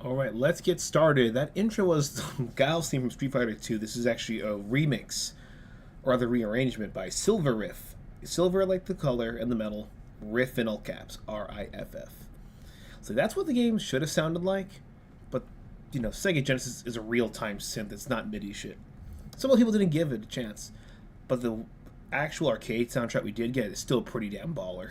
Alright, let's get started. That intro was Guile's theme from Street Fighter 2. This is actually a remix, or rather rearrangement, by Silver Riff. Silver like the color and the metal, Riff in all caps, R-I-F-F. So that's what the game should have sounded like, but, you know, Sega Genesis is a real-time synth, it's not MIDI shit. Some of the people didn't give it a chance, but the actual arcade soundtrack we did get is still pretty damn baller.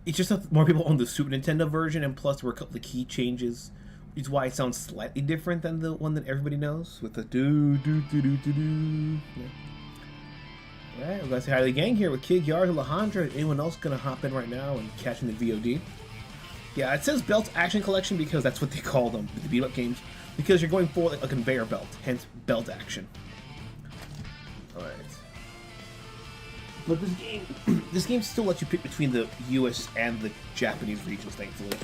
It's just that more people own the Super Nintendo version, and plus there were a couple of key changes, which is why it sounds slightly different than the one that everybody knows, with the do-do-do-do-do-do. Yeah. Alright, we're going to say hi to the gang here with Kid, Yard, Alejandra. Anyone else going to hop in right now and catching the VOD? Yeah, it says Belt Action Collection because that's what they call them, the beat-up games, because you're going for like a conveyor belt, hence Belt Action. Alright. But this game still lets you pick between the US and the Japanese regions, thankfully.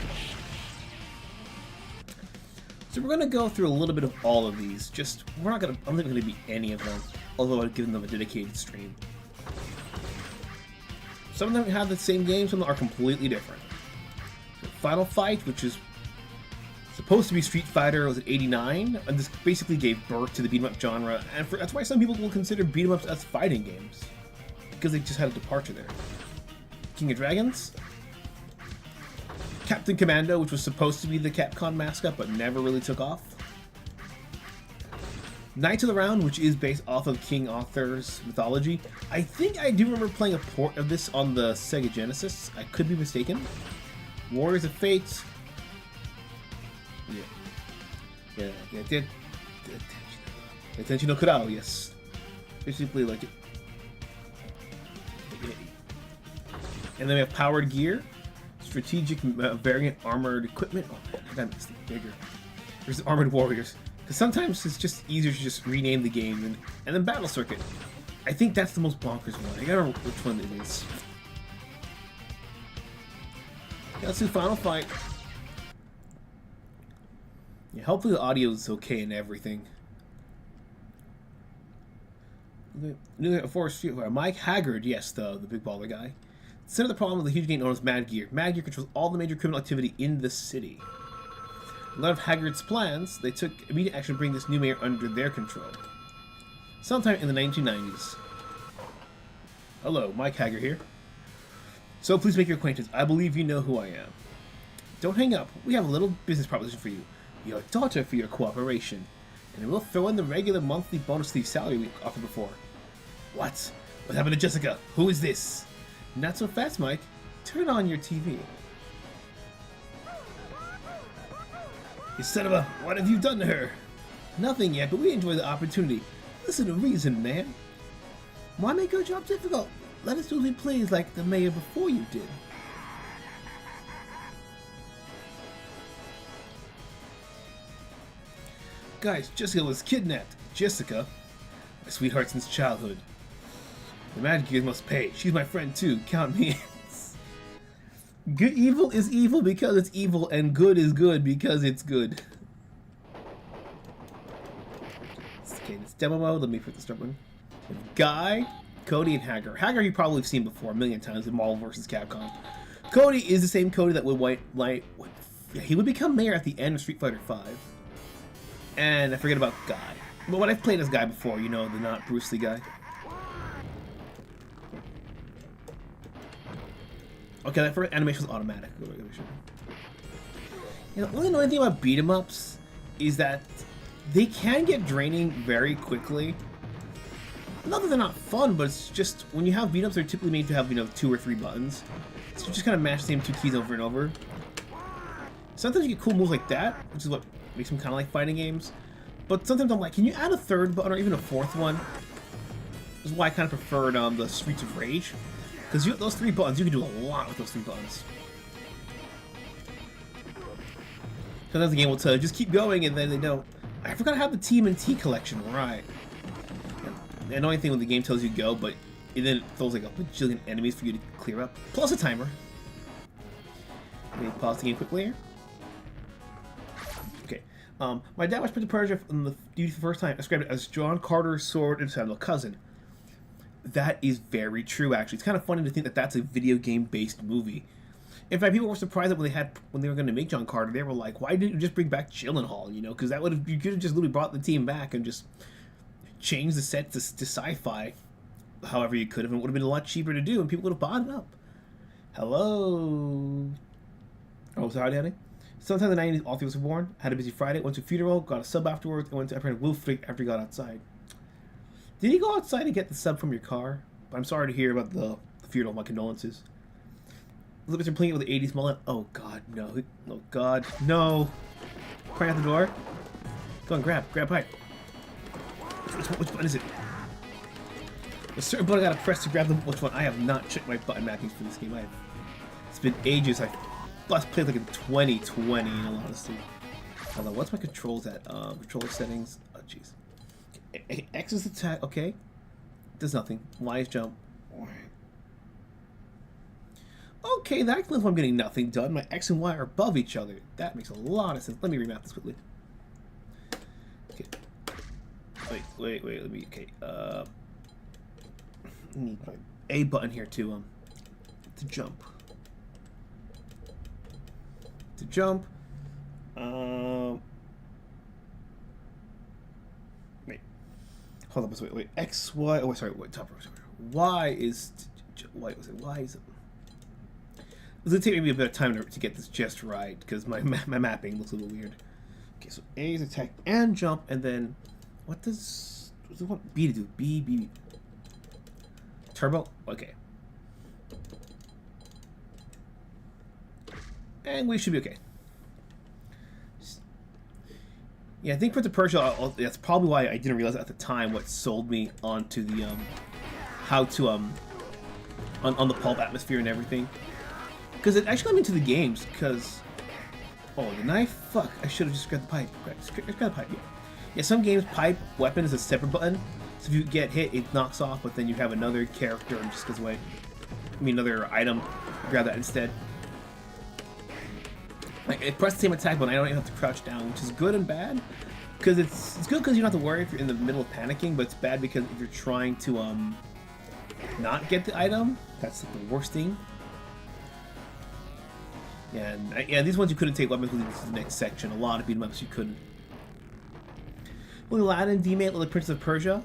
So we're gonna go through a little bit of all of these. Just I don't think we're gonna be any of them, although I've given them a dedicated stream. Some of them have the same game, some of them are completely different. So Final Fight, which is supposed to be Street Fighter, was at '89, and this basically gave birth to the beat 'em up genre, and that's why some people will consider beat 'em ups as fighting games. Because they just had a departure there. King of Dragons, Captain Commando, which was supposed to be the Capcom mascot but never really took off, Knights of the Round, which is based off of King Arthur's mythology. I think I do remember playing a port of this on the Sega Genesis. I could be mistaken. Warriors of Fate. Yeah. Attention no Kurao, yes. Basically like it. And then we have Powered Gear, Strategic Variant Armored Equipment. Oh man, I gotta make this thing bigger. There's Armored Warriors. Because sometimes it's just easier to just rename the game. And then Battle Circuit. I think that's the most bonkers one. I gotta remember which one it is. Yeah, let's do Final Fight. Yeah, hopefully the audio is okay and everything. Mike Haggard, yes, the big baller guy. Center of the problem with the huge game known as Mad Gear. Mad Gear controls all the major criminal activity in the city. A lot of Haggard's plans, they took immediate action to bring this new mayor under their control. Sometime in the 1990s. Hello, Mike Haggard here. So please make your acquaintance. I believe you know who I am. Don't hang up. We have a little business proposition for you. Your daughter for your cooperation. And we'll throw in the regular monthly bonus to the salary we offered before. What? What happened to Jessica? Who is this? Not so fast, Mike. Turn on your TV. You son of a... What have you done to her? Nothing yet, but we enjoy the opportunity. Listen to reason, man. Why make our job difficult? Let us do as we please like the mayor before you did. Guys, Jessica was kidnapped. Jessica? My sweetheart since childhood. The Mad Gears must pay. She's my friend too. Count me in. Good evil is evil because it's evil, and good is good because it's good. Okay, this demo mode. Let me put the start button. Guy, Cody, and Hagar. Hagar you probably have seen before a million times in Marvel vs. Capcom. Cody is the same Cody that would he would become mayor at the end of Street Fighter 5. And I forget about Guy. But when I've played as Guy before, you know, the not Bruce Lee guy. Okay, that first animation was automatic. You know, the only annoying thing about beat 'em ups is that they can get draining very quickly. Not that they're not fun, but it's just when you have beat 'em ups, they're typically made to have, you know, 2 or 3 buttons. So you just kind of mash the same 2 keys over and over. Sometimes you get cool moves like that, which is what makes them kind of like fighting games. But sometimes I'm like, can you add a 3rd button or even a 4th one? This is why I kind of preferred the Streets of Rage. Because those 3 buttons, you can do a lot with those 3 buttons. Sometimes the game will tell you, just keep going, and then they don't. I forgot to have the TMNT collection, right. The annoying thing when the game tells you go, but then it throws like a bajillion enemies for you to clear up. Plus a timer. Let me pause the game quickly here. Okay. My dad watched Prince of Persia on the DVD for the first time. I described it as John Carter's sword and Samuel cousin. That is very true, actually. It's kind of funny to think that that's a video game-based movie. In fact, people were surprised that when they were going to make John Carter, they were like, "Why didn't you just bring back Gyllenhaal?" You know, because you could have just literally brought the team back and just changed the set to sci-fi. However, you could have, and it would have been a lot cheaper to do, and people would have bought it up. Hello. Oh, so howdy, honey. Sometime in the 90s, all three of us were born. Had a busy Friday. Went to a funeral. Got a sub afterwards. And went to a Wolf after he got outside. Did he go outside and get the sub from your car? I'm sorry to hear about the funeral. My condolences. Look at playing it with the 80s mullet. Oh God, no! Oh God, no! Crying out the door. Go on, grab pipe. Which button is it? A certain button I gotta press to grab them. Which one? I have not checked my button mappings for this game. It's been ages. I last played like in 2020. In all honesty. Hold on. What's my controls at? Controller settings. Oh jeez. X is attack. Okay. Does nothing. Y is jump. Okay, that explains why I'm getting nothing done. My X and Y are above each other. That makes a lot of sense. Let me remap this quickly. Okay. Wait. Let me. Okay. Need my A button here to jump. To jump. Wait. Hold on. Wait. X, Y. Oh, sorry. Wait. Top row. Sorry. Y is. Y was it? Y is. It's gonna take me a bit of time to get this just right because my mapping looks a little weird. Okay, so A is attack and jump, and then what does it want B to do? B. Turbo. Okay. And we should be okay. Yeah, I think Prince of Persia. That's probably why I didn't realize at the time what sold me onto the how to on the pulp atmosphere and everything. Because it actually got me into the games, because... Oh, the knife? Fuck, I should have just grabbed the pipe. Grab the pipe, yeah, some games, pipe, weapon is a separate button. So if you get hit, it knocks off, but then you have another character and just goes away. I mean, another item. Grab that instead. Like, it press the same attack button, I don't even have to crouch down, which is good and bad. Because it's good because you don't have to worry if you're in the middle of panicking, but it's bad because if you're trying to, not get the item, that's like the worst thing. Yeah, and these ones you couldn't take weapons with. This is the next section. A lot of beat 'em ups you couldn't. Well, Aladdin, D-Mate, like Prince of Persia.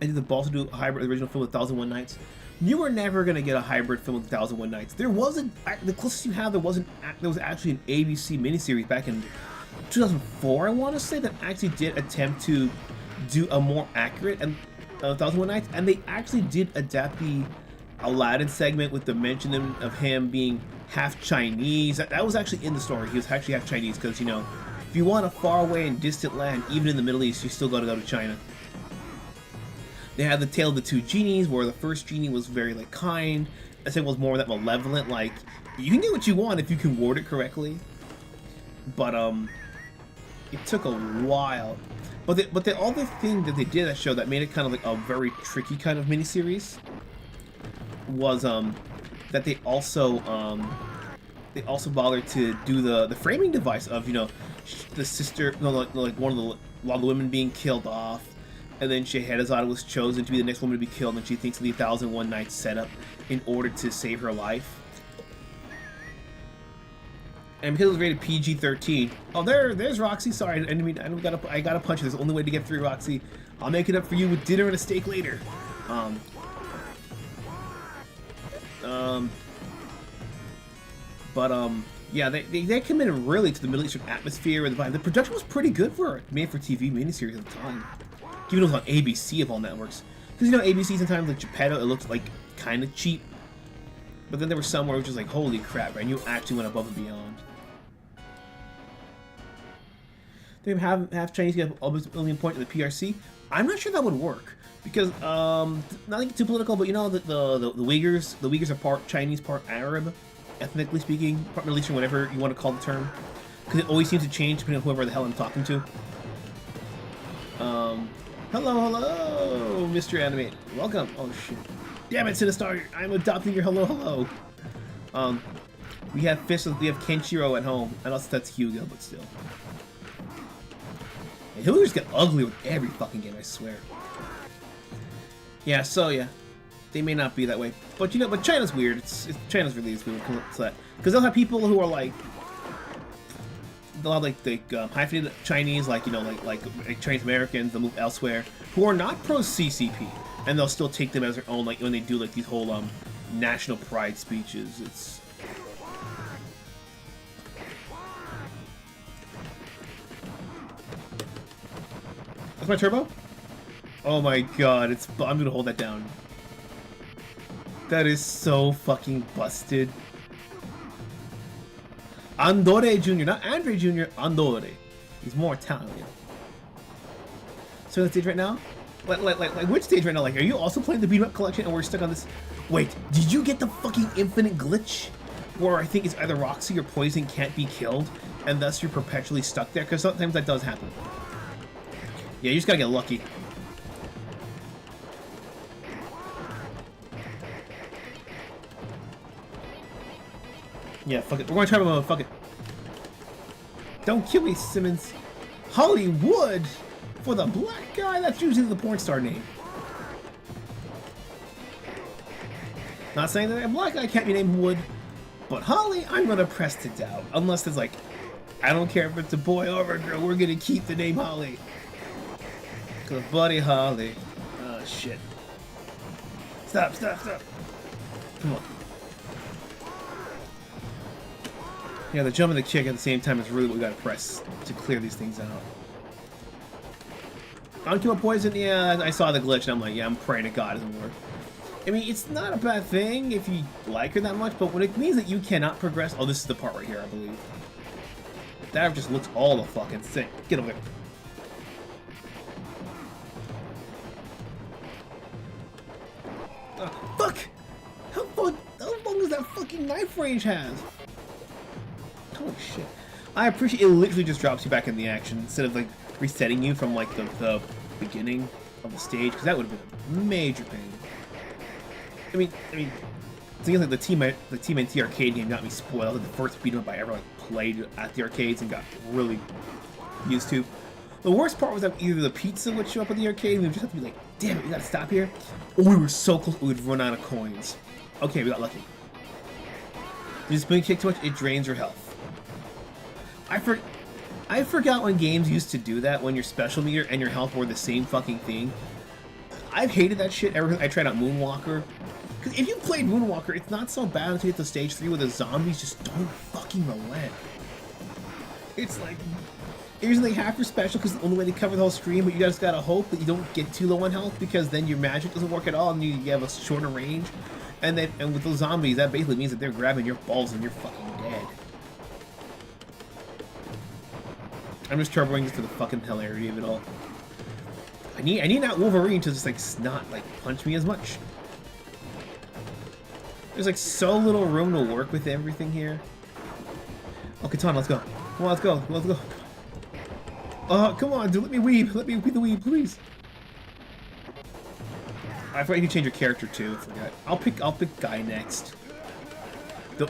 I did the balls to do a hybrid original film with 1001 Nights. You were never gonna get a hybrid film with 1001 Nights. There wasn't. The closest you have, there was actually an ABC miniseries back in 2004. I want to say that actually did attempt to do a more accurate and 1001 Nights, and they actually did adapt the Aladdin segment with the mention of him being half Chinese. That was actually in the story. He was actually half Chinese because, you know, if you want a faraway and distant land, even in the Middle East, you still got to go to China. They had the Tale of the Two Genies, where the first genie was very, like, kind. The second was more that malevolent, like, you can do what you want if you can word it correctly. But, it took a while. But the other thing that they did that show that made it kind of like a very tricky kind of miniseries was, that they also bothered to do the framing device of, you know, the sister, like one of the a lot of the women being killed off, and then Scheherazade was chosen to be the next woman to be killed, and she thinks of the 1001 Nights setup in order to save her life. And because it was rated PG-13, oh, there's Roxy. Sorry, I gotta punch her. There's the only way to get through, Roxy. I'll make it up for you with dinner and a steak later. Yeah, they committed really to the Middle Eastern atmosphere and the vibe. The production was pretty good for it, made for TV miniseries at the time. Even though it was on ABC of all networks. Because, you know, ABC sometimes, like Geppetto, it looked like kind of cheap. But then there were some where it was just like, holy crap, right? And you actually went above and beyond. They have Chinese get almost a million point in the PRC. I'm not sure that would work. Because, not too political, but you know, the Uyghurs are part Chinese, part Arab, ethnically speaking, part Middle Eastern, whatever you want to call the term. Because it always seems to change depending on whoever the hell I'm talking to. Hello, Mr. Animate. Welcome. Oh, shit. Damn it, Sinistar, I'm adopting your hello. We have Kenshiro at home. I know that's Hugo, but still. And Hugo's get ugly with every fucking game, I swear. Yeah, so yeah. they may not be that way. But you know, but China's weird. China's really weird when it comes to that. Because they'll have people who are like, they'll have like hyphenated Chinese, like, you know, like Chinese Americans, they'll move elsewhere, who are not pro CCP, and they'll still take them as their own, like when they do like these whole national pride speeches. It's that's my turbo. Oh my god, I'm gonna hold that down. That is so fucking busted. Andore Jr., not Andre Jr., Andore. He's more Italian. So the stage right now? Like which stage right now? Like, are you also playing the beat 'em up collection and we're stuck on this? Wait, did you get the fucking infinite glitch? Where I think it's either Roxy or Poison can't be killed, and thus you're perpetually stuck there? Because sometimes that does happen. Yeah, you just gotta get lucky. Yeah, fuck it. We're gonna try mode. Fuck it. Don't kill me, Simmons. Hollywood! For the black guy, that's usually the porn star name. Not saying that a black guy can't be named Wood, but Holly, I'm gonna press to doubt. Unless there's like, I don't care if it's a boy or a girl, we're gonna keep the name Holly. Cause Buddy Holly. Oh shit. Stop. Come on. Yeah, the jump and the kick at the same time is really what we gotta press to clear these things out. Unkill Poison, yeah, I saw the glitch and I'm like, yeah, I'm praying to God it doesn't work. I mean, it's not a bad thing if you like her that much, but when it means that you cannot progress... Oh, this is the part right here, I believe. That just looks all the fucking sick. Get over there. Fuck! How long does that fucking knife range have? Holy shit. I appreciate it literally just drops you back in the action instead of like resetting you from like the beginning of the stage, because that would have been a major pain. I mean, things like the TMNT arcade game got me spoiled. Like the first beat 'em up I ever like played at the arcades and got really used to. The worst part was that either the pizza would show up at the arcade and we would just have to be like, damn it, we gotta stop here. Or we were so close we would run out of coins. Okay, we got lucky. You spin kick too much, it drains your health. I forgot when games used to do that, when your special meter and your health were the same fucking thing. I've hated that shit ever since I tried out Moonwalker. Because if you played Moonwalker, it's not so bad until you get to stage 3 where the zombies just don't fucking relent. It's like, usually half your special because the only way to cover the whole screen, but you just gotta hope that you don't get too low on health because then your magic doesn't work at all and you have a shorter range. And with those zombies, that basically means that they're grabbing your balls and you're fucking dead. I'm just turboing this for the fucking hilarity of it all. I need that Wolverine to just like not like punch me as much. There's like so little room to work with everything here. Oh, Katana, let's go. Come on, let's go. Let's go. Come on, dude, let me weave. Let me weave the weave, please. I forgot you can change your character too. I forgot. I'll pick Guy next.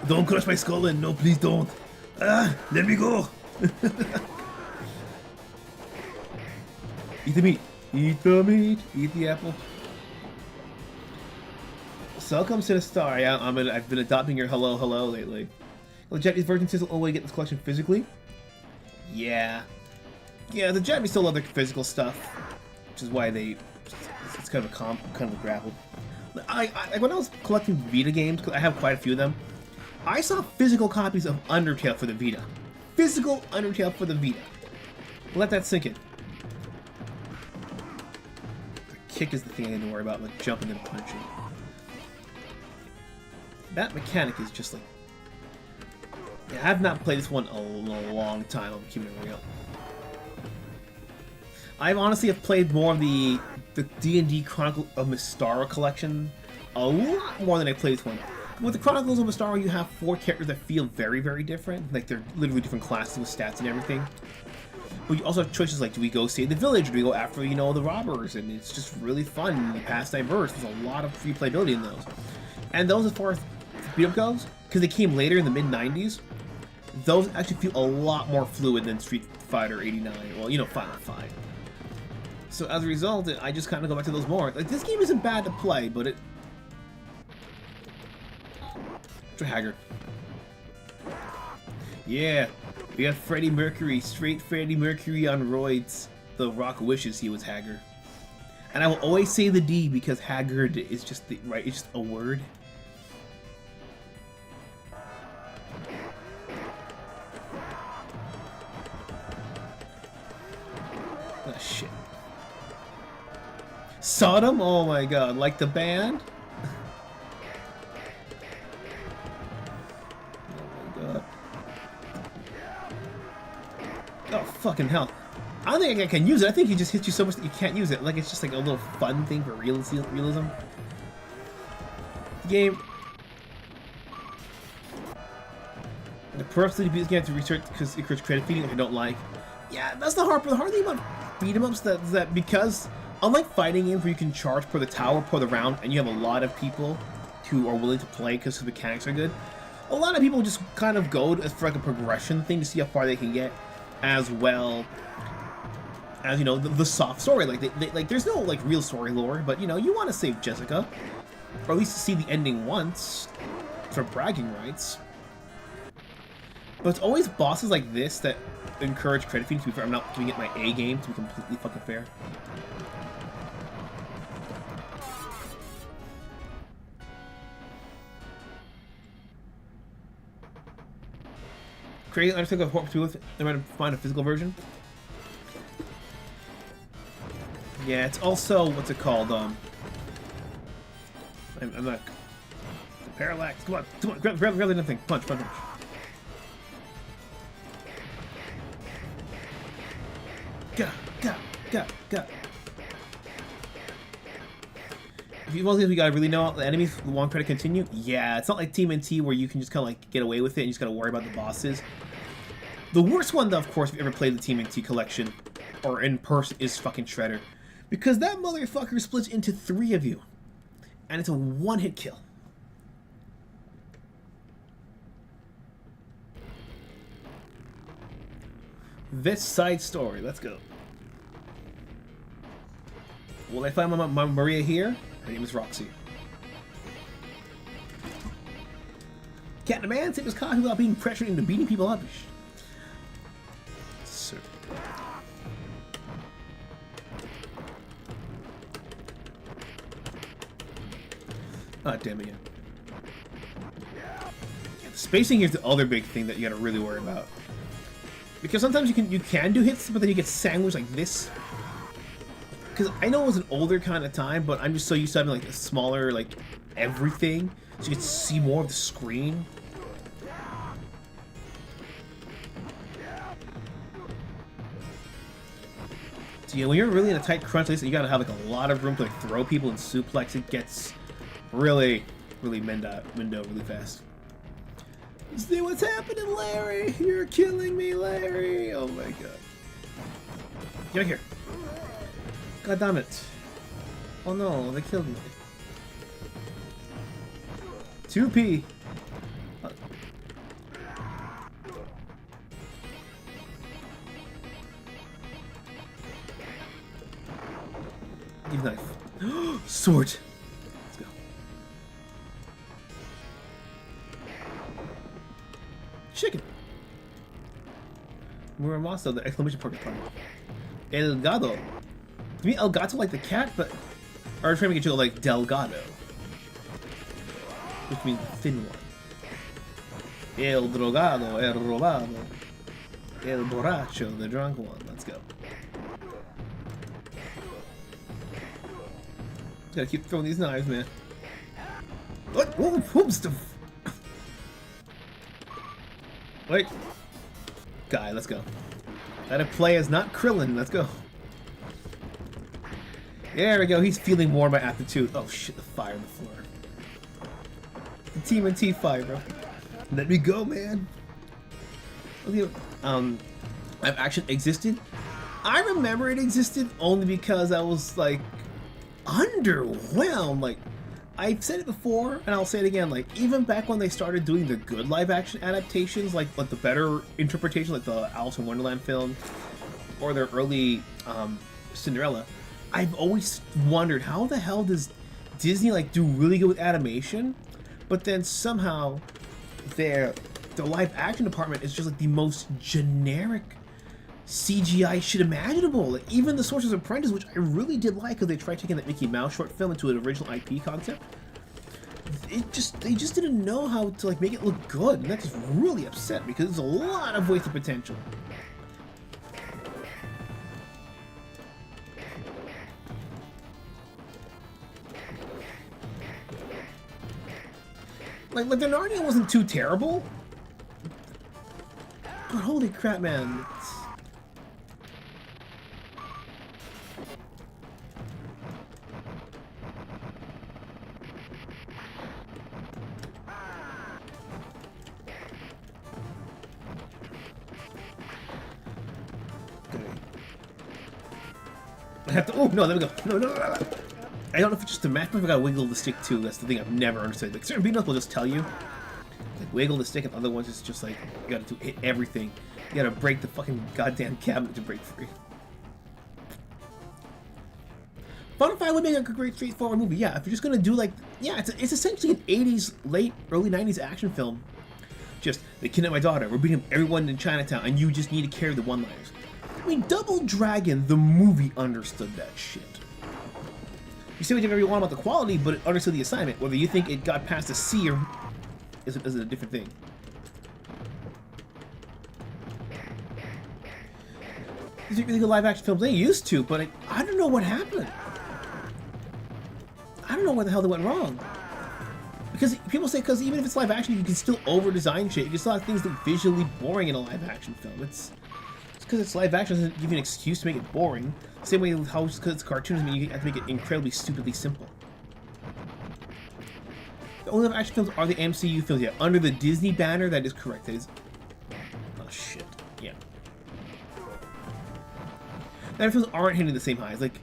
Don't crush my skull in. No, please don't. Let me go. Eat the meat. Eat the meat. Eat the apple. So comes to the star. Yeah, I've been adopting your hello lately. Well, the Japanese version says the only way to get this collection physically. Yeah, the Japanese still love their physical stuff, which is why it's kind of a grapple. When I was collecting Vita games, because I have quite a few of them, I saw physical copies of Undertale for the Vita. Physical Undertale for the Vita. Let that sink in. Kick is the thing I need to worry about, like jumping and punching. That mechanic is just like... Yeah, I have not played this one in a long time, I'm keeping it real. I honestly have played more of the D&D Chronicle of Mystara collection, a lot more than I played this one. With the Chronicles of Mystara, you have 4 characters that feel very, very different. Like, they're literally different classes with stats and everything. But you also have choices like, do we go save the village, or do we go after, you know, the robbers? And it's just really fun. The past diverse. There's a lot of free playability in those. And those, as far as beat-up goes, because they came later in the mid-90s, those actually feel a lot more fluid than Street Fighter 89. Well, you know, Final Fight. So as a result, I just kind of go back to those more. Like, this game isn't bad to play, but Haggard. Yeah, we got Freddie Mercury, straight Freddie Mercury on roids. The Rock wishes he was Haggard. And I will always say the D because Haggard is just the right. It's just a word. Oh shit. Sodom? Oh my god, like the band? Oh my god. Oh fucking hell. I don't think I can use it. I think he just hits you so much that you can't use it. Like it's just like a little fun thing for realism. The game. The purpose of the beat game to research because it creates credit feeding, which I don't like. Yeah, that's the hard part. The hard thing about beat 'em ups that because unlike fighting games where you can charge per the tower, per the round, and you have a lot of people who are willing to play because the mechanics are good, a lot of people just kind of go for like a progression thing to see how far they can get, as well as, you know, the soft story. Like there's no like real story lore, but you know, you want to save Jessica, or at least see the ending once for bragging rights. But it's always bosses like this that encourage credit feeding. To be fair, I'm not giving it my A game to be completely fucking fair. Create an article of Warp 2 with it, and try to find a physical version. Yeah, it's also, what's it called, I'm not... Parallax, come on, grab the other thing, punch. Go. If you want to, we gotta really know the enemies want to continue. Yeah, it's not like TMNT where you can just kind of like get away with it and you just gotta worry about the bosses. The worst one, though, of course, if you ever played the TMNT collection or in person, is fucking Shredder. Because that motherfucker splits into 3 of you. And it's a one-hit kill. This side story, let's go. Will I find my Maria here? Her name is Roxy. Can't a man save his car without being pressured into beating people up? Sir. Ah, damn it. Yeah, the spacing here's the other big thing that you gotta really worry about. Because sometimes you can do hits, but then you get sandwiched like this. Because I know it was an older kind of time, but I'm just so used to having like a smaller, like, everything, so you can see more of the screen. So, yeah, when you're really in a tight crunch like this, you gotta have like a lot of room to like throw people and suplex. It gets really mendo really fast. See what's happening, Larry? You're killing me, Larry! Oh my god. Get out here. God damn it. Oh no, they killed me. 2P. Give knife. Sword. Let's go. Chicken. Muramasa, the exclamation point. El Gado. To me, El Gato like the cat, but... Or trying to get you like Delgado. Which means the thin one. El Drogado, El Robado. El Borracho, the drunk one. Let's go. Just gotta keep throwing these knives, man. What? Whoa, whoops! Wait. Guy, let's go. Gotta play as not Krillin, let's go. There we go, he's feeling more of my aptitude. Oh shit, the fire on the floor. The TMNT fire, bro. Let me go, man. Live action existed? I remember it existed only because I was like underwhelmed. Like, I've said it before and I'll say it again, like even back when they started doing the good live action adaptations, like the better interpretation, like the Alice in Wonderland film or their early Cinderella, I've always wondered how the hell does Disney like do really good with animation, but then somehow their live action department is just like the most generic CGI shit imaginable. Like, even the Sorcerer's Apprentice, which I really did like, because they tried taking that Mickey Mouse short film into an original IP concept. They just didn't know how to like make it look good, and that just really upset me because there's a lot of wasted potential. Like the Narnia wasn't too terrible, but holy crap, man. I have to. Oh no! There we go. No. I don't know if it's just a match, but I gotta wiggle the stick too. That's the thing I've never understood. Like certain beat-em-ups will just tell you, like wiggle the stick, and other ones it's just like you gotta hit everything. You gotta break the fucking goddamn cabinet to break free. Final Fight would make a great straightforward movie. Yeah, if you're just gonna do like, yeah, it's essentially an '80s, early '90s action film. Just they kidnapped my daughter. We're beating everyone in Chinatown, and you just need to carry the one-liners. I mean, Double Dragon, the movie, understood that shit. You say whatever you want about the quality, but it understood the assignment. Whether you think it got past a C or is it a different thing. These are really good live-action films. They used to, but I don't know what happened. I don't know where the hell they went wrong. Because people say, because even if it's live-action, you can still over-design shit. You can still have things look visually boring in a live-action film. It's because it's live action doesn't give you an excuse to make it boring. Same way how because it's cartoons, I mean you have to make it incredibly stupidly simple. The only live action films are the MCU films. Yeah, under the Disney banner, that is correct. That is. Oh shit. Yeah. The films aren't hitting the same highs. Like,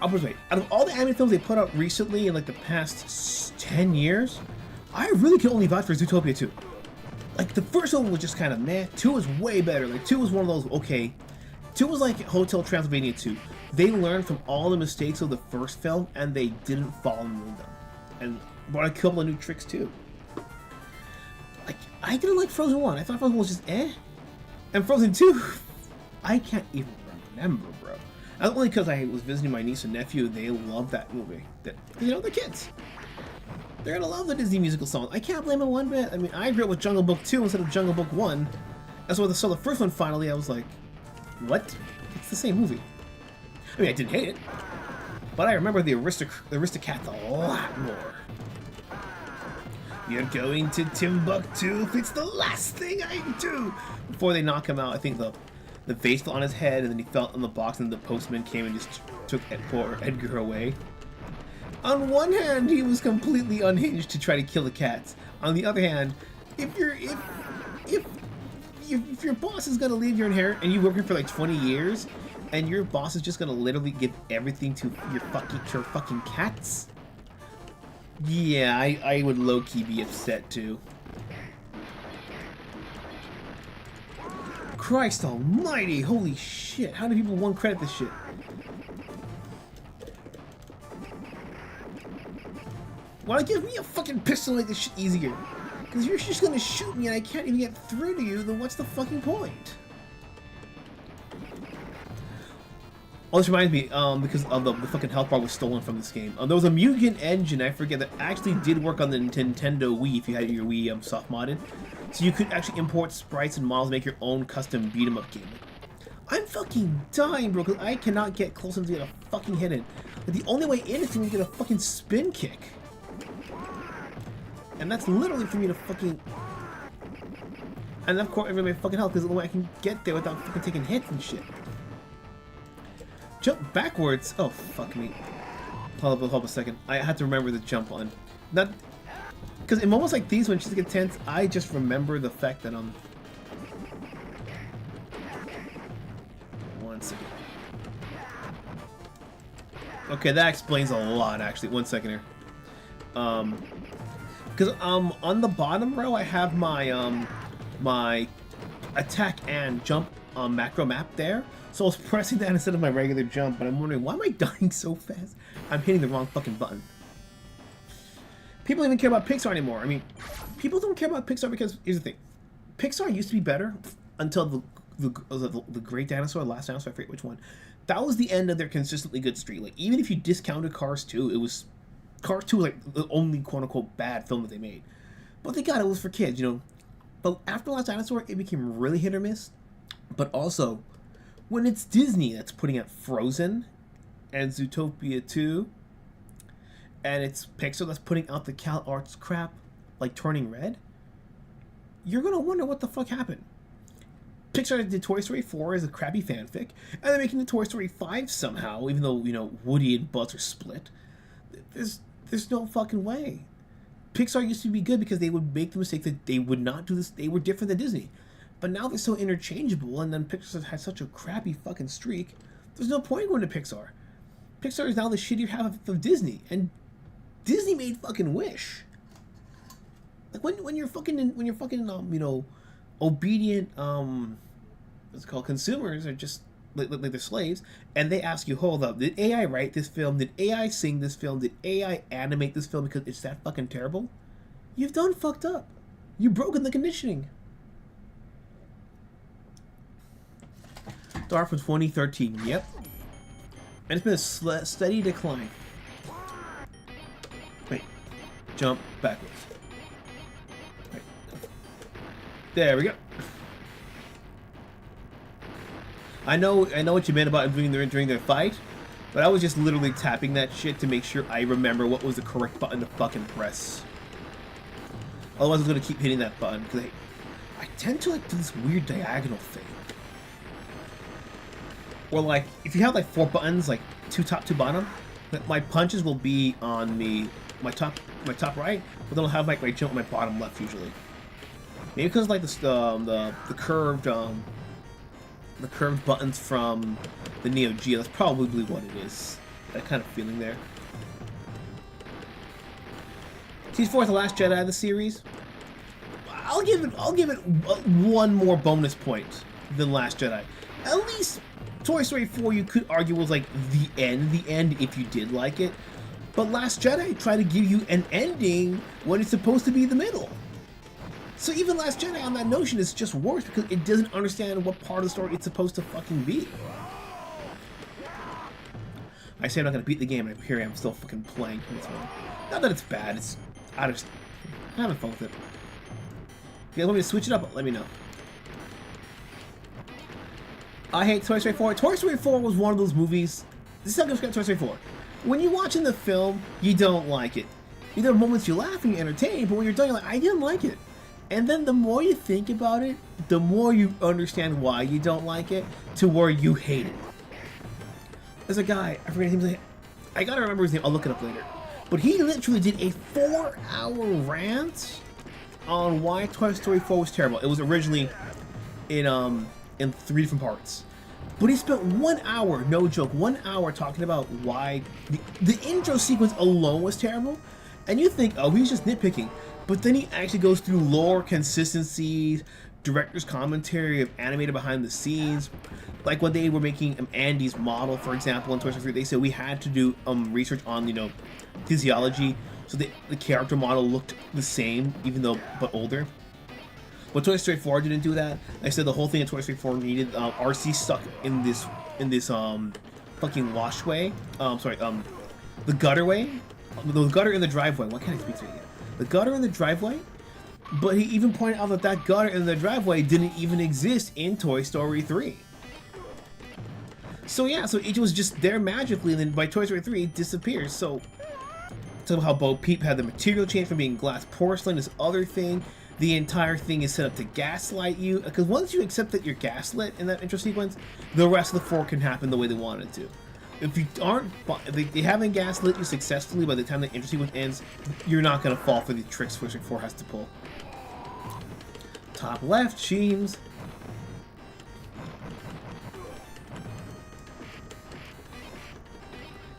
I'll put it this way: out of all the anime films they put out recently in like the past 10 years, I really can only vouch for Zootopia 2. Like, the first one was just kind of meh. 2 was way better. Like, 2 was one of those, okay. 2 was like Hotel Transylvania 2. They learned from all the mistakes of the first film, and they didn't follow them. And brought a couple of new tricks, too. Like, I didn't like Frozen 1. I thought Frozen 1 was just eh. And Frozen 2, I can't even remember, bro. Only because I was visiting my niece and nephew, they love that movie. You know, they're kids. They're gonna love the Disney musical song. I can't blame them one bit. I mean, I grew up with Jungle Book 2 instead of Jungle Book 1. That's why I saw the first one finally, I was like, what? It's the same movie. I mean, I didn't hate it, but I remember the Aristocats a lot more. You're going to Timbuktu if it's the last thing I do! Before they knock him out, I think the vase fell on his head, and then he fell in the box, and the postman came and just took poor Edgar away. On one hand, he was completely unhinged to try to kill the cats. On the other hand, if your boss is gonna leave your inheritance and you work here for like 20 years, and your boss is just gonna literally give everything to your fucking cats, yeah, I would low-key be upset too. Christ almighty, holy shit, how do people one credit this shit? Why give me a fucking pistol to make this shit easier? Because you're just gonna shoot me and I can't even get through to you, then what's the fucking point? Oh, this reminds me, because of the fucking health bar was stolen from this game. There was a Mugen engine, I forget, that actually did work on the Nintendo Wii if you had your Wii soft modded. So you could actually import sprites and models, make your own custom beat-em-up game. I'm fucking dying, bro, because I cannot get close enough to get a fucking hit in. But the only way in is to get a fucking spin kick. And that's literally for me to fucking... And of course, everybody fucking health, because the only way I can get there without fucking taking hits and shit. Jump backwards? Oh, fuck me. Hold up a second. I had to remember the jump on. Not... Because in moments like these, when she's get tense, I just remember the fact that, One second. Okay, that explains a lot, actually. 1 second here. Because, on the bottom row, I have my, my attack and jump macro map there. So I was pressing that instead of my regular jump, but I'm wondering, why am I dying so fast? I'm hitting the wrong fucking button. People don't even care about Pixar anymore. I mean, people don't care about Pixar because here's the thing: Pixar used to be better until the Great Dinosaur, Last Dinosaur, I forget which one. That was the end of their consistently good streak. Like even if you discounted Cars 2, it was Cars 2 was like the only quote unquote bad film that they made. But they got it was for kids, you know. But after Last Dinosaur, it became really hit or miss. But also, when it's Disney that's putting out Frozen and Zootopia 2, and it's Pixar that's putting out the Cal Arts crap like Turning Red, you're gonna wonder what the fuck happened. Pixar did Toy Story 4 as a crappy fanfic, and they're making the Toy Story 5 somehow, even though, you know, Woody and Buzz are split. There's no fucking way. Pixar used to be good because they would make the mistake that they would not do this. They were different than Disney. But now they're so interchangeable, and then Pixar has such a crappy fucking streak, there's no point going to Pixar. Pixar is now the shittier half of Disney, and Disney made fucking Wish. Like when you're fucking you know, obedient what's it called, consumers are just like they're slaves, and they ask you, hold up, did AI write this film? Did AI sing this film? Did AI animate this film because it's that fucking terrible? You've done fucked up. You've broken the conditioning. Start from 2013. Yep. And it's been a steady decline. Wait. Jump backwards. Wait. There we go. I know what you meant about doing during their fight, but I was just literally tapping that shit to make sure I remember what was the correct button to fucking press. Otherwise, I was gonna keep hitting that button because I tend to like do this weird diagonal thing. Or like, if you have like 4 buttons, like 2 top, 2 bottom, my punches will be on my top right, but then I'll have like my jump on my bottom left usually. Maybe because like the curved buttons from the Neo Geo. That's probably what it is. That kind of feeling there. Season 4 is the last Jedi of the series. I'll give it one more bonus point than Last Jedi. At least Toy Story 4 you could argue was like the end if you did like it. But Last Jedi tried to give you an ending when it's supposed to be the middle. So even Last Jedi on that notion is just worse because it doesn't understand what part of the story it's supposed to fucking be. I say I'm not gonna beat the game, and here I am still fucking playing. Not that it's bad, it's I haven't fun with it. If you guys want me to switch it up, let me know. I hate Toy Story 4. Toy Story 4 was one of those movies. This is how I'm gonna Toy Story 4. When you're watching the film, you don't like it. There are moments you laugh and you're entertained, but when you're done, you're like, I didn't like it. And then the more you think about it, the more you understand why you don't like it, to where you hate it. There's a guy, I forget his name, I gotta remember his name, I'll look it up later. But he literally did a 4-hour rant on why Toy Story 4 was terrible. It was originally in 3 different parts. But he spent 1 hour, no joke, 1 hour talking about why the intro sequence alone was terrible. And you think, oh, he's just nitpicking. But then he actually goes through lore consistencies, director's commentary of animated behind the scenes. Like when they were making Andy's model, for example, in Toy Story 3, they said we had to do research on, you know, physiology, so the character model looked the same, even though but older. But Toy Story 4 didn't do that. I said the whole thing in Toy Story 4 needed RC stuck in this fucking washway. The gutterway, the gutter in the driveway. Why can't I speak to it yet? The gutter in the driveway. But he even pointed out that gutter in the driveway didn't even exist in Toy Story 3. So yeah, so it was just there magically, and then by Toy Story 3 it disappears. So tell how Bo Peep had the material change from being glass porcelain, this other thing. The entire thing is set up to gaslight you, because once you accept that you're gaslit in that intro sequence, the rest of the 4 can happen the way they want it to. If you aren't, if they haven't gaslit you successfully by the time the intro sequence ends, you're not gonna fall for the tricks Toy Story 4 has to pull. Top left, Sheems.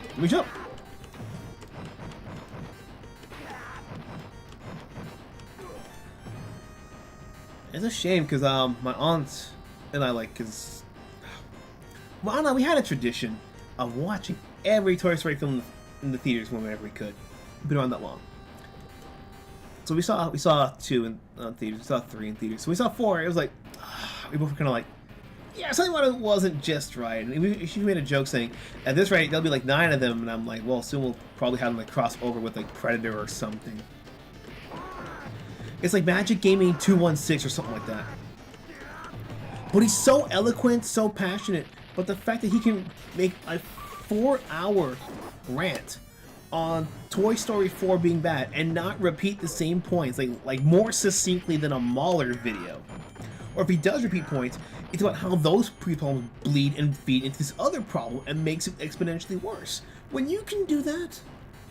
Let me jump. It's a shame because my aunt and I my aunt and I, we had a tradition of watching every Toy Story film in the theaters whenever we could. We've been around that long. So we saw 2 in theaters, we saw 3 in theaters. So we saw 4. It was like we both were kind of like, yeah, something about it wasn't just right. And she made a joke saying, at this rate, there'll be like 9 of them, and I'm like, well, soon we'll probably have them like cross over with like Predator or something. It's like Magic Gaming 216 or something like that. But he's so eloquent, so passionate. But the fact that he can make a 4-hour rant on Toy Story 4 being bad and not repeat the same points, like more succinctly than a Mahler video. Or if he does repeat points, it's about how those pre-problems bleed and feed into this other problem and makes it exponentially worse. When you can do that,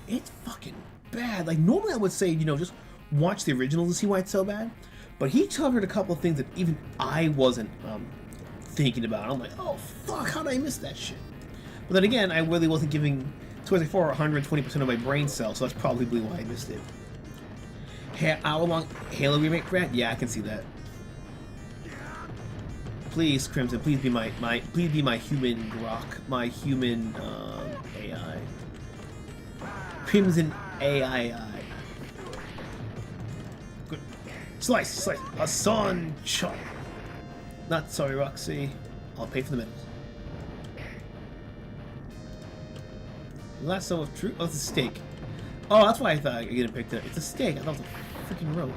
it's fucking bad. Like, normally I would say, you know, just watch the original to see why it's so bad. But he covered a couple of things that even I wasn't thinking about. I'm like, oh fuck, how did I miss that shit? But then again, I really wasn't giving Toy Story 4 120% of my brain cells, so that's probably why I missed it. Hour-long Halo remake rant? Yeah, I can see that. Please, Crimson, please be my human grok, my human AI. Crimson AI. Good. Slice, Hassan chop. Not sorry, Roxy. I'll pay for the medals. Lasso of truth. Oh, it's a steak. Oh, that's why I thought I could get picked up. It's a steak. I thought it was a freaking rope.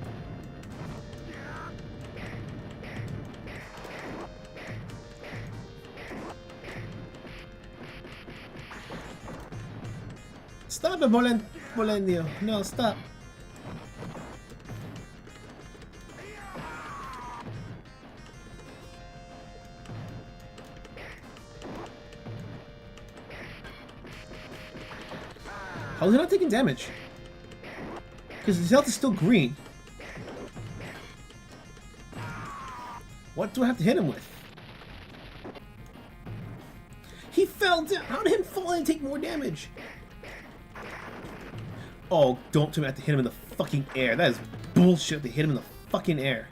Stop it, Molendio. No, stop. How is he not taking damage? Because his health is still green. What do I have to hit him with? He fell down. How did him fall and take more damage? Oh, don't tell me I have to hit him in the fucking air. That is bullshit. They hit him in the fucking air.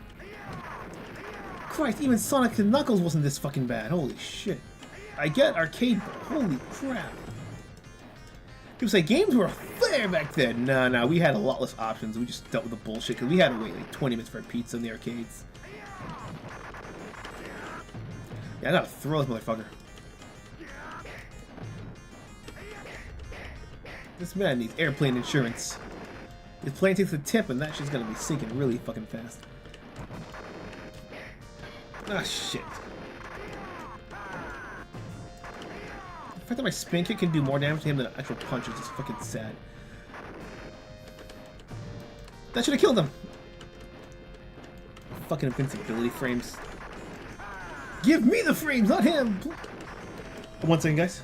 Christ, even Sonic and Knuckles wasn't this fucking bad. Holy shit. I get arcade, but holy crap. People say games were fair back then. No, we had a lot less options. We just dealt with the bullshit because we had to wait like 20 minutes for a pizza in the arcades. Yeah, I gotta throw this motherfucker. This man needs airplane insurance. His plane takes a tip and that shit's gonna be sinking really fucking fast. Ah, shit. The fact that my spin kick can do more damage to him than an actual punch is just fucking sad. That should have killed him! Fucking invincibility frames. Give me the frames, not him! 1 second, guys.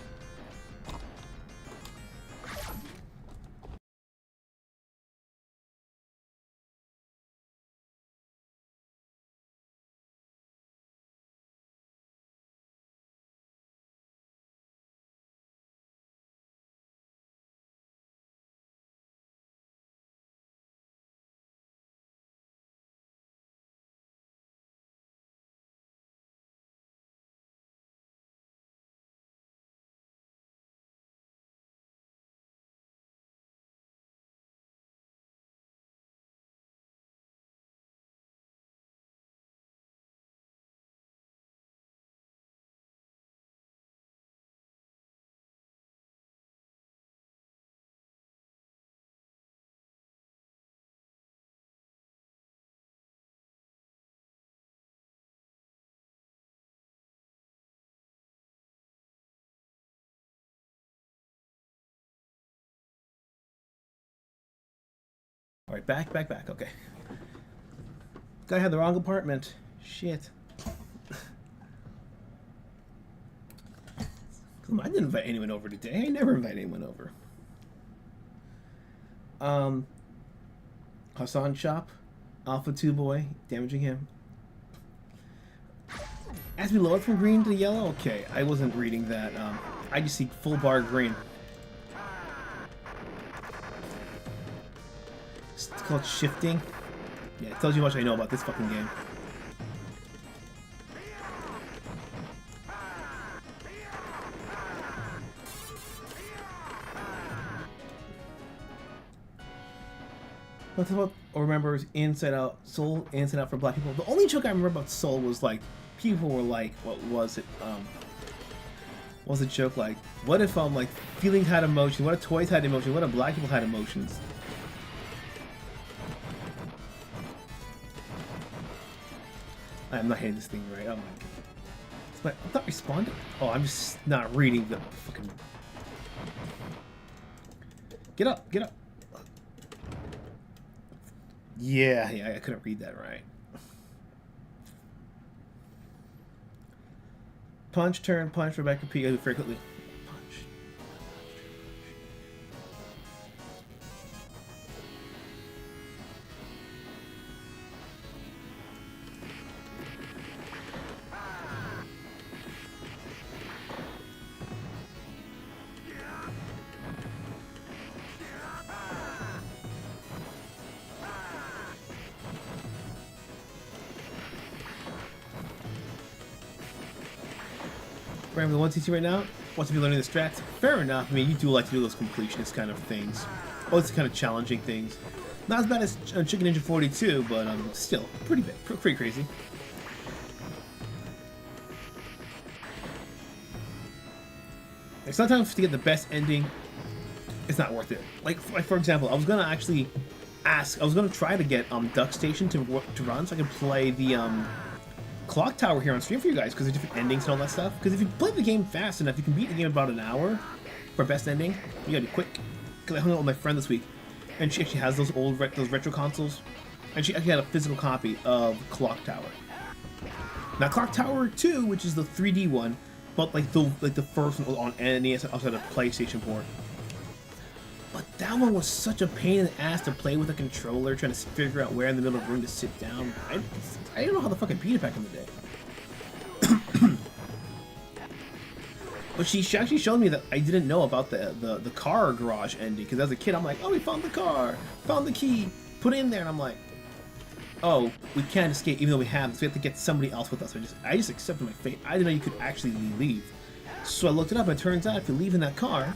Alright, back, okay. Guy had the wrong apartment. Shit. Come on, I didn't invite anyone over today. I never invite anyone over. Hassan Shop. Alpha 2 boy. Damaging him. Has to be lowered from green to yellow? Okay, I wasn't reading that. I just see full bar green. It's called shifting. Yeah, it tells you how much I know about this fucking game. What about or remembers Inside Out, Soul, Inside Out for black people. The only joke I remember about Soul was like, people were like, what was it? What was the joke like? What if like feelings had emotion? What if toys had emotion? What if black people had emotions? I'm not hitting this thing right. Oh my god. I'm not responding. Oh, I'm just not reading the fucking. Get up, get up. Yeah, I couldn't read that right. Punch, turn, punch, Rebecca P. Very quickly. Punch. The 1cc right now wants to be learning the strats. Fair enough. I mean, you do like to do those completionist kind of things. Oh, it's kind of challenging things. Not as bad as Chicken Ninja 42, but still pretty bad, pretty crazy. Like, sometimes to get the best ending, it's not worth it. Like for example, I was gonna actually ask. I was gonna try to get Duck Station to run so I could play the Clock Tower here on stream for you guys because there's different endings and all that stuff. Because if you play the game fast enough, you can beat the game in about an hour for best ending. You gotta be quick. Because I hung out with my friend this week, and she actually has those old those retro consoles, and she actually had a physical copy of Clock Tower. Now Clock Tower 2, which is the 3D one, but like the first one on NES outside of PlayStation 4. But that one was such a pain in the ass to play with a controller, trying to figure out where in the middle of the room to sit down. I don't know how the fuck I beat it back in the day. But she actually showed me that I didn't know about the car garage ending, because as a kid I'm like, oh, we found the car, found the key, put it in there, and I'm like, oh, we can't escape even though we have this, we have to get somebody else with us. I just accepted my fate. I didn't know you could actually leave. So I looked it up, and it turns out if you leave in that car,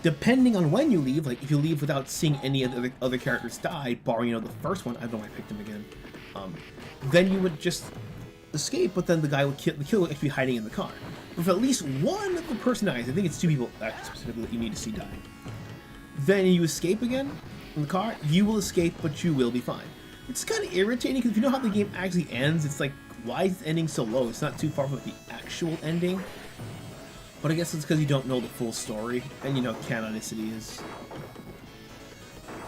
depending on when you leave, like if you leave without seeing any of the other characters die, barring, the first one, I don't know why I picked him again, then you would just escape, but then the guy would the killer would actually be hiding in the car. But if at least one of the person dies, I think it's 2 people actually specifically that you need to see die, then you escape again in the car, you will escape, but you will be fine. It's kind of irritating, because if you know how the game actually ends, it's like, why is the ending so low? It's not too far from the actual ending. But I guess it's because you don't know the full story, and canonicity is.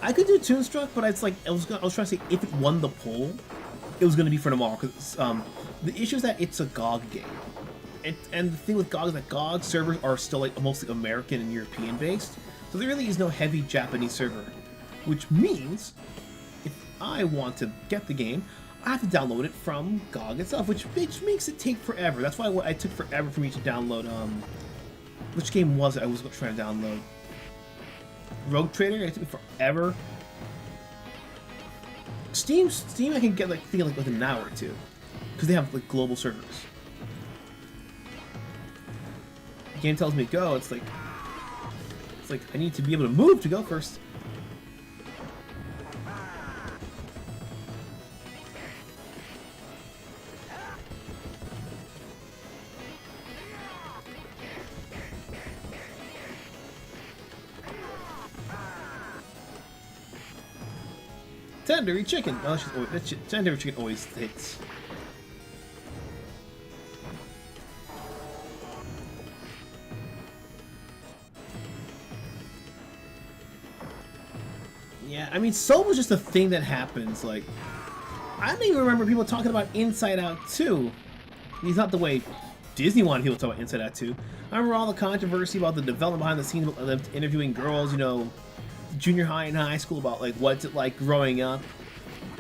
I could do Toonstruck, but it's like I was trying to say if it won the poll, it was going to be for tomorrow. Because the issue is that it's a GOG game, and the thing with GOG is that GOG servers are still like mostly American and European based, so there really is no heavy Japanese server, which means if I want to get the game, I have to download it from GOG itself, which makes it take forever. That's why it took forever for me to download, which game was it I was trying to download? Rogue Trader? It took me forever. Steam I can get like within an hour or two, because they have like global servers. The game tells me to go, it's like I need to be able to move to go first. Tandoori chicken. Oh, tandoori chicken always hits. Yeah, I mean, Soul was just a thing that happens. Like, I don't even remember people talking about Inside Out 2. He's not the way Disney wanted people to talk about Inside Out 2. I remember all the controversy about the development behind the scenes of them interviewing girls, junior high and high school, about like what's it like growing up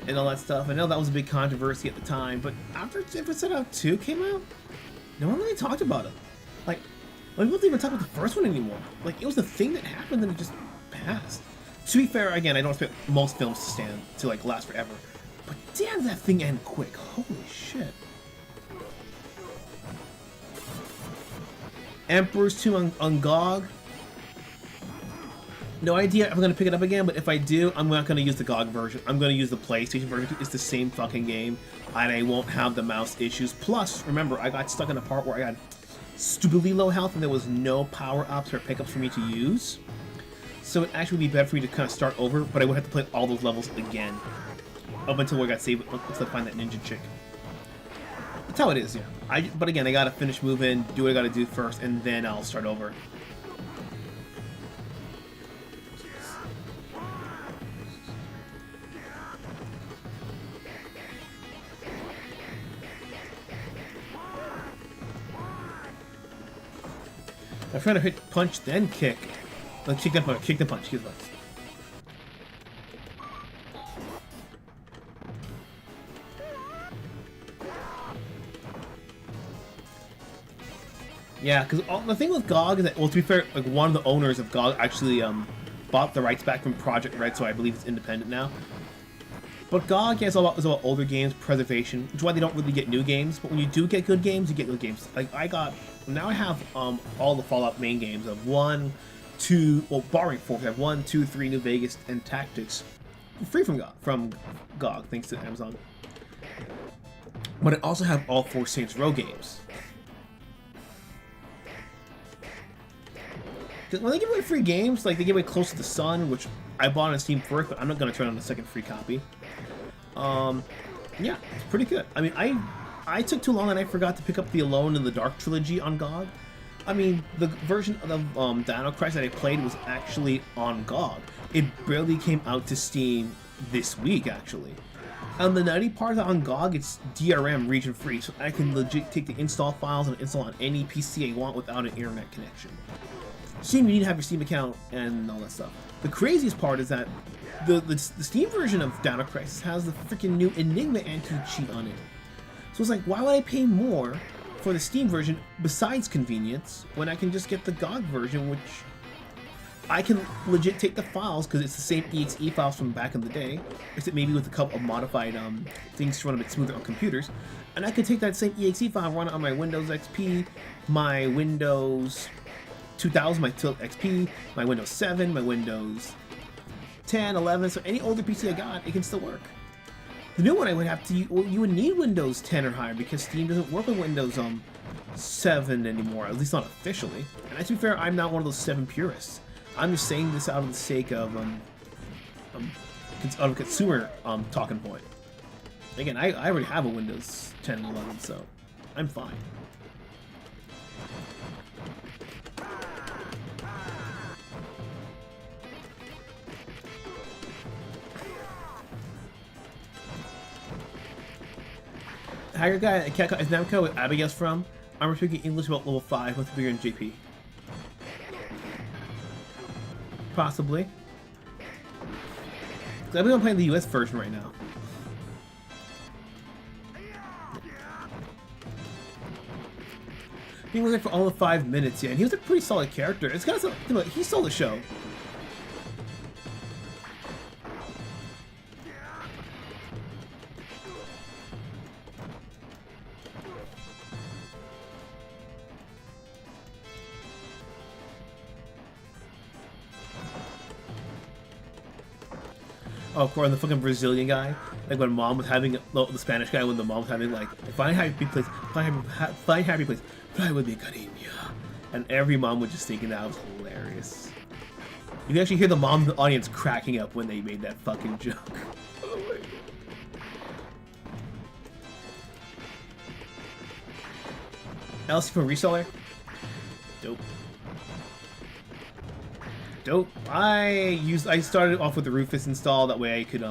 and all that stuff. I know that was a big controversy at the time, but after Inside Out 2 came out, no one really talked about it. Like, people didn't even talk about the first one anymore. Like, it was the thing that happened and it just passed. To be fair, again, I don't expect most films to like last forever, but damn, that thing ended quick. Holy shit. Emperor's Tomb on GOG. No idea if I'm going to pick it up again, but if I do, I'm not going to use the GOG version. I'm going to use the PlayStation version. It's the same fucking game, and I won't have the mouse issues. Plus, remember, I got stuck in a part where I got stupidly low health and there was no power-ups or pickups for me to use. So it actually would be better for me to kind of start over, but I would have to play all those levels again. Up until I got saved, until I find that ninja chick. That's how it is, yeah. But again, I gotta finish moving, do what I gotta do first, and then I'll start over. I'm trying to hit punch, then kick. Let's kick the punch, kick the punch, kick the punch. Yeah, because the thing with GOG is that, well, to be fair, like one of the owners of GOG actually bought the rights back from Project Red, so I believe it's independent now. But GOG, yeah, is about older games, preservation, which is why they don't really get new games. But when you do get good games, you get good games. Like now I have all the Fallout main games of 1, 2, well, barring 4, I have 1, 2, 3 New Vegas and Tactics, free from GOG, thanks to Amazon. But I also have all 4 Saints Row games. When they give away free games, like they give away Close to the Sun, which I bought on Steam first, but I'm not going to turn on the second free copy. Yeah, it's pretty good. I mean, I took too long and I forgot to pick up the Alone in the Dark trilogy on GOG. I mean, the version of Dino Crisis that I played was actually on GOG. It barely came out to Steam this week, actually. And the nutty part is on GOG, it's DRM region free, so I can legit take the install files and install on any PC I want without an internet connection. Steam, you need to have your Steam account and all that stuff. The craziest part is that the Steam version of Dino Crisis has the freaking new Enigma anti-cheat on it. So it's like, why would I pay more for the Steam version besides convenience when I can just get the GOG version, which I can legit take the files because it's the same exe files from back in the day, except maybe with a couple of modified things to run a bit smoother on computers, and I can take that same exe file, run it on my Windows XP, my Windows 2000, my Tilt XP, my Windows 7, my Windows 10, 11, so any older PC I got, it can still work. The new one I would have to, well, you would need Windows 10 or higher because Steam doesn't work with Windows 7 anymore, at least not officially. And to be fair, I'm not one of those 7 purists. I'm just saying this out of the sake of a consumer talking point. Again, I already have a Windows 10 and 11, so I'm fine. Hacker guy at Capcom is Namco with Abigail's from. I'm speaking English about level 5 with bigger than JP. Possibly. I believe I'm playing the US version right now. He was there for all of 5 minutes, yeah, and he was a pretty solid character. It's kind of he stole the show. Oh, of course, the fucking Brazilian guy. Like when mom was having the Spanish guy, when the mom was having like, find happy place, find happy place, fly with me, cariño. And every mom was just thinking that was hilarious. You can actually hear the mom in the audience cracking up when they made that fucking joke. Oh my God. LC from reseller? Dope. Dope. I started off with the Rufus install, that way I could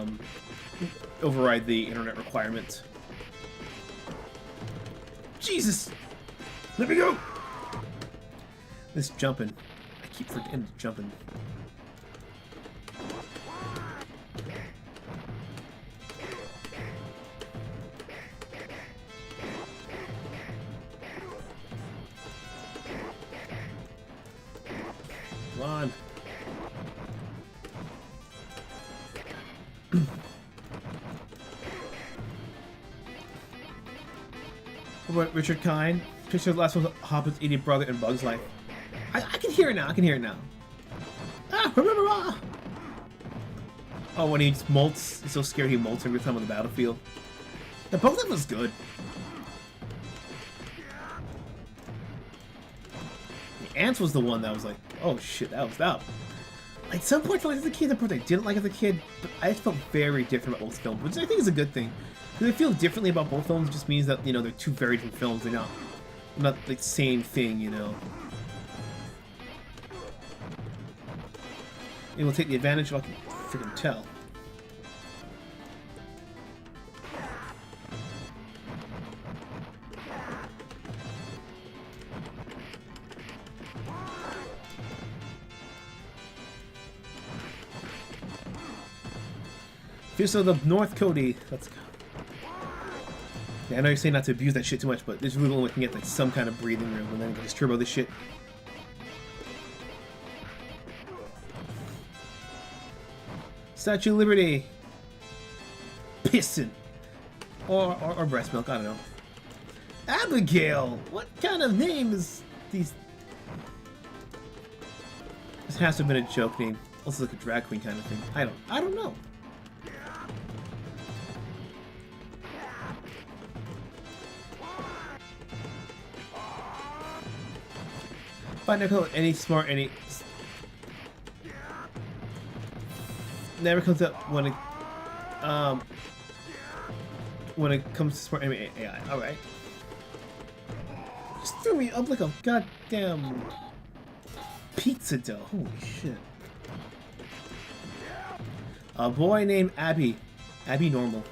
override the internet requirement. Jesus! Let me go! This jumping. I keep forgetting jumping. Come on. What, Richard Kine? Picture the last one was Hobbit's idiot brother and Bug's Life. I can hear it now. I can hear it now. Ah! Oh, when he just molts, he's so scared he molts every time on the battlefield. The Pokemon was good. The Ants was the one that was like, oh shit, that was that. At some point, I liked as a kid, the part I didn't like as a kid, but I just felt very different about both films, which I think is a good thing. Because I feel differently about both films just means that, you know, they're two very different films. They're not the same thing, you know. And we'll take the advantage of I can freaking tell. Fierce of the North Cody. Let's go. Yeah, I know you're saying not to abuse that shit too much, but there's really only can get like some kind of breathing room, and then just turbo this shit. Statue of Liberty. Piston. Or breast milk, I don't know. Abigail! What kind of name is these? This has to have been a joke name. Also like a drag queen kind of thing. I don't know. But never any smart any never comes up when it comes to smart enemy AI. All right, just threw me up like a goddamn pizza dough. Holy shit! A boy named Abby Normal.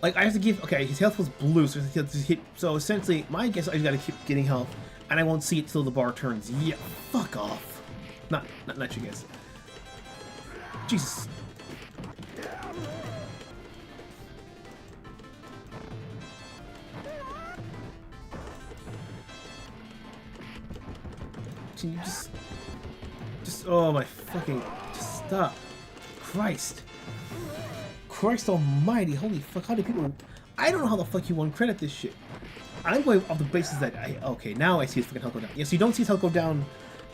Like I have to give. Okay, his health was blue, so he has to hit. So essentially, my guess I just gotta keep getting health. And I won't see it till the bar turns. Yeah, fuck off. Not you guys. Jesus. Can you just oh my fucking, just stop. Christ almighty, holy fuck, how do people, I don't know how the fuck you won't credit this shit. I'm going off the basis that okay, now I see his fucking health go down. Yes, you don't see his health go down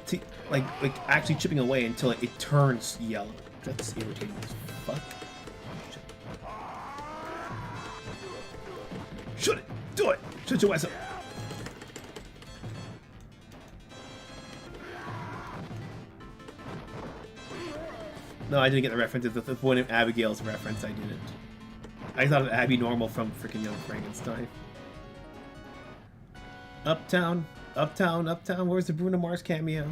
to like actually chipping away until it turns yellow. That's irritating as fuck. Shoot it! Do it! Shut your ass up! No, I didn't get the reference. The point of Abigail's reference, I didn't. I thought of Abby Normal from freaking Young Frankenstein. Uptown, Uptown, Uptown, where's the Bruno Mars cameo?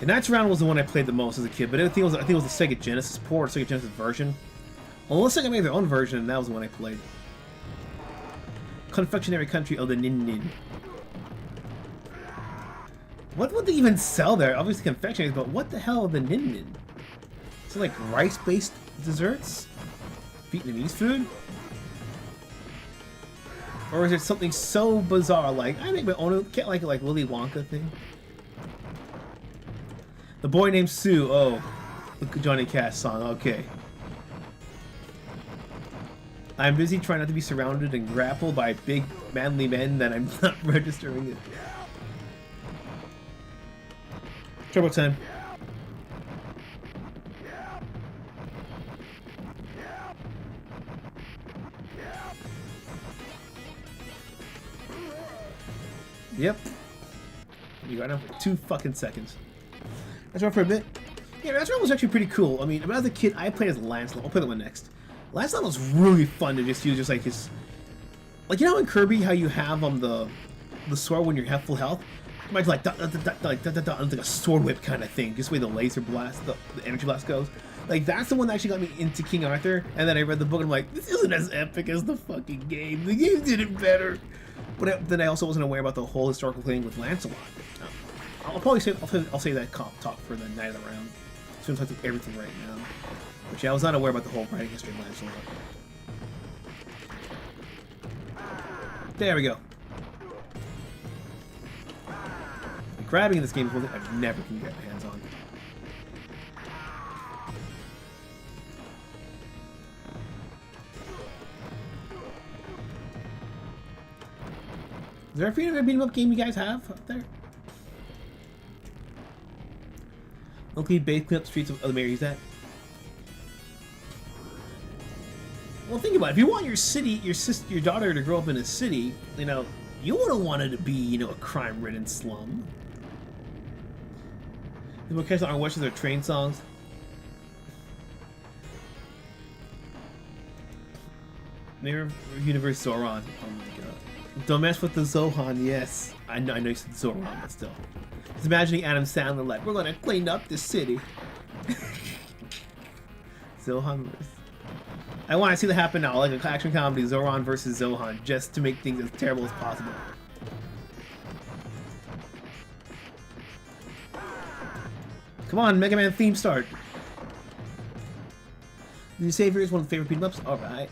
The Knights Round was the one I played the most as a kid, but I think it was the Sega Genesis port, Sega Genesis version. Unless Sega made their own version, and that was the one I played. Confectionery Country of the Nin Nin. What would they even sell there? Obviously confectionaries, but what the hell are the Nin Nin? Is it like rice-based desserts? Vietnamese food? Or is it something so bizarre like, I make my own, can't like Willy Wonka thing? The Boy Named Sue, oh. The Johnny Cash song, okay. I'm busy trying not to be surrounded and grappled by big manly men that I'm not registering it. Turbo time. Yep. You got him for 2 fucking seconds. That's run for a bit. Yeah, that run was actually pretty cool. I mean, when I was a kid, I played as Lancelot. I'll play that one next. Lancelot was really fun to just use, just like his, like, you know in Kirby how you have the sword when you have full health. Might like like a sword whip kind of thing, just the way the laser blast, the energy blast goes. Like that's the one that actually got me into King Arthur. And then I read the book and I'm like, this isn't as epic as the fucking game. The game did it better. But then I also wasn't aware about the whole historical thing with Lancelot. I'll probably say I'll say that talk for the night of the round. So I'm talking everything right now. But yeah, I was not aware about the whole writing history of Lancelot. There we go. Grabbing in this game is one thing I've never can get my hands on. Is there a beat 'em up game you guys have up there? Locally based clean up the streets of other areas that. Well, think about it. If you want your city, your daughter to grow up in a city, you know, you wouldn't want it to be, you know, a crime-ridden slum. People catch on our wishes or train songs. Mirror Universe Zoran. Oh my god. Don't mess with the Zohan, yes. I know you said Zoran, but still. Just imagining Adam Sandler like, we're gonna clean up the city. Zohan versus... I want to see that happen now, like an action comedy, Zoran versus Zohan, just to make things as terrible as possible. Come on, Mega Man theme start. New Savior is one of the favorite beat-em-ups? Alright.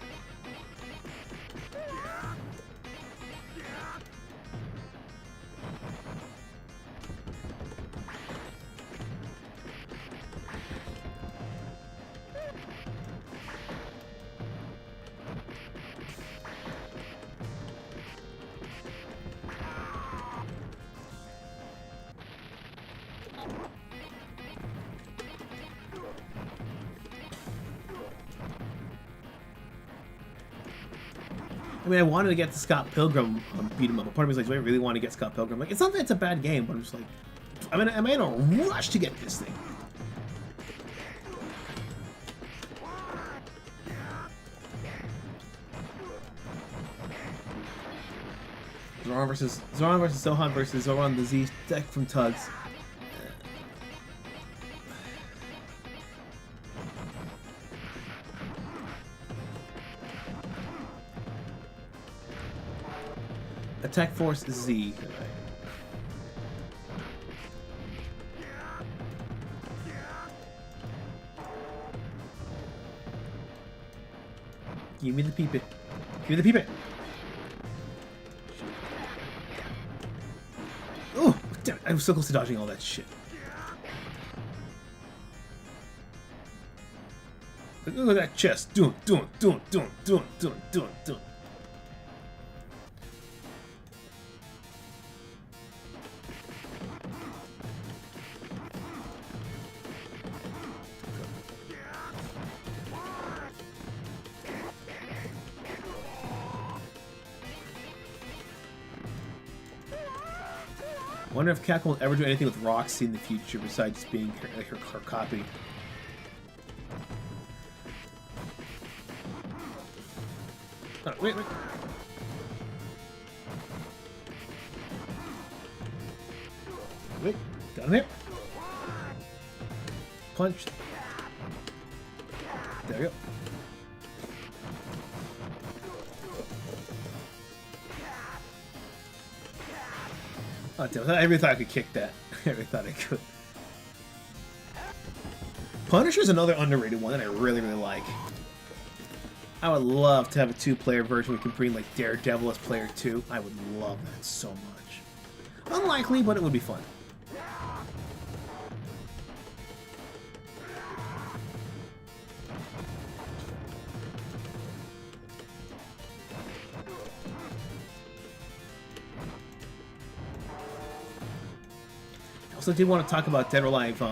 I mean, I wanted to get the Scott Pilgrim beat 'em up. Part of me is like, do I really want to get Scott Pilgrim? Like, it's not that it's a bad game, but I'm just like, am I in a rush to get this thing? Zoran versus Zohan versus Zoran the Z deck from Tugs. Attack Force Z. Right. Give me the peep it. Give me the peep it. Oh, damn it. I was so close to dodging all that shit. Look at that chest. Doing. I wonder if Capcom will ever do anything with Roxy in the future besides just being her copy. Oh, wait. Wait, down here. Punch. There we go. Oh, damn, I really thought I could kick that. I really thought I could. Punisher's another underrated one that I really like. I would love to have a two-player version we can bring like Daredevil as player 2. I would love that so much. Unlikely, but it would be fun. I also did want to talk about Dead or Alive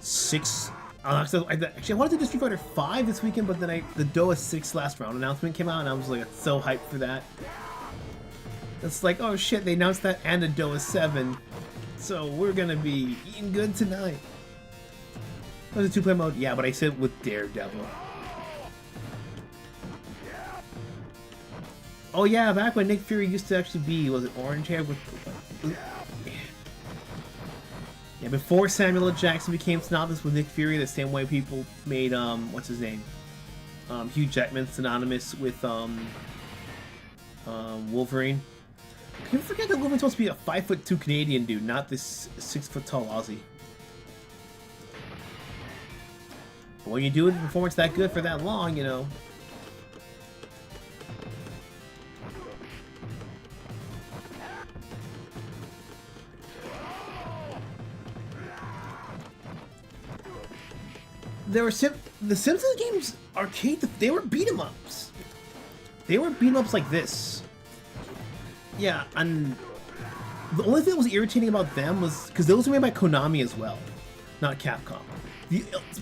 6. Actually, I wanted to do Street Fighter 5 this weekend, but then the DOA 6 last round announcement came out, and I was like so hyped for that. It's like, oh shit, they announced that and a DOA 7, so we're gonna be eating good tonight. Was it 2-player mode? Yeah, but I said with Daredevil. Oh yeah, back when Nick Fury used to actually be, was it orange hair with... Yeah, before Samuel L. Jackson became synonymous with Nick Fury, the same way people made, what's his name? Hugh Jackman synonymous with, Wolverine. Can you forget that Wolverine's supposed to be a 5'2" Canadian dude, not this 6-foot tall Aussie? But when you do a performance that good for that long, you know... There were the Simpsons games arcade. They were beat 'em ups. They were beat 'em ups like this. Yeah, and The only thing that was irritating about them was because those were made by Konami as well, not Capcom.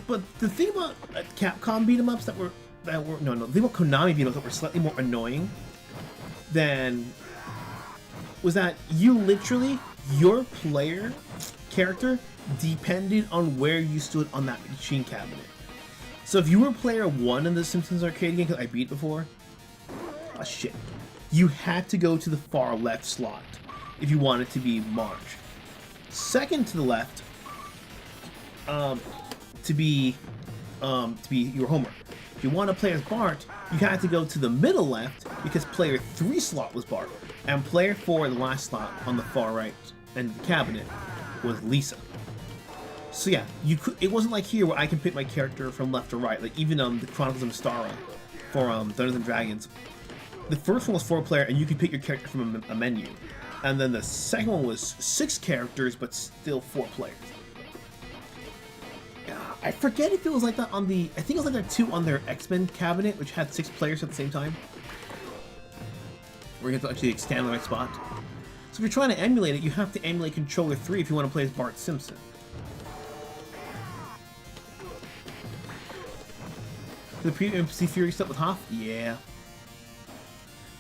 But the thing about Capcom beat 'em ups the thing about Konami beat 'em ups that were slightly more annoying than was that you literally your player character depended on where you stood on that machine cabinet. So if you were player 1 in the Simpsons arcade game, because I beat it before, oh shit, you had to go to the far left slot if you wanted to be Marge. Second to the left, to be your Homer. If you want to play as Bart, you had to go to the middle left because player 3 slot was Bart, and player 4, the last slot on the far right end of the cabinet, was Lisa. So yeah, you could. It wasn't like here where I can pick my character from left to right. Like even the Chronicles of Mystara for Dungeons and Dragons, the first one was 4-player, and you could pick your character from a menu, and then the second one was 6 characters, but still 4 players. I forget if it was like that on the. I think it was like that too on their X-Men cabinet, which had 6 players at the same time. We're going to actually stand in the right spot. So if you're trying to emulate it, you have to emulate controller 3 if you want to play as Bart Simpson. The pre-MC Fury stuff with Hoff? Yeah.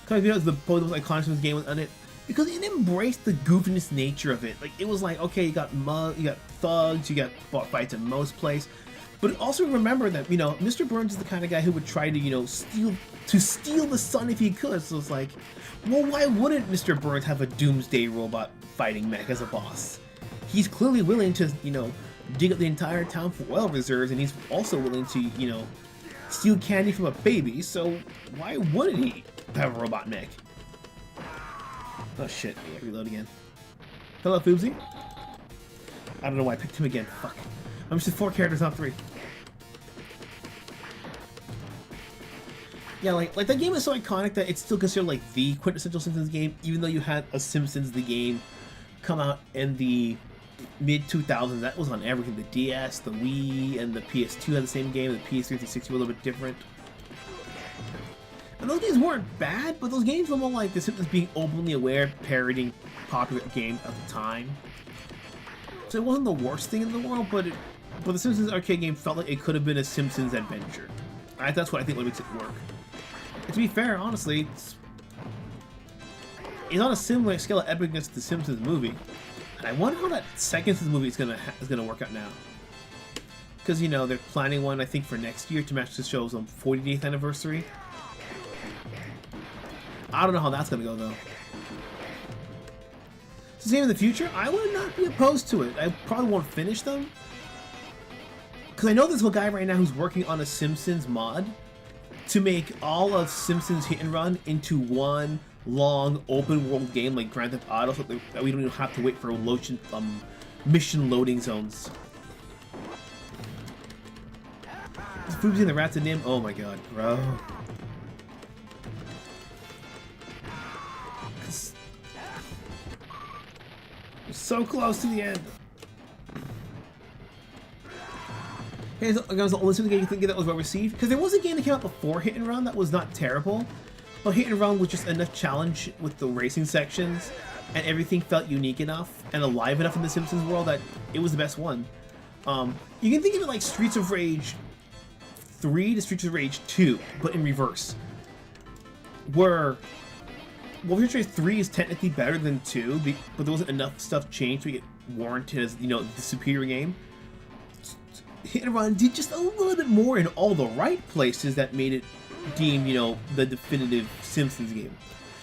Because you know, the most iconic of this game was on it because it embraced the goofiness nature of it. Like it was like, okay, you got thugs, you got fights in most place, but also remember that Mr. Burns is the kind of guy who would try to steal the sun if he could. So it's like, well, why wouldn't Mr. Burns have a doomsday robot fighting mech as a boss? He's clearly willing to dig up the entire town for oil reserves, and he's also willing to steal candy from a baby, so why wouldn't he have a robot mech? Oh shit, yeah, reload again. Hello, Foobsy. I don't know why I picked him again. Fuck. I'm just at 4 characters, not 3. Yeah, like that game is so iconic that it's still considered like the quintessential Simpsons game, even though you had a Simpsons the game come out in the mid-2000s. That was on everything. The DS, the Wii, and the PS2 had the same game. The PS3 360 were a little bit different. And those games weren't bad, but those games were more like the Simpsons being openly aware, parodying popular games at the time. So it wasn't the worst thing in the world, but the Simpsons arcade game felt like it could have been a Simpsons adventure. That's what I think what makes it work. And to be fair, honestly, it's on a similar scale of epicness to the Simpsons movie. And I wonder how that second Simpsons movie is gonna work out now. Because they're planning one, I think, for next year to match the show's 40th anniversary. I don't know how that's gonna go though. So same in the future, I would not be opposed to it. I probably won't finish them. Because I know there's a guy right now who's working on a Simpsons mod to make all of Simpsons Hit and Run into one long open world game like Grand Theft Auto, so that we don't even have to wait for mission loading zones. Is Foobsy and the Rats and Nim? Oh my god, bro. We're so close to the end. Hey, so, guys, the only game you think that was well received? Because there was a game that came out before Hit and Run that was not terrible. But Hit and Run was just enough challenge with the racing sections, and everything felt unique enough and alive enough in the Simpsons world that it was the best one. You can think of it like Streets of Rage 3 to Streets of Rage 2, but in reverse. Where Streets of Rage 3 is technically better than 2, but there wasn't enough stuff changed to get warranted as the superior game. Hit and Run did just a little bit more in all the right places that made it deemed, the definitive Simpsons game.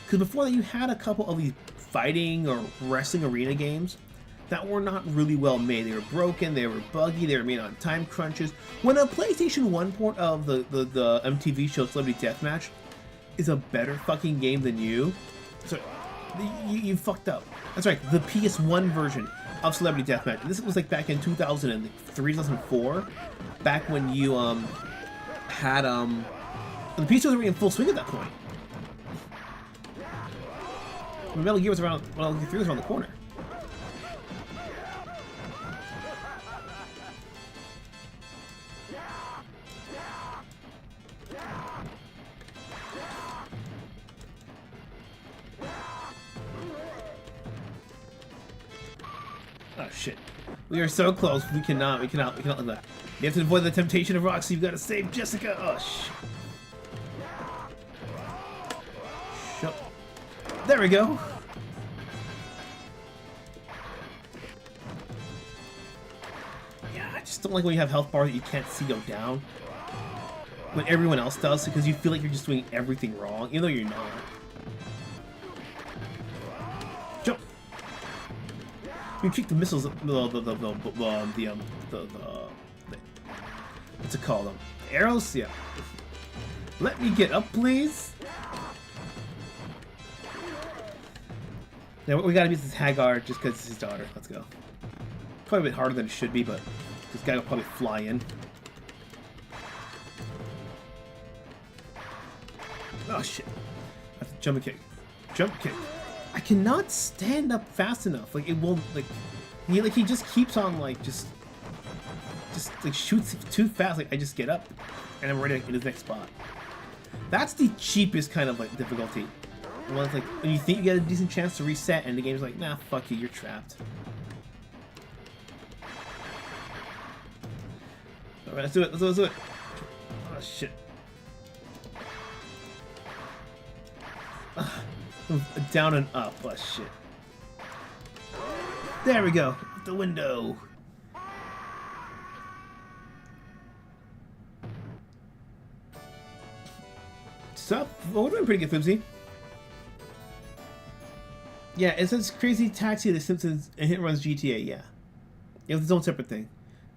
Because before that, you had a couple of these fighting or wrestling arena games that were not really well made. They were broken, they were buggy, they were made on time crunches. When a PlayStation 1 port of the MTV show Celebrity Deathmatch is a better fucking game than you, so you fucked up. That's right, the PS1 version of Celebrity Deathmatch. This was like back in 2003, 2004, back when you had the PC was already in full swing at that point. Metal Gear was around. Well, Metal Gear 3 was around the corner. Oh shit. We are so close. We cannot let that. You have to avoid the temptation of Roxy. You've got to save Jessica. Oh shit. Shut. There we go. Yeah, I just don't like when you have health bars that you can't see go down. When everyone else does, because you feel like you're just doing everything wrong, even though you're not. Jump. You kick the missiles. What's it called? Arrows? Yeah. Let me get up, please. Now we gotta beat this Hagar just because it's his daughter. Let's go. Probably a bit harder than it should be, but this guy will probably fly in. Oh shit. I have to jump and kick. Jump, kick. I cannot stand up fast enough. Like, it won't, like, he just keeps on, like, just like, shoots too fast. Like, I just get up, and I'm ready in his next spot. That's the cheapest kind of, like, difficulty. Well, it's like, when you think you get a decent chance to reset, and the game's like, nah, fuck you, you're trapped. Alright, let's do it, let's do it. Oh, shit. Down and up. Oh shit. There we go. The window. Sup? Well, we're doing pretty good, Fibsy. Yeah, it says Crazy Taxi, The Simpsons, and Hit Runs GTA. Yeah. It was its own separate thing.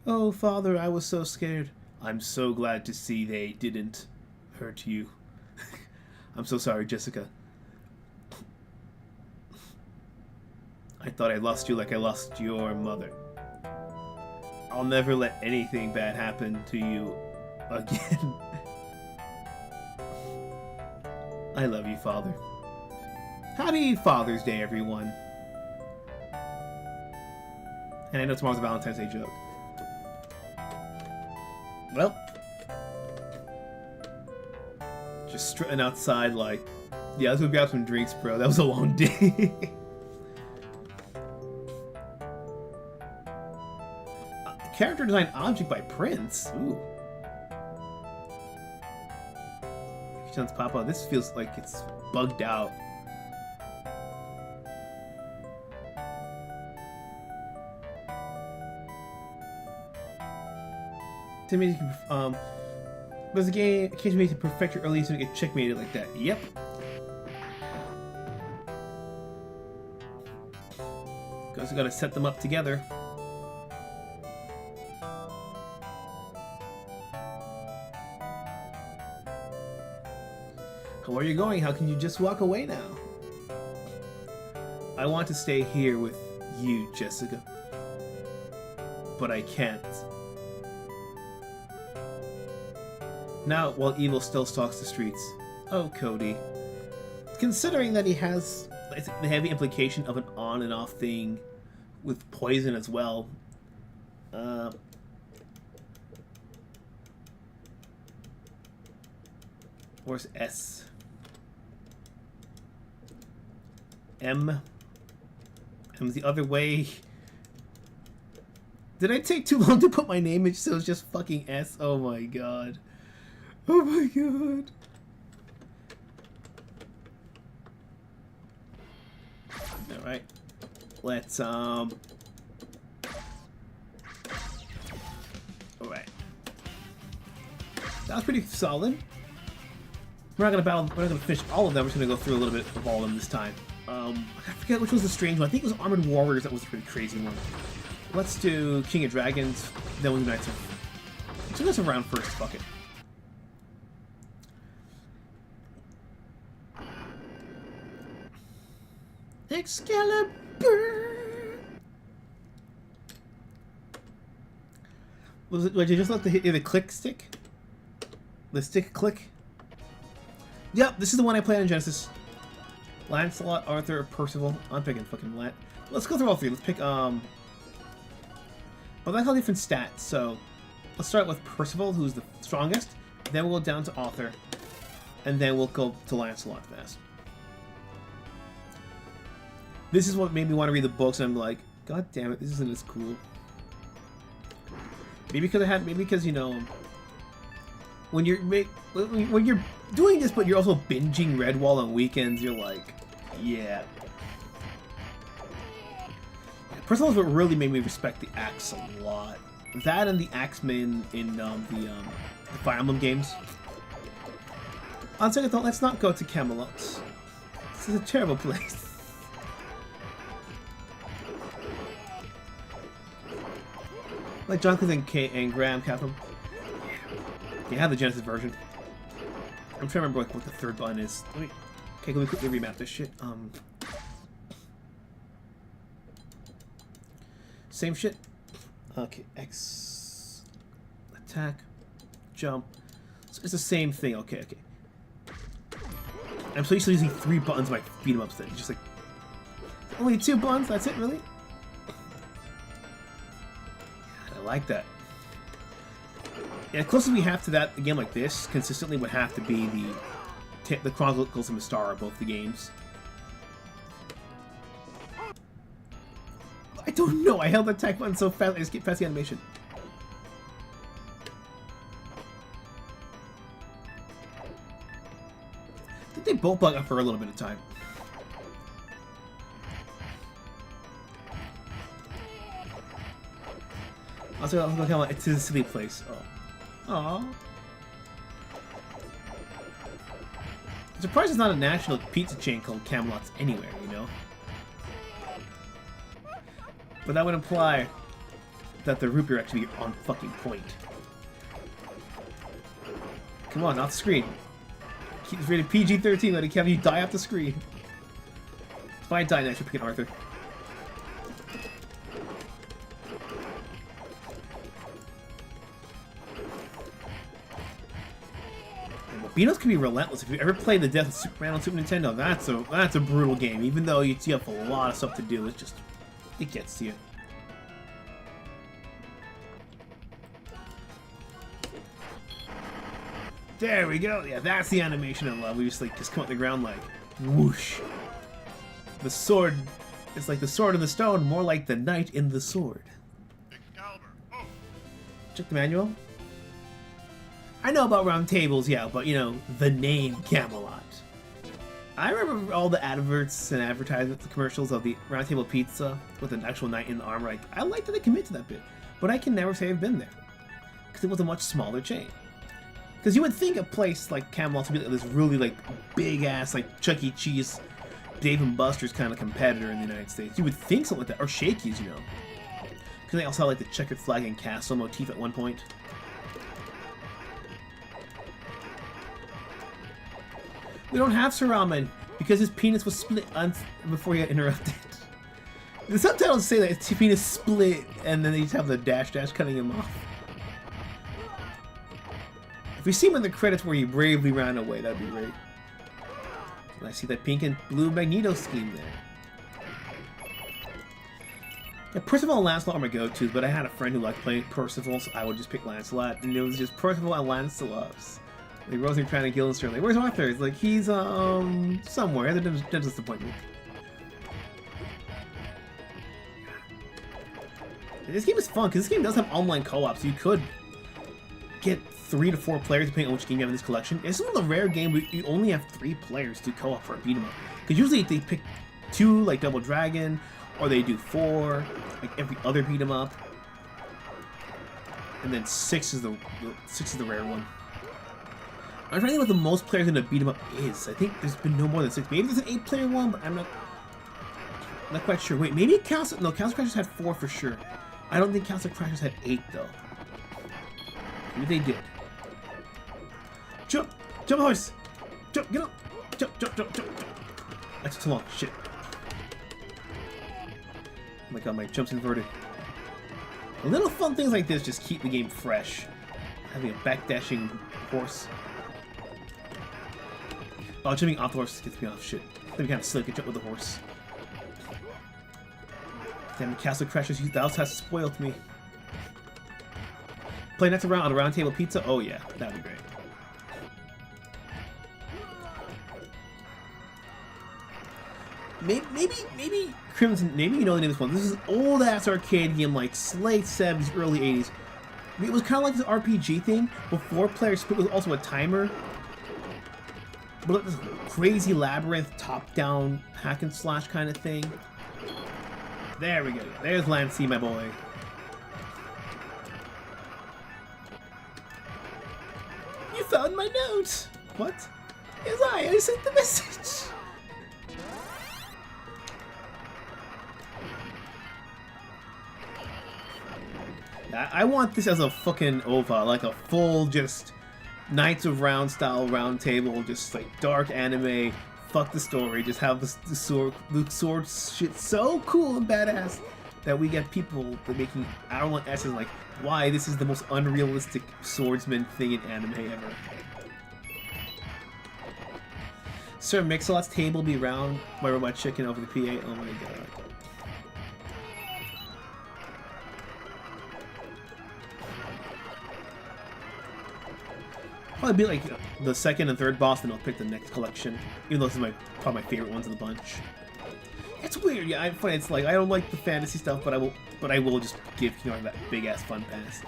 Oh, Father, I was so scared. I'm so glad to see they didn't hurt you. I'm so sorry, Jessica. I thought I lost you like I lost your mother. I'll never let anything bad happen to you again. I love you, Father. Happy Father's Day, everyone. And I know tomorrow's a Valentine's Day joke. Well. Just strutting outside like, yeah, let's go grab some drinks, bro. That was a long day. Character design object by Prince. Ooh. Chance Papa. This feels like it's bugged out. Was the game occasionally to perfect your early so you get checkmated like that? Yep. Guess we gotta set them up together. Where are you going? How can you just walk away now? I want to stay here with you, Jessica. But I can't. Now, while evil still stalks the streets. Oh, Cody. Considering that he has the heavy implication of an on and off thing with poison as well. Where's S? M. M's the other way. Did I take too long to put my name in so it's just fucking S? Oh my god. Oh my god. Alright. Let's Alright. That was pretty solid. We're not gonna finish all of them, we're just gonna go through a little bit of all of them this time. I forget which was the strange one. I think it was Armored Warriors that was a pretty crazy one. Let's do King of Dragons, then we'll do Knights of... Let's do this around first, fuck it. Excalibur! Did you just let the click stick? The stick click? Yep, this is the one I played on Genesis. Lancelot, Arthur, Percival. I'm picking fucking Lat. Let's go through all three. Let's pick, well, that's all different stats, so let's start with Percival, who's the strongest. Then we'll go down to Arthur. And then we'll go to Lancelot fast. This is what made me want to read the books, and I'm like, God damn it, this isn't as cool. Maybe because you know, when you're doing this, but you're also binging Redwall on weekends, you're like, yeah. Personally, what really made me respect the axe a lot. That and the axemen in the Fire Emblem games. On second thought, let's not go to Camelot. This is a terrible place. Like Jonathan and Graham Capcom. Yeah, I have the Genesis version. I'm trying to remember like what the third button is. Okay, can we quickly remap this shit? Same shit. Okay, X, attack, jump. So it's the same thing. Okay. I'm so used to using 3 buttons in my beat 'em ups then. It's just like only 2 buttons. That's it, really. I like that. Yeah, the closest we have to that, a game like this, consistently would have to be the Chronicles of Mystara, both the games. I don't know, I held the attack button so fast, I skipped past the animation. I think they both bug up for a little bit of time. Also, I'm gonna it's a silly place. Oh. Aww. I'm surprised it's not a national pizza chain called Camelot's anywhere, you know? But that would imply that the root beer actually on fucking point. Come on, off the screen. Keep this rated PG-13, let it have you die off the screen. If I die next, you're picking Arthur. Beatles can be relentless. If you ever played the Death of Superman on Super Nintendo, that's a brutal game. Even though you have a lot of stuff to do, it gets to you. There we go. Yeah, that's the animation I love. We just come out the ground like whoosh. The sword, it's like the sword in the stone, more like the knight in the sword. Check the manual. I know about round tables, yeah, but you know, the name Camelot. I remember all the adverts and advertisements, the commercials of the round table pizza with an actual knight in the armor. Like, I like that they commit to that bit, but I can never say I've been there because it was a much smaller chain. Because you would think a place like Camelot would be like this really like big ass like Chuck E. Cheese, Dave and Buster's kind of competitor in the United States. You would think something like that, or Shakey's, you know, because they also had like the checkered flag and castle motif at one point. We don't have Sir Ramen because his penis was split before he got interrupted. The subtitles say that his penis split and then they just have the dash cutting him off. If we see him in the credits where he bravely ran away, that'd be great. And I see that pink and blue Magneto scheme there. Yeah, Percival and Lancelot are my go-tos, but I had a friend who liked playing Percival, so I would just pick Lancelot, and it was just Percival and Lancelot. Like Rosemary trying to kill him, like, where's Arthur? It's like, he's, somewhere at the dentist appointment. This game is fun, because this game does have online co-op, so you could get 3 to 4 players depending on which game you have in this collection. This is one of the rare games where you only have 3 players to co-op for a beat 'em up. Because usually they pick 2, like Double Dragon, or they do 4, like every other beat 'em up. And then 6 is the rare one. I'm trying to think what the most players in a beat 'em up is. I think there's been no more than 6. Maybe there's an 8-player one, but I'm not quite sure. Wait, maybe Castle Crashers had 4 for sure. I don't think Castle Crashers had 8 though. Maybe they did. Jump! Jump, horse! Jump! Get up! Jump! That's too long. Shit. Oh my god, my jump's inverted. Little fun things like this just keep the game fresh. Having a backdashing horse. Oh, jumping off the horse gets me off. Shit. That'd be kind of slick. I jump with the horse. Damn, Castle Crashers, that also has spoiled me. Play next round on a round table pizza? Oh yeah, that'd be great. Maybe Crimson, maybe you know the name of this one. This is an old ass arcade game like late 70s, early 80s. I mean, it was kind of like this RPG thing. Before players split, was also a timer. But like this crazy labyrinth, top-down hack and slash kind of thing. There we go. There's Lancey, my boy. You found my note. What? Yes, I sent the message. I want this as a fucking OVA, like a full just Knights of Round style round table, just like dark anime. Fuck the story, just have the sword shit so cool and badass that we get people making hour-long essays like why this is the most unrealistic swordsman thing in anime ever. Sir Mix-a-Lot's table be round. My robot chicken over the PA. Oh my god. Probably be like the second and third boss, then I'll pick the next collection. Even though this is probably my favorite ones in the bunch. It's weird, yeah. I find it's like I don't like the fantasy stuff, but I will just give King that big ass fun pass.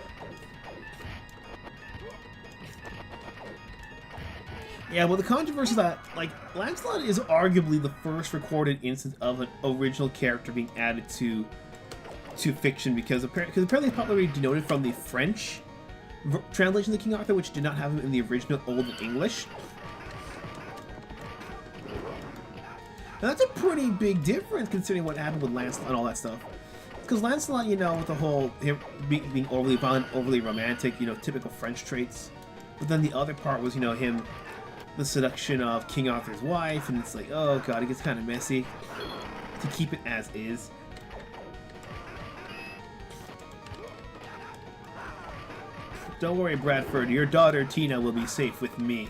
Yeah, well, the controversy is that like Lancelot is arguably the first recorded instance of an original character being added to fiction because apparently it's probably denoted from the French translation of King Arthur, which did not have him in the original Old English. Now that's a pretty big difference considering what happened with Lancelot and all that stuff. Because Lancelot, you know, with the whole him being overly violent, overly romantic, you know, typical French traits. But then the other part was, you know, him, the seduction of King Arthur's wife, and it's like, oh god, it gets kind of messy to keep it as is. Don't worry, Bradford. Your daughter, Tina, will be safe with me.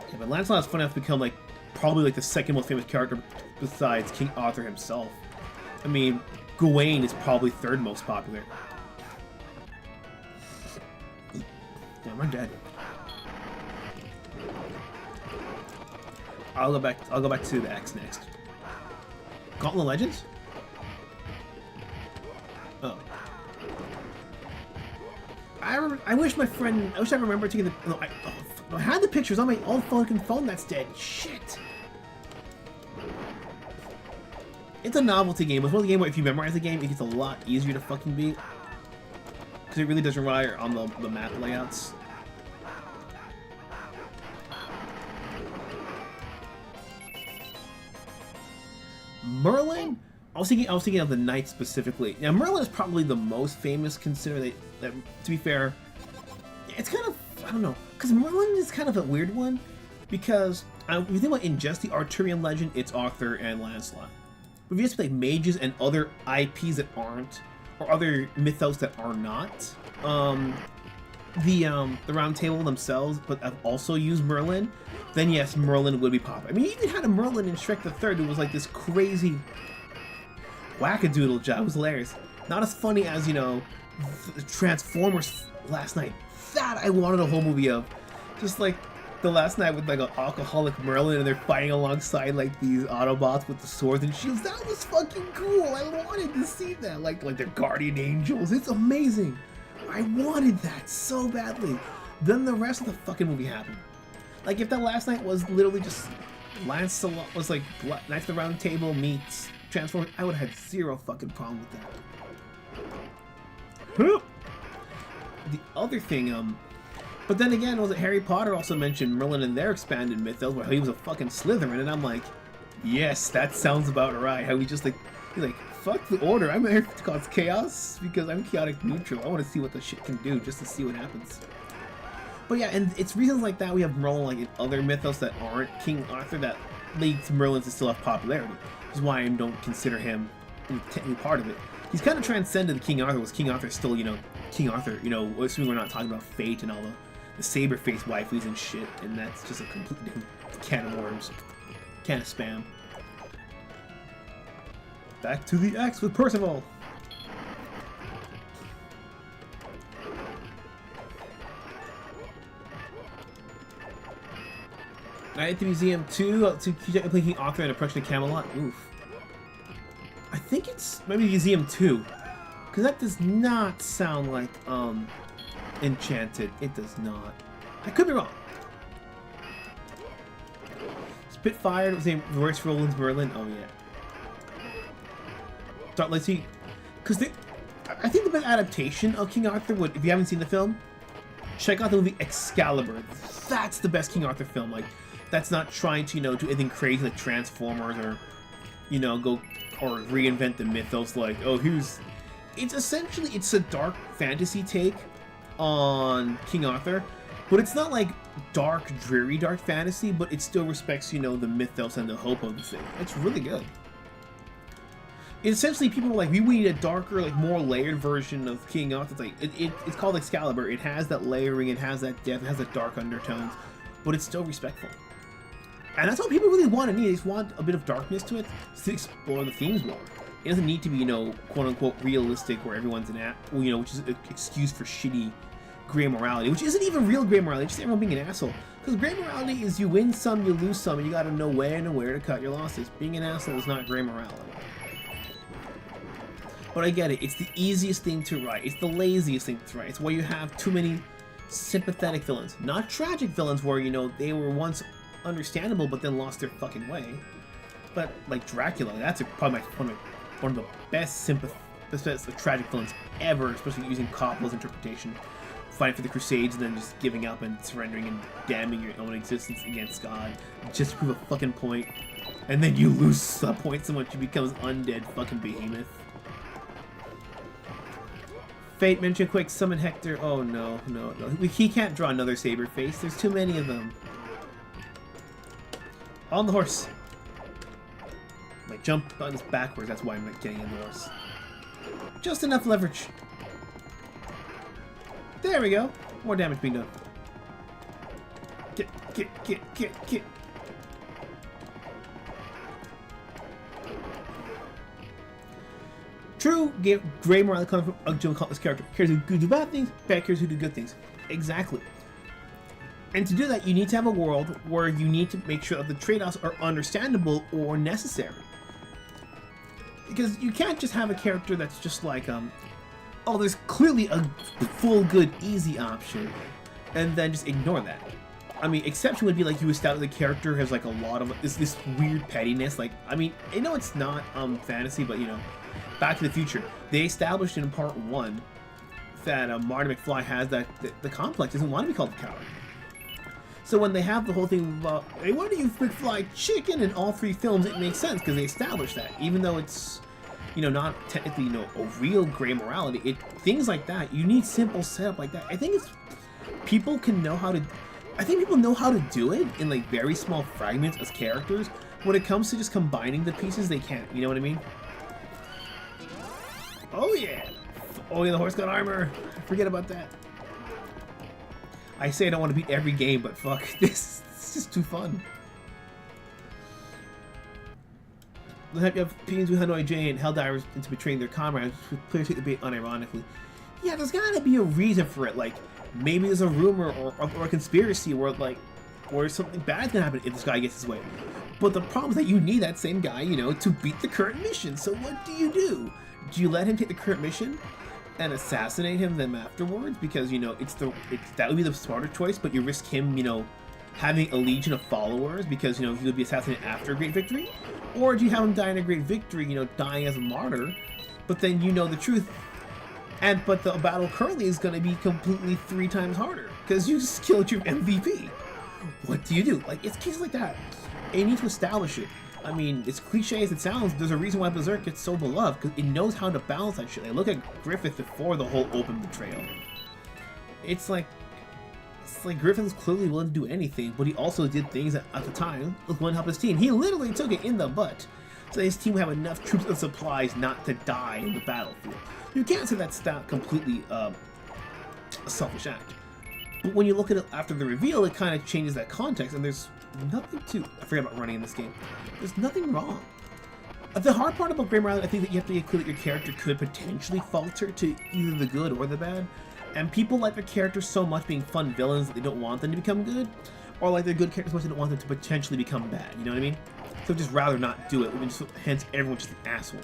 Yeah, but Lancelot's funny enough to become, like, probably, like, the second most famous character besides King Arthur himself. I mean, Gawain is probably third most popular. Damn, I'm dead. I'll go back to the X next. Gauntlet Legends? Oh. I wish I remembered taking the... No, I had the pictures on my old fucking phone that's dead. Shit. It's a novelty game. It's one of the games where if you memorize the game, it gets a lot easier to fucking beat. Because it really doesn't rely on the map layouts. Merlin? I was thinking of the knight specifically. Now Merlin is probably the most famous, considering that to be fair, it's kind of, I don't know, because Merlin is kind of a weird one, because if you think about in just the Arthurian legend, it's Arthur and Lancelot. But if you just play mages and other IPs that aren't, or other mythos that are not, the Round Table themselves, but have also used Merlin, then yes, Merlin would be popular. I mean, you even had a Merlin in Shrek the Third who was like this crazy wackadoodle job. It was hilarious. Not as funny as, you know, Transformers last night. That I wanted a whole movie of. Just like the last night with like an alcoholic Merlin and they're fighting alongside like these Autobots with the swords and shields. That was fucking cool. I wanted to see that. Like their guardian angels. It's amazing. I wanted that so badly. Then the rest of the fucking movie happened. Like if that last night was literally just Lancelot was like Knights of the Round Table meets Transformers, I would have had zero fucking problem with that. The other thing, but then again, was it Harry Potter also mentioned Merlin in their expanded mythos where he was a fucking Slytherin, and I'm like, yes, that sounds about right. How he just like, he's like, fuck the order, I'm here to cause chaos because I'm chaotic neutral. I want to see what the shit can do just to see what happens. But yeah, and it's reasons like that we have Merlin like in other mythos that aren't King Arthur that leads Merlin to still have popularity. Which is why I don't consider him technically part of it. He's kind of transcended King Arthur, was King Arthur still, you know, King Arthur, you know, assuming we're not talking about fate and all the saber-faced waifus and shit, and that's just a completely different can of worms. Can of spam. Back to the X with Percival! Night at the Museum 2, to technically King Arthur and a production of Camelot. Oof. I think it's maybe Museum 2. Because that does not sound like, Enchanted. It does not. I could be wrong. Spitfire was named Royce Roland's Merlin. Oh, yeah. Let's see. Because I think the best adaptation of King Arthur would, if you haven't seen the film, check out the movie Excalibur. That's the best King Arthur film. Like, that's not trying to, do anything crazy like Transformers or, go or reinvent the mythos like, oh, it's essentially, it's a dark fantasy take on King Arthur, but it's not like dark, dreary dark fantasy, but it still respects, the mythos and the hope of the thing. It's really good. Essentially, people were like, we need a darker, like, more layered version of King Arthur. It's like, it's called Excalibur. It has that layering, it has that depth, it has that dark undertones, but it's still respectful. And that's what people really want to need. They just want a bit of darkness to it to explore the themes more. It doesn't need to be, quote-unquote realistic where everyone's an which is an excuse for shitty gray morality, which isn't even real gray morality, just everyone being an asshole. Because gray morality is you win some, you lose some, and you gotta know when and where to cut your losses. Being an asshole is not gray morality. But I get it, it's the easiest thing to write, it's the laziest thing to write, it's where you have too many sympathetic villains. Not tragic villains where, they were once understandable but then lost their fucking way. But, like Dracula, that's probably one of the best tragic villains ever, especially using Coppola's interpretation. Fighting for the Crusades and then just giving up and surrendering and damning your own existence against God just to prove a fucking point. And then you lose a point so much you become undead fucking behemoth. Fate, mention quick, summon Hector. Oh no. He can't draw another saber face. There's too many of them. On the horse. My jump button's backwards, that's why I'm not getting in the horse. Just enough leverage. There we go. More damage being done. Get. True, gray morality comes from Ugly Countless character. Characters who do bad things, bad characters who do good things. Exactly. And to do that, you need to have a world where you need to make sure that the trade-offs are understandable or necessary. Because you can't just have a character that's just like, oh, there's clearly a full good, easy option, and then just ignore that. I mean, exception would be like you establish the character has like a lot of this weird pettiness. Like, I mean, I know it's not fantasy, but Back to the Future, they established in Part 1 that Marty McFly has that the complex doesn't want to be called the coward. So when they have the whole thing about, hey, why do you McFly chicken in all three films, it makes sense because they established that, even though it's not technically a real gray morality. Things like that, you need simple setup like that. I think people know how to do it in like very small fragments as characters. When it comes to just combining the pieces, they can't. You know what I mean? Oh yeah, the horse got armor. Forget about that. I say I don't want to beat every game, but fuck, this is just too fun. You have opinions with Hanoi J and Helldivers into betraying their comrades, who players take the bait unironically. Yeah, there's gotta be a reason for it. Like, maybe there's a rumor or a conspiracy where something bad's gonna happen if this guy gets his way. But the problem is that you need that same guy, to beat the current mission. So what do? Do you let him take the current mission and assassinate him then afterwards? Because, that would be the smarter choice, but you risk him, having a legion of followers because, he would be assassinated after a great victory? Or do you have him die in a great victory, dying as a martyr, but then you know the truth, but the battle currently is going to be completely 3 times harder because you just killed your MVP. What do you do? Like, it's cases like that. And you need to establish it. I mean, as cliche as it sounds, there's a reason why Berserk gets so beloved, because it knows how to balance that shit. Like, look at Griffith before the whole open betrayal. It's like Griffith was clearly willing to do anything, but he also did things that, at the time, was willing to help his team. He literally took it in the butt, so his team would have enough troops and supplies not to die in the battlefield. You can't say that's not completely a selfish act. But when you look at it after the reveal, it kind of changes that context, and there's nothing to... I forget about running in this game. There's nothing wrong. The hard part about Gray Morality, I think that you have to include that your character could potentially falter to either the good or the bad. And people like their characters so much being fun villains that they don't want them to become good. or like they're good characters, but they don't want them to potentially become bad. You know what I mean? So just rather not do it. Hence, everyone's just an asshole.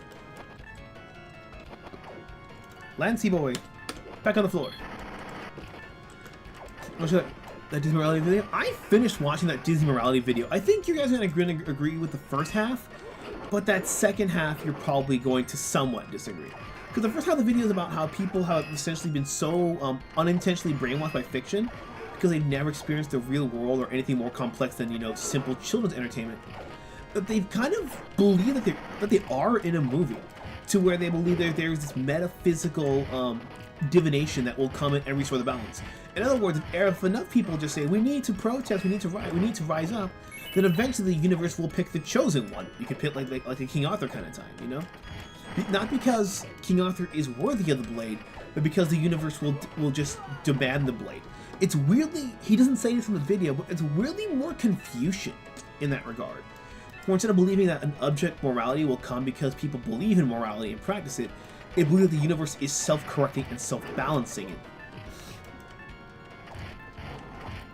Lancey boy, back on the floor. Watch that Disney morality video. I finished watching that Disney morality video. I think you guys are gonna agree with the first half, but that second half you're probably going to somewhat disagree. Because the first half of the video is about how people have essentially been so unintentionally brainwashed by fiction because they've never experienced the real world or anything more complex than, you know, simple children's entertainment. That they've kind of believed that they are in a movie, to where they believe that there's this metaphysical divination that will come in and restore the balance. In other words, if enough people just say, we need to protest, we need to rise up, then eventually the universe will pick the chosen one. You could pick like a King Arthur kind of time, you know? Not because King Arthur is worthy of the blade, but because the universe will just demand the blade. It's weirdly, he doesn't say this in the video, but it's weirdly more Confucian in that regard. Where instead of believing that an object morality will come because people believe in morality and practice it, it believes that the universe is self-correcting and self-balancing it.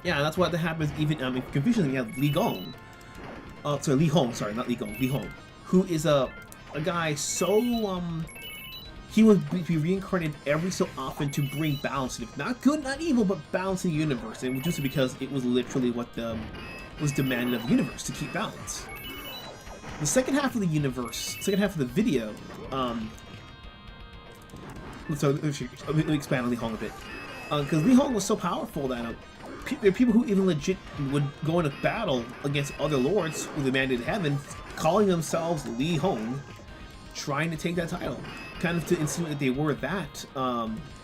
Yeah, that's what happens even in Confucian. You have Li Hong, who is a guy so he would be reincarnated every so often to bring balance, not good, not evil, but balance in the universe, and just because it was literally what was demanded of the universe, to keep balance. The second half of the video, so let me expand on Li Hong a bit, because Li Hong was so powerful that there are people who even legit would go into battle against other lords who demanded heaven, calling themselves Li Hong, trying to take that title, kind of to insinuate that they were that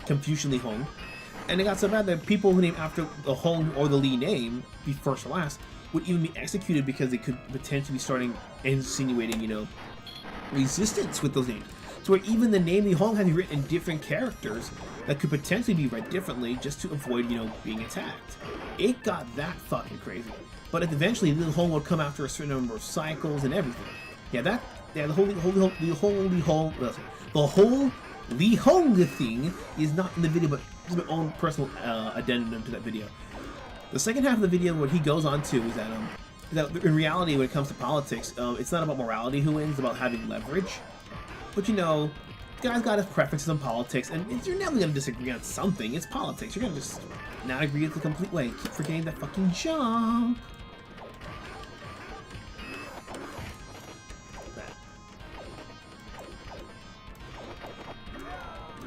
Confucian Li Hong. And it got so bad that people who named after the Hong or the Li name, be first or last, would even be executed because they could potentially be starting insinuating, you know, resistance with those names. So where even the name Li Hong had to be written in different characters that could potentially be read differently just to avoid, you know, being attacked. It got that fucking crazy. But eventually Li Hong would come after a certain number of cycles and everything. Yeah, the whole Li Hong thing is not in the video, but it's my own personal addendum to that video. The second half of the video, what he goes on to is that in reality, when it comes to politics, it's not about morality who wins, it's about having leverage. But you know, the guy's got his preferences on politics, and you're never gonna disagree on something. It's politics. You're gonna just not agree with the complete way. Keep forgetting that fucking jump.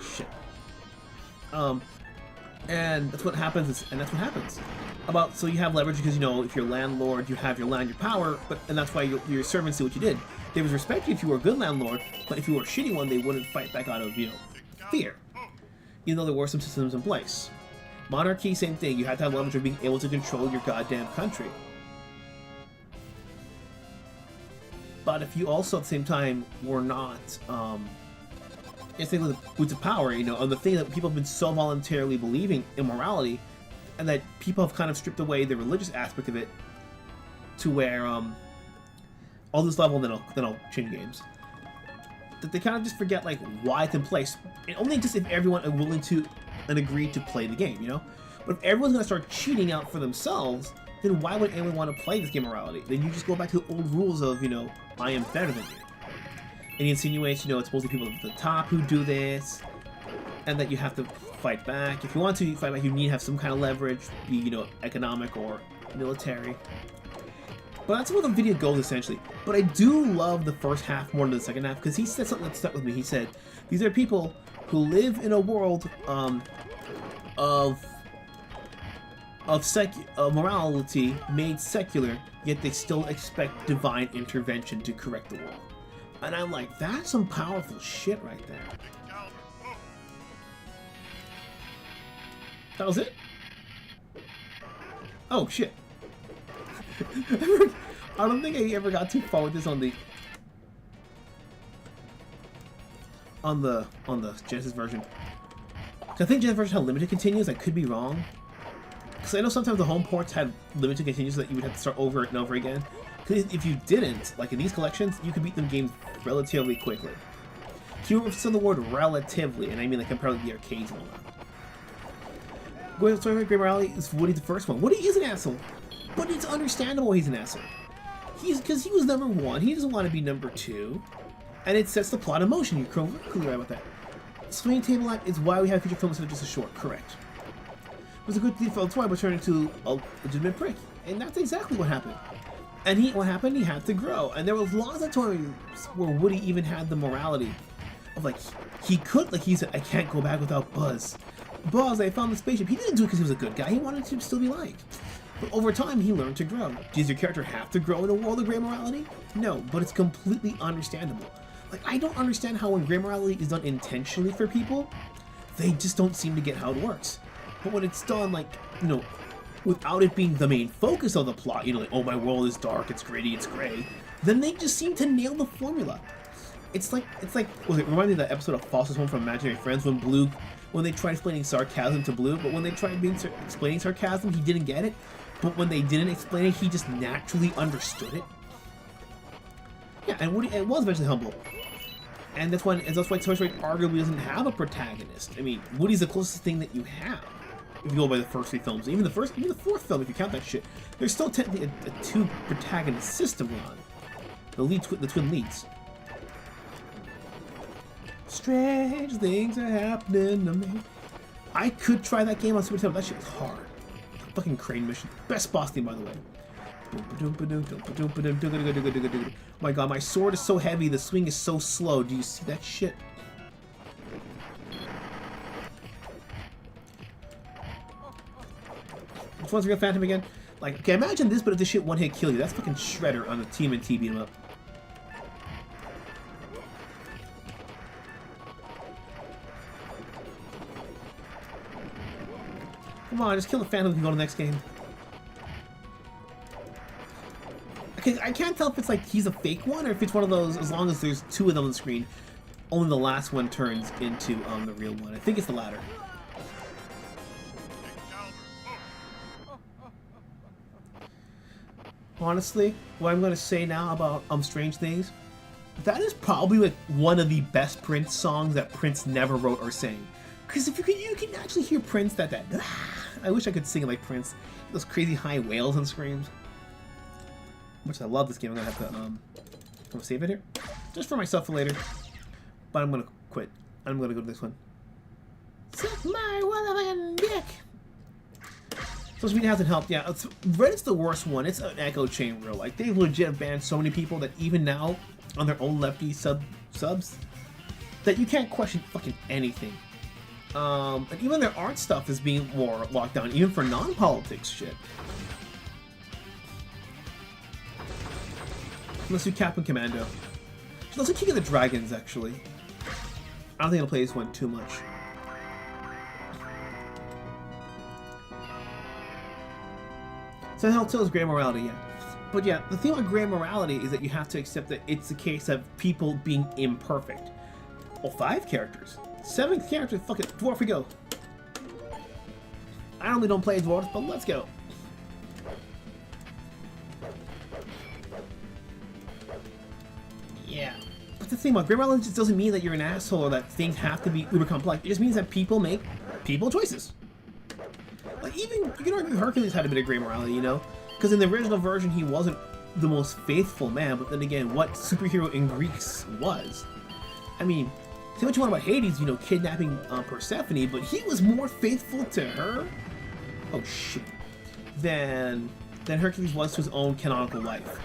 Shit. And that's what happens. So you have leverage because, you know, if you're a landlord, you have your land, your power, and that's why your servants do what you did. They would respect you if you were a good landlord, but if you were a shitty one, they wouldn't fight back out of, you know, fear. Even though there were some systems in place. Monarchy, same thing. You have to have leverage of being able to control your goddamn country. But if you also at the same time were not, it's thing with the boots of power, you know, and the thing that people have been so voluntarily believing in morality, and that people have kind of stripped away the religious aspect of it to where, all this level, then I'll change games. That they kind of just forget, like, why it's in place. And only just if everyone are willing to and agree to play the game, you know? But if everyone's going to start cheating out for themselves, then why would anyone want to play this game morality? Then you just go back to the old rules of, you know, I am better than you. And he insinuates, you know, it's supposed to be people at the top who do this, and that you have to fight back. If you want to fight back, you need to have some kind of leverage, be, you know, economic or military. But that's where the video goes, essentially. But I do love the first half more than the second half, because he said something that stuck with me. He said, these are people who live in a world of morality made secular, yet they still expect divine intervention to correct the world. And I'm like, that's some powerful shit right there. That was it? Oh, shit. I don't think I ever got too far with this on the Genesis version. I think Genesis version had limited continues. I could be wrong. Because I know sometimes the home ports had limited continues that you would have to start over and over again. Because if you didn't, like in these collections, you could beat them games relatively quickly. Keyword for the word relatively, and I mean like compared to the arcades and all that. Going to Great Morality is Woody the first one. Woody is an asshole. But it's understandable he's an asshole. Because he was number 1, he doesn't want to be number 2. And it sets the plot in motion. You're clearly right about that. Swinging table act is why we have feature films instead of just a short. Correct. It was a good default toy, but turned into a legitimate prick. And that's exactly what happened. And what happened? He had to grow. And there was lots of toys where Woody even had the morality of like, he could, like he said, I can't go back without Buzz. Buzz, I found the spaceship. He didn't do it because he was a good guy. He wanted to still be liked. But over time, he learned to grow. Does your character have to grow in a world of gray morality? No, but it's completely understandable. Like, I don't understand how when gray morality is done intentionally for people, they just don't seem to get how it works. But when it's done, like, you know, without it being the main focus of the plot, you know, like, oh, my world is dark, it's gritty, it's gray, then they just seem to nail the formula. It's like, well, it reminded me of that episode of Foster's Home from Imaginary Friends when they tried explaining sarcasm to Blue, but when they tried explaining sarcasm, he didn't get it. But when they didn't explain it, he just naturally understood it. Yeah, and Woody was eventually humble. And that's why Toy Story arguably doesn't have a protagonist. I mean, Woody's the closest thing that you have. If you go by the first 3 films, even the fourth film, if you count that shit, there's still technically a 2 protagonist system on. The twin leads. Strange things are happening to me. I could try that game on Super Nintendo. That shit was hard. Fucking crane mission. Best boss theme, by the way. Oh my god, my sword is so heavy, the swing is so slow. Do you see that shit? Which one's Real Phantom again? Like, okay, imagine this, but if this shit one-hit kill you. That's fucking Shredder on the TMNT beat 'em up. Come on, just kill the Phantom and go to the next game. Okay, I can't tell if it's like he's a fake one or if it's one of those, as long as there's 2 of them on the screen, only the last one turns into the real one. I think it's the latter. Honestly, what I'm going to say now about Strange Things, that is probably like one of the best Prince songs that Prince never wrote or sang. Because if you can actually hear Prince that I wish I could sing it like Prince. Those crazy high wails and screams. Much I love this game. I'm gonna have to I'm gonna save it here, just for myself for later. But I'm gonna quit. I'm gonna go to this one. Suck my motherfucking dick. Social media hasn't helped. Yeah, Reddit's the worst one. It's an echo chamber. Like they legit banned so many people that even now on their own lefty subs that you can't question fucking anything. And even their art stuff is being more locked down, even for non-politics shit. Let's do Capcom Commando. Let's do King of the Dragons, actually. I don't think I'll play this one too much. So Hell Till is gray morality, yeah. But yeah, the thing about gray morality is that you have to accept that it's a case of people being imperfect. Well, 5 characters. 7th character, fuck it, dwarf we go. I normally don't play dwarves, but let's go. Yeah. But the thing about gray morality just doesn't mean that you're an asshole or that things have to be uber complex. It just means that people make people choices. Like even, you can argue Hercules had a bit of gray morality, you know? Because in the original version he wasn't the most faithful man, but then again, what superhero in Greece was? I mean, say what you want about Hades, you know, kidnapping Persephone, but he was more faithful to her, oh shit, than Hercules was to his own canonical life.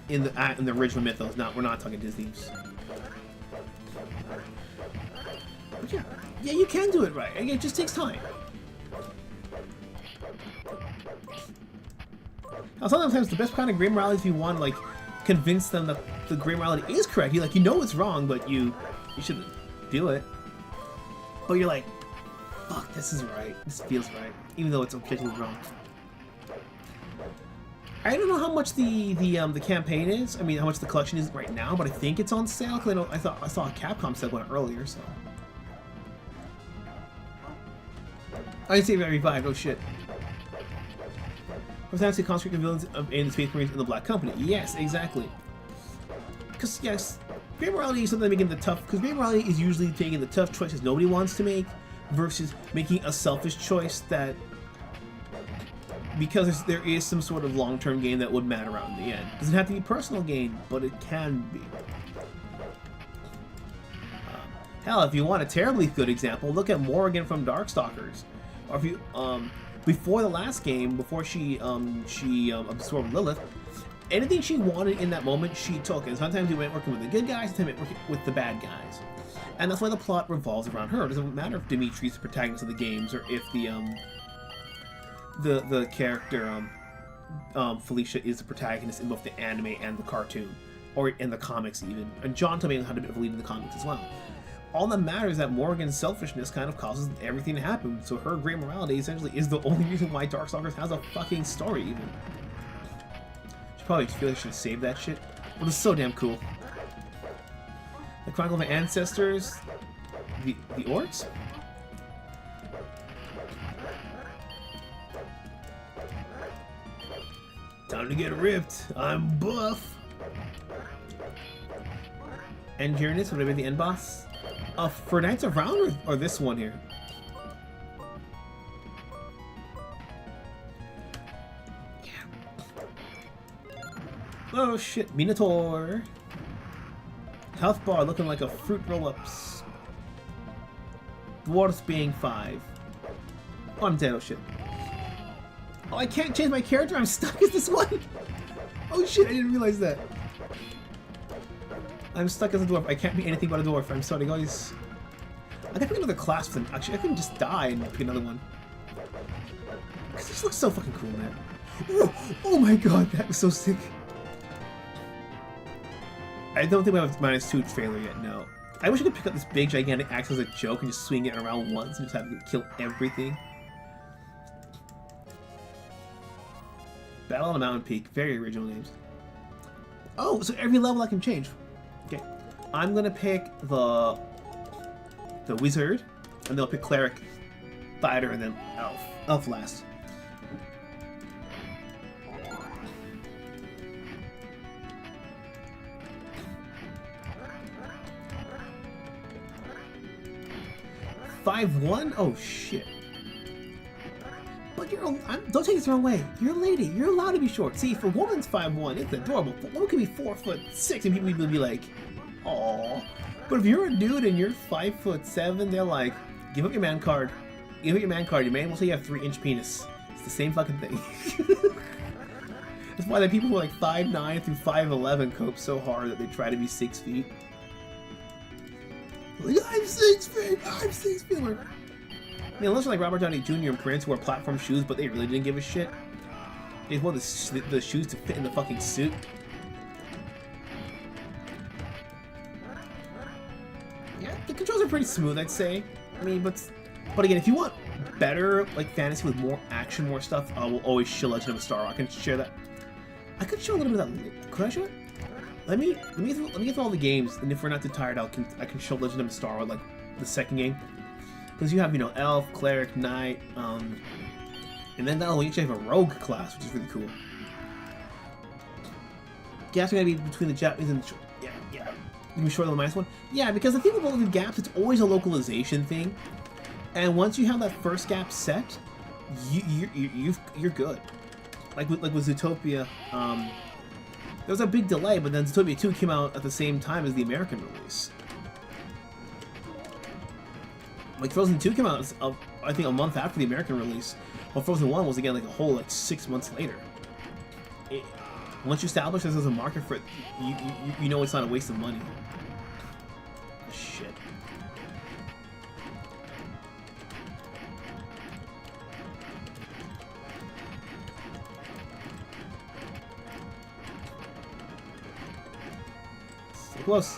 In the original mythos. We're not talking Disney's. But yeah, you can do it right. It just takes time. Now sometimes the best kind of gray morality is if you want to like convince them that the gray morality is correct. You know it's wrong, but you shouldn't do it. But you're like, fuck, this is right. This feels right, even though it's objectively wrong. I don't know how much the campaign is. I mean, how much the collection is right now, but I think it's on sale. Cause I saw a Capcom sale one earlier, so. I didn't see it got revived. Oh shit. Was actually conscripted villains in the Space Marines in the Black Company. Yes, exactly. Because yes, gray morality is something making the tough. Because gray morality is usually taking the tough choices nobody wants to make, versus making a selfish choice that because there is some sort of long-term gain that would matter out in the end. Doesn't have to be personal gain, but it can be. Hell, if you want a terribly good example, look at Morrigan from Darkstalkers. Or if you, before the last game, before she absorbed Lilith, anything she wanted in that moment, she took. And sometimes it went working with the good guys, sometimes it went working with the bad guys. And that's why the plot revolves around her. It doesn't matter if Dimitri's the protagonist of the games, or if the character, Felicia is the protagonist in both the anime and the cartoon. Or in the comics, even. And John told me how to be a lead in the comics as well. All that matters is that Morrigan's selfishness kind of causes everything to happen. So her great morality essentially is the only reason why Darkstalkers has a fucking story, even. She probably feel like she should save that shit. But it's so damn cool. The Chronicle of My Ancestors. The orcs? Time to get ripped. I'm buff. End Uranus, would I be the end boss? For Knights of Round or this one here? Yeah. Oh shit, Minotaur. Health bar looking like a fruit roll-ups. Dwarfs being 5. Undead, oh shit. Oh, I can't change my character, I'm stuck as this one! Oh shit, I didn't realize that. I'm stuck as a dwarf. I can't be anything but a dwarf. I'm sorry, guys. I gotta pick another class for them. Actually, I couldn't just die and pick another one. Because this looks so fucking cool, man. Oh my god, that was so sick. I don't think we have a -2 trailer yet, no. I wish I could pick up this big, gigantic axe as a joke and just swing it around once and just have it kill everything. Battle on a Mountain Peak. Very original names. Oh, so every level I can change. Okay, I'm gonna pick the wizard, and they'll pick cleric, fighter, and then elf. Elf last. (5-1)? Oh shit! But don't take this the wrong way. You're a lady. You're allowed to be short. See, if a woman's 5'1", it's adorable. But one could be 4'6", and people would be like, "Aww." But if you're a dude and you're 5'7", they're like, "Give up your man card. Give up your man card. Your man will say you have 3-inch penis." It's the same fucking thing. That's why the people who are like 5'9" through 5'11" cope so hard that they try to be 6 feet. Like, I'm 6 feet. I'm 6 feet. I mean, unless you're like Robert Downey Jr. and Prince who wear platform shoes, but they really didn't give a shit. They just wore the shoes to fit in the fucking suit. Yeah, the controls are pretty smooth, I'd say. I mean, but again, if you want better like fantasy with more action, more stuff, I will always show Legend of a Star. I can share that. I could show a little bit of that. Could I show it? Let me get through all the games, and if we're not too tired, I can show Legend of a Star, like the second game. Because you have, you know, Elf, Cleric, Knight, and then that'll you actually have a Rogue class, which is really cool. Gaps are gonna be between the Japanese and the yeah. You can short the minus one. Yeah, because the thing with all the gaps, it's always a localization thing, and once you have that first gap set, you're good. Like with Zootopia, there was a big delay, but then Zootopia 2 came out at the same time as the American release. Like Frozen 2 came out, I think, a month after the American release, while Frozen 1 was again like a whole like 6 months later. Once you establish this as a market for it, you know it's not a waste of money. Shit. Stay close.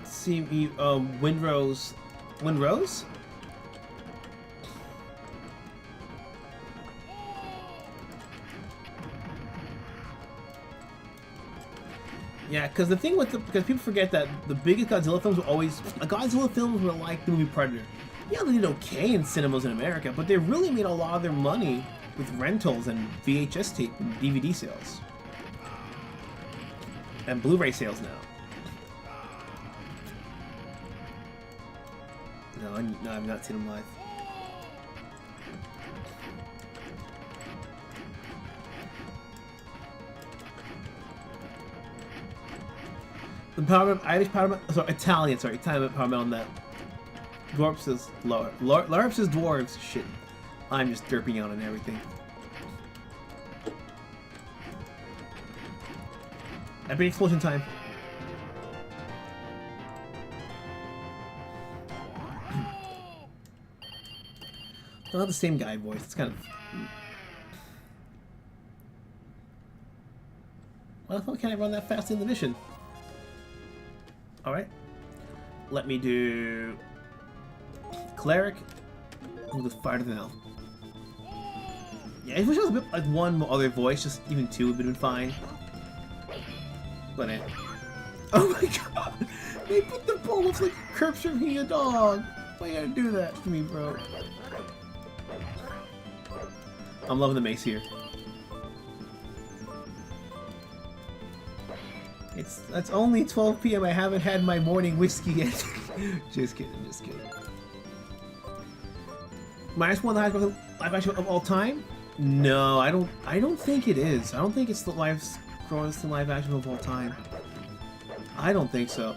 See, Windrose? Yeah, because the thing with because people forget that the biggest Godzilla films were always Godzilla films were like the movie Predator. Yeah, they did okay in cinemas in America, but they really made a lot of their money with rentals and VHS tape and DVD sales and Blu-ray sales now. No, I've not seen them live. Empowerment, Irish empowerment, sorry, Italian empowerment on that. Dwarfs is lower. Larps is dwarves. Shit. I'm just derping out on everything. Epic explosion time. Not the same guy voice. It's kind of. Why the fuck can't I run that fast in the mission? Alright. Let me do. Cleric. We'll just fire to the now. Yeah, I wish it was a bit like one other voice, just even two would have been fine. But it. Oh my god! They put the bullets like curves from me a dog! Why you gotta do that to me, bro? I'm loving the mace here. That's only 12 p.m. I haven't had my morning whiskey yet. Just kidding, just kidding. -1 the highest live action of all time? No, I don't think it is. I don't think it's the strongest live action of all time. I don't think so.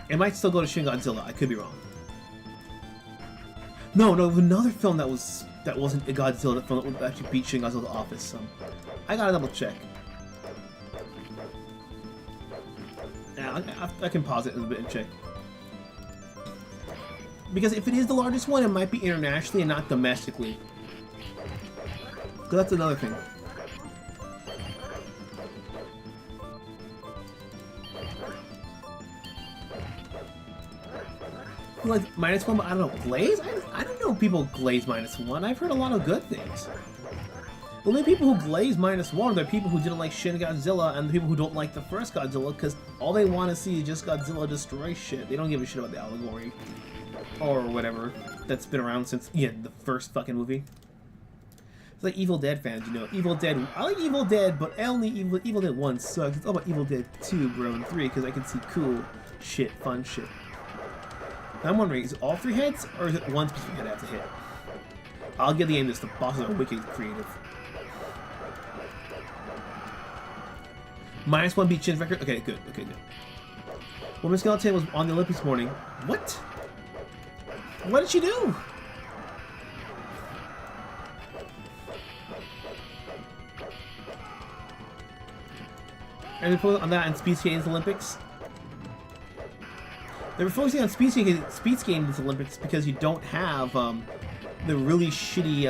It might still go to Shin Godzilla. I could be wrong. No, another film that wasn't a Godzilla film that would actually beat Shin Godzilla Office. I gotta double check. Yeah, I can pause it a bit and check. Because if it is the largest one, it might be internationally and not domestically. So that's another thing. Like -1, but I don't know. Glaze? I don't know people glaze -1. I've heard a lot of good things. The only people who glaze -1 are the people who didn't like Shin Godzilla and the people who don't like the first Godzilla because all they want to see is just Godzilla destroy shit. They don't give a shit about the allegory. Or whatever. That's been around since, yeah, the first fucking movie. It's like Evil Dead fans, you know. Evil Dead. I like Evil Dead, but only Evil Dead 1 sucks. It's all about Evil Dead 2, bro, and 3 because I can see cool shit, fun shit. I'm wondering, is it all 3 heads, or is it one specific head I have to hit? I'll give the aim this. The bosses are wicked creative. -1 beat Shin's record? Okay, good. Okay, good. Woman Skeleton was on the Olympics morning. What? What did she do? And they put on that in Speed Skating's Olympics? They were focusing on Speed Skating's Olympics because you don't have the really shitty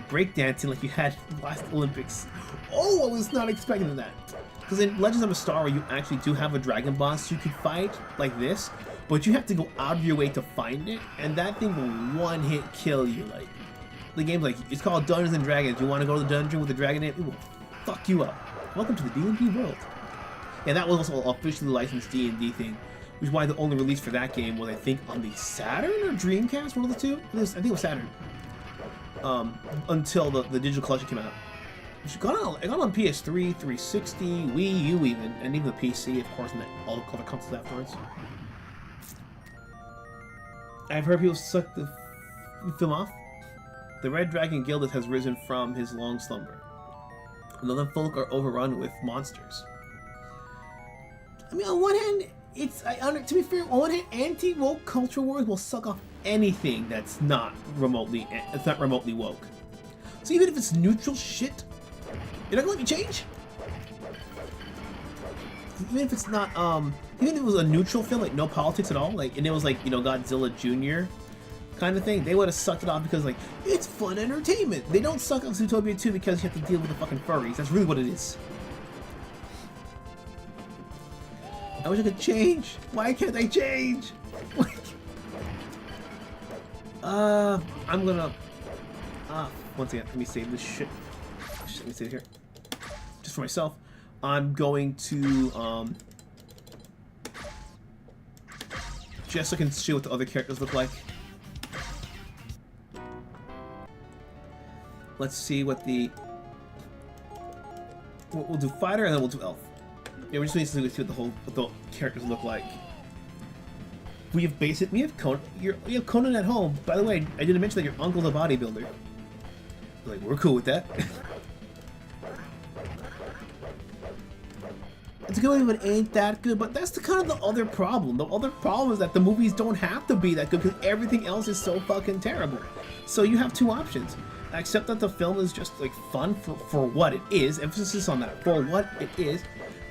breakdancing like you had last Olympics. Oh, I was not expecting that. Because in Legends of a Star, you actually do have a dragon boss you could fight like this, but you have to go out of your way to find it, and that thing will one-hit kill you. Like, the game's like, it's called Dungeons and Dragons. You want to go to the dungeon with the dragon in it? It will fuck you up. Welcome to the D&D world. Yeah, that was also an officially licensed D&D thing, which is why the only release for that game was, I think, on the Saturn or Dreamcast, one of the two. I think it was Saturn. Until the digital collection came out. It got on PS3, 360, Wii U even, and even the PC, of course, and all the other consoles afterwards. I've heard people suck the film off. The Red Dragon Guild has risen from his long slumber. Another folk are overrun with monsters. I mean, on one hand, to be fair, on one hand, anti-woke culture wars will suck off anything that's not remotely woke. So even if it's neutral shit, you're not gonna let me change? Even if it's not, even if it was a neutral film, like no politics at all, like, and it was like, you know, Godzilla Jr. kind of thing, they would have sucked it off because, like, it's fun entertainment. They don't suck off Zootopia 2 because you have to deal with the fucking furries. That's really what it is. I wish I could change. Why can't I change? I'm gonna, once again, let me save this shit. Let me save it here. Just for myself. I'm going to, just so I can see what the other characters look like. Let's see what we'll do fighter and then we'll do elf. Yeah, we just need to see what the characters look like. We have Conan. You have Conan at home. By the way, I didn't mention that your uncle's a bodybuilder. Like, we're cool with that. It's a good movie, but it ain't that good. But that's the kind of the other problem. The other problem is that the movies don't have to be that good because everything else is so fucking terrible. So you have two options. Accept that the film is just like fun for what it is. Emphasis on that, for what it is.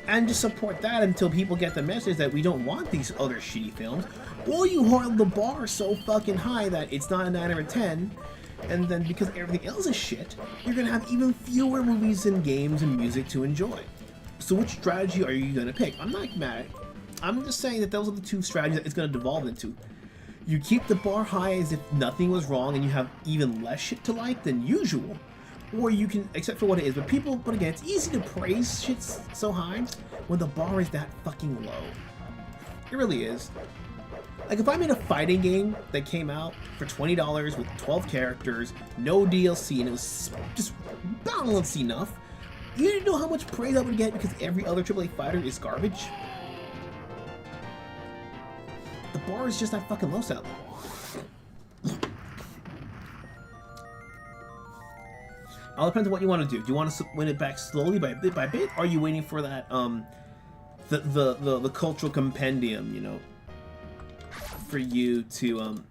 And just support that until people get the message that we don't want these other shitty films. Or you hold the bar so fucking high that it's not a 9 or a 10. And then because everything else is shit, you're gonna have even fewer movies and games and music to enjoy. So which strategy are you gonna pick? I'm not mad. I'm just saying that those are the two strategies that it's gonna devolve into. You keep the bar high as if nothing was wrong and you have even less shit to like than usual. Or you can accept for what it is, but again, it's easy to praise shit so high when the bar is that fucking low. It really is. Like, if I made a fighting game that came out for $20 with 12 characters, no DLC, and it was just balanced enough, you didn't know how much praise I would get because every other AAA fighter is garbage. The bar is just that fucking low, sadly. All depends on what you want to do. Do you want to win it back slowly by bit? Or are you waiting for that the cultural compendium, you know, for you to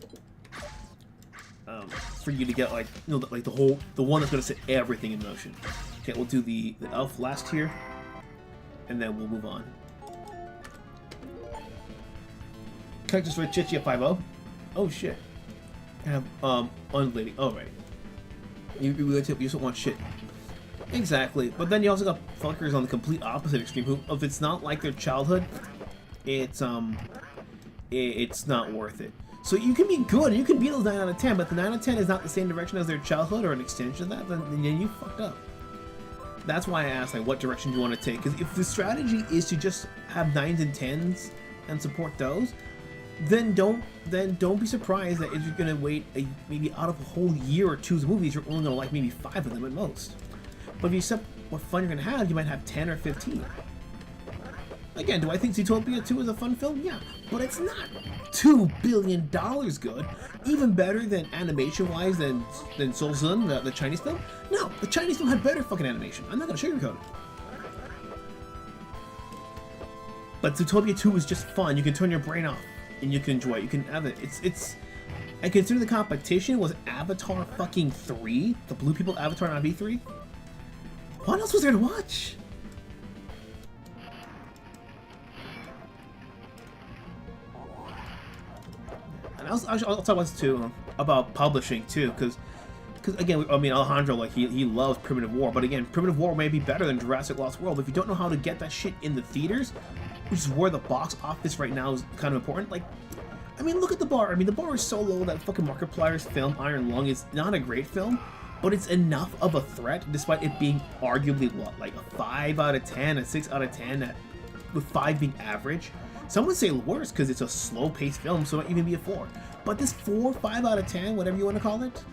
get like, you know, like the one that's gonna set everything in motion. Okay, we'll do the elf last here, and then we'll move on. Characters for Chichi at 5-0. Oh shit. I have unlady. Oh right. You just don't want shit. Exactly. But then you also got fuckers on the complete opposite extreme who, if it's not like their childhood, it's not worth it. So you can be good, you can be those 9 out of 10, but the 9 out of 10 is not the same direction as their childhood or an extension of that, then you fucked up. That's why I asked, like, what direction do you want to take? Because if the strategy is to just have 9s and 10s and support those, then don't be surprised that if you're gonna wait maybe out of a whole year or two's movies, you're only gonna like maybe 5 of them at most. But if you accept what fun you're gonna have, you might have 10 or 15. Again, do I think Zootopia 2 is a fun film? Yeah, but it's not $2 billion good. Even better than animation-wise than Soul Sun, the Chinese film? No, the Chinese film had better fucking animation. I'm not gonna sugarcoat it. But Zootopia 2 is just fun. You can turn your brain off and you can enjoy it. You can have it. It's. I consider the competition was Avatar fucking 3, the Blue People Avatar on V3. What else was there to watch? And I'll talk about this too, about publishing too, because again, I mean, Alejandro, like, he loves Primitive War, but again, Primitive War may be better than Jurassic Lost World. If you don't know how to get that shit in the theaters, which is where the box office right now is kind of important, like, I mean, look at the bar. I mean, the bar is so low that fucking Markiplier's film, Iron Lung, is not a great film, but it's enough of a threat, despite it being arguably, what, like a 5 out of 10, a 6 out of 10, with 5 being average. Some would say worse because it's a slow-paced film, so it might even be a 4. But this 4, 5 out of 10, whatever you want to call it.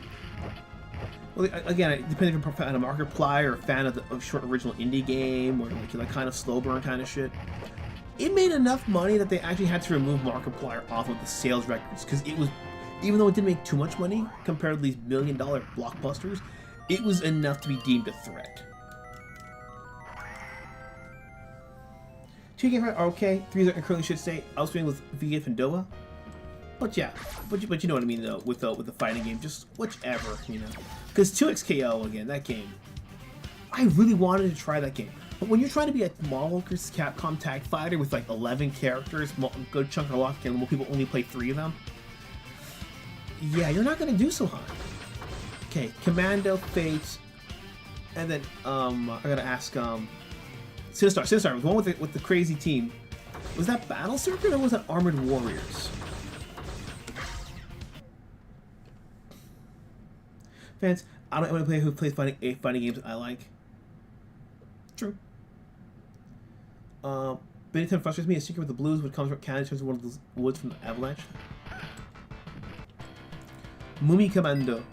Well, again, depending if you're a fan of Markiplier or a fan of the short original indie game, or like kind of slow burn kind of shit, it made enough money that they actually had to remove Markiplier off of the sales records, because it was, even though it didn't make too much money compared to these $1 million blockbusters, it was enough to be deemed a threat. 2 games are okay, 3s are in currently shit state. I was playing with VF and Dova. But yeah, but you know what I mean though, with the fighting game, just whichever, you know. Because 2XKO, again, that game, I really wanted to try that game. But when you're trying to be a Marvel vs. Capcom tag fighter with like 11 characters, a good chunk of lock, and most people only play 3 of them, yeah, you're not gonna do so hot. Okay, Commando, Fate, and then I gotta ask Sinistar, the one with the crazy team. Was that Battle Circuit or was that Armored Warriors? Fans, I don't want to play who plays fighting games I like. True. Many times frustrates me. A secret with the blues would come from Canada turns one of those woods from the Avalanche. Mumi Commando,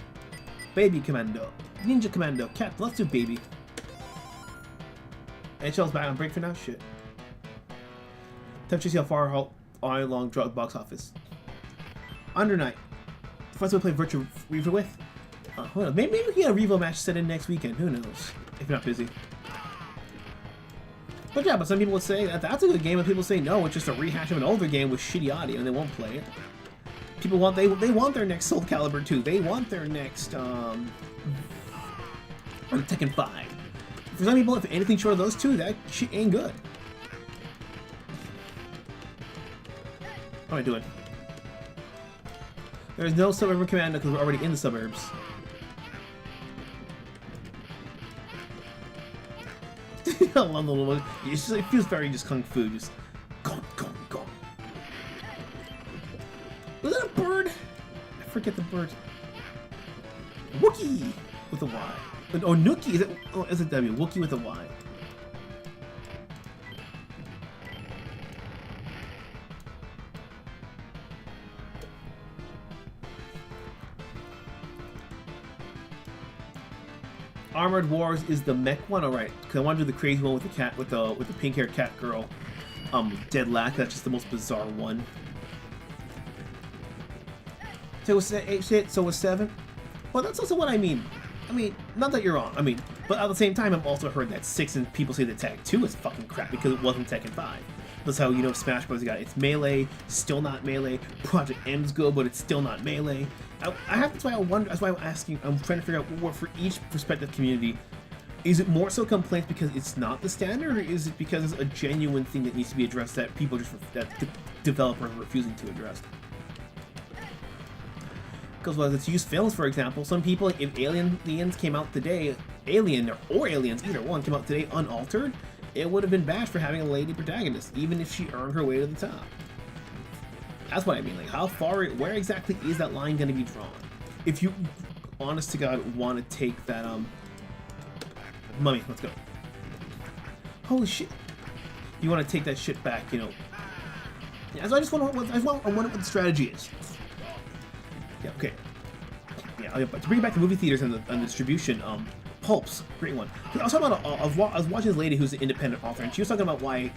Baby Commando, Ninja Commando, Cat. Let's do Baby. NHL's back on break for now. Shit. Time to see how far Iron Long drug box office. Under Night. First we'll play Virtual Reaver with. Hold on. Maybe we can get a Revo match set in next weekend. Who knows? If you're not busy. But yeah, but some people would say that that's a good game, and people say no, it's just a rehash of an older game with shitty audio, and they won't play it. People want they want their next Soul Calibur 2. They want their next Tekken 5. For some people, if anything short of those two, that shit ain't good. How am I doing? There's no suburban commando because we're already in the suburbs. I love the little one. It feels very just kung fu, just gong, gong, gong. Was that a bird? I forget the bird. Wookie with a Y. Oh, Nookie. Is it? Oh, it's a W. Wookie with a Y. Armored Wars is the mech one, alright. Because I want to do the crazy one with the cat, with the pink-haired cat girl. Dead Lack. That's just the most bizarre one. So it was 8 so it was 7. Well, that's also what I mean. I mean, not that you're wrong. I mean, but at the same time, I've also heard that 6 and people say that Tag 2 is fucking crap because it wasn't Tekken 5. That's how, you know, Smash Bros. Got it's melee, still not melee. Project M's good, but it's still not melee. That's why I wonder. That's why I'm asking. I'm trying to figure out what for each respective community. Is it more so complaints because it's not the standard, or is it because it's a genuine thing that needs to be addressed that people just that the developers are refusing to address? Because when it's used films, for example, some people, if Aliens came out today, Alien or Aliens, either one came out today unaltered, it would have been bashed for having a lady protagonist, even if she earned her way to the top. That's what I mean. Like, how far, where exactly is that line going to be drawn? If you, honest to God, want to take that, Mummy, let's go. Holy shit. You want to take that shit back, you know. Yeah, so I wonder what the strategy is. Yeah, okay. Yeah, to bring it back to movie theaters and the distribution, Pulps, great one. I was talking about, I was watching this lady who's an independent author, and she was talking about why,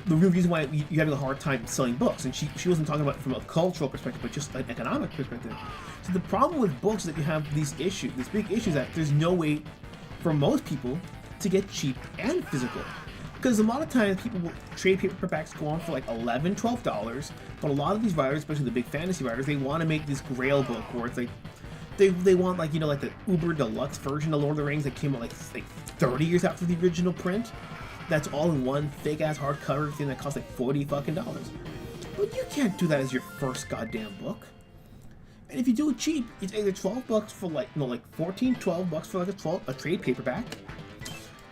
the real reason why you're having a hard time selling books, and she wasn't talking about it from a cultural perspective, but just an economic perspective. So the problem with books is that you have these issues, this big issue that there's no way for most people to get cheap and physical. Because a lot of times people will trade paperbacks go on for like $11, $12, but a lot of these writers, especially the big fantasy writers, they want to make this grail book where it's like, they want, like, you know, like the uber deluxe version of Lord of the Rings that came out like 30 years after the original print. That's all in one fake ass hardcover thing that costs like $40 fucking. But you can't do that as your first goddamn book. And if you do it cheap, it's either $12 for like, no, like 14, $12 for like a trade paperback,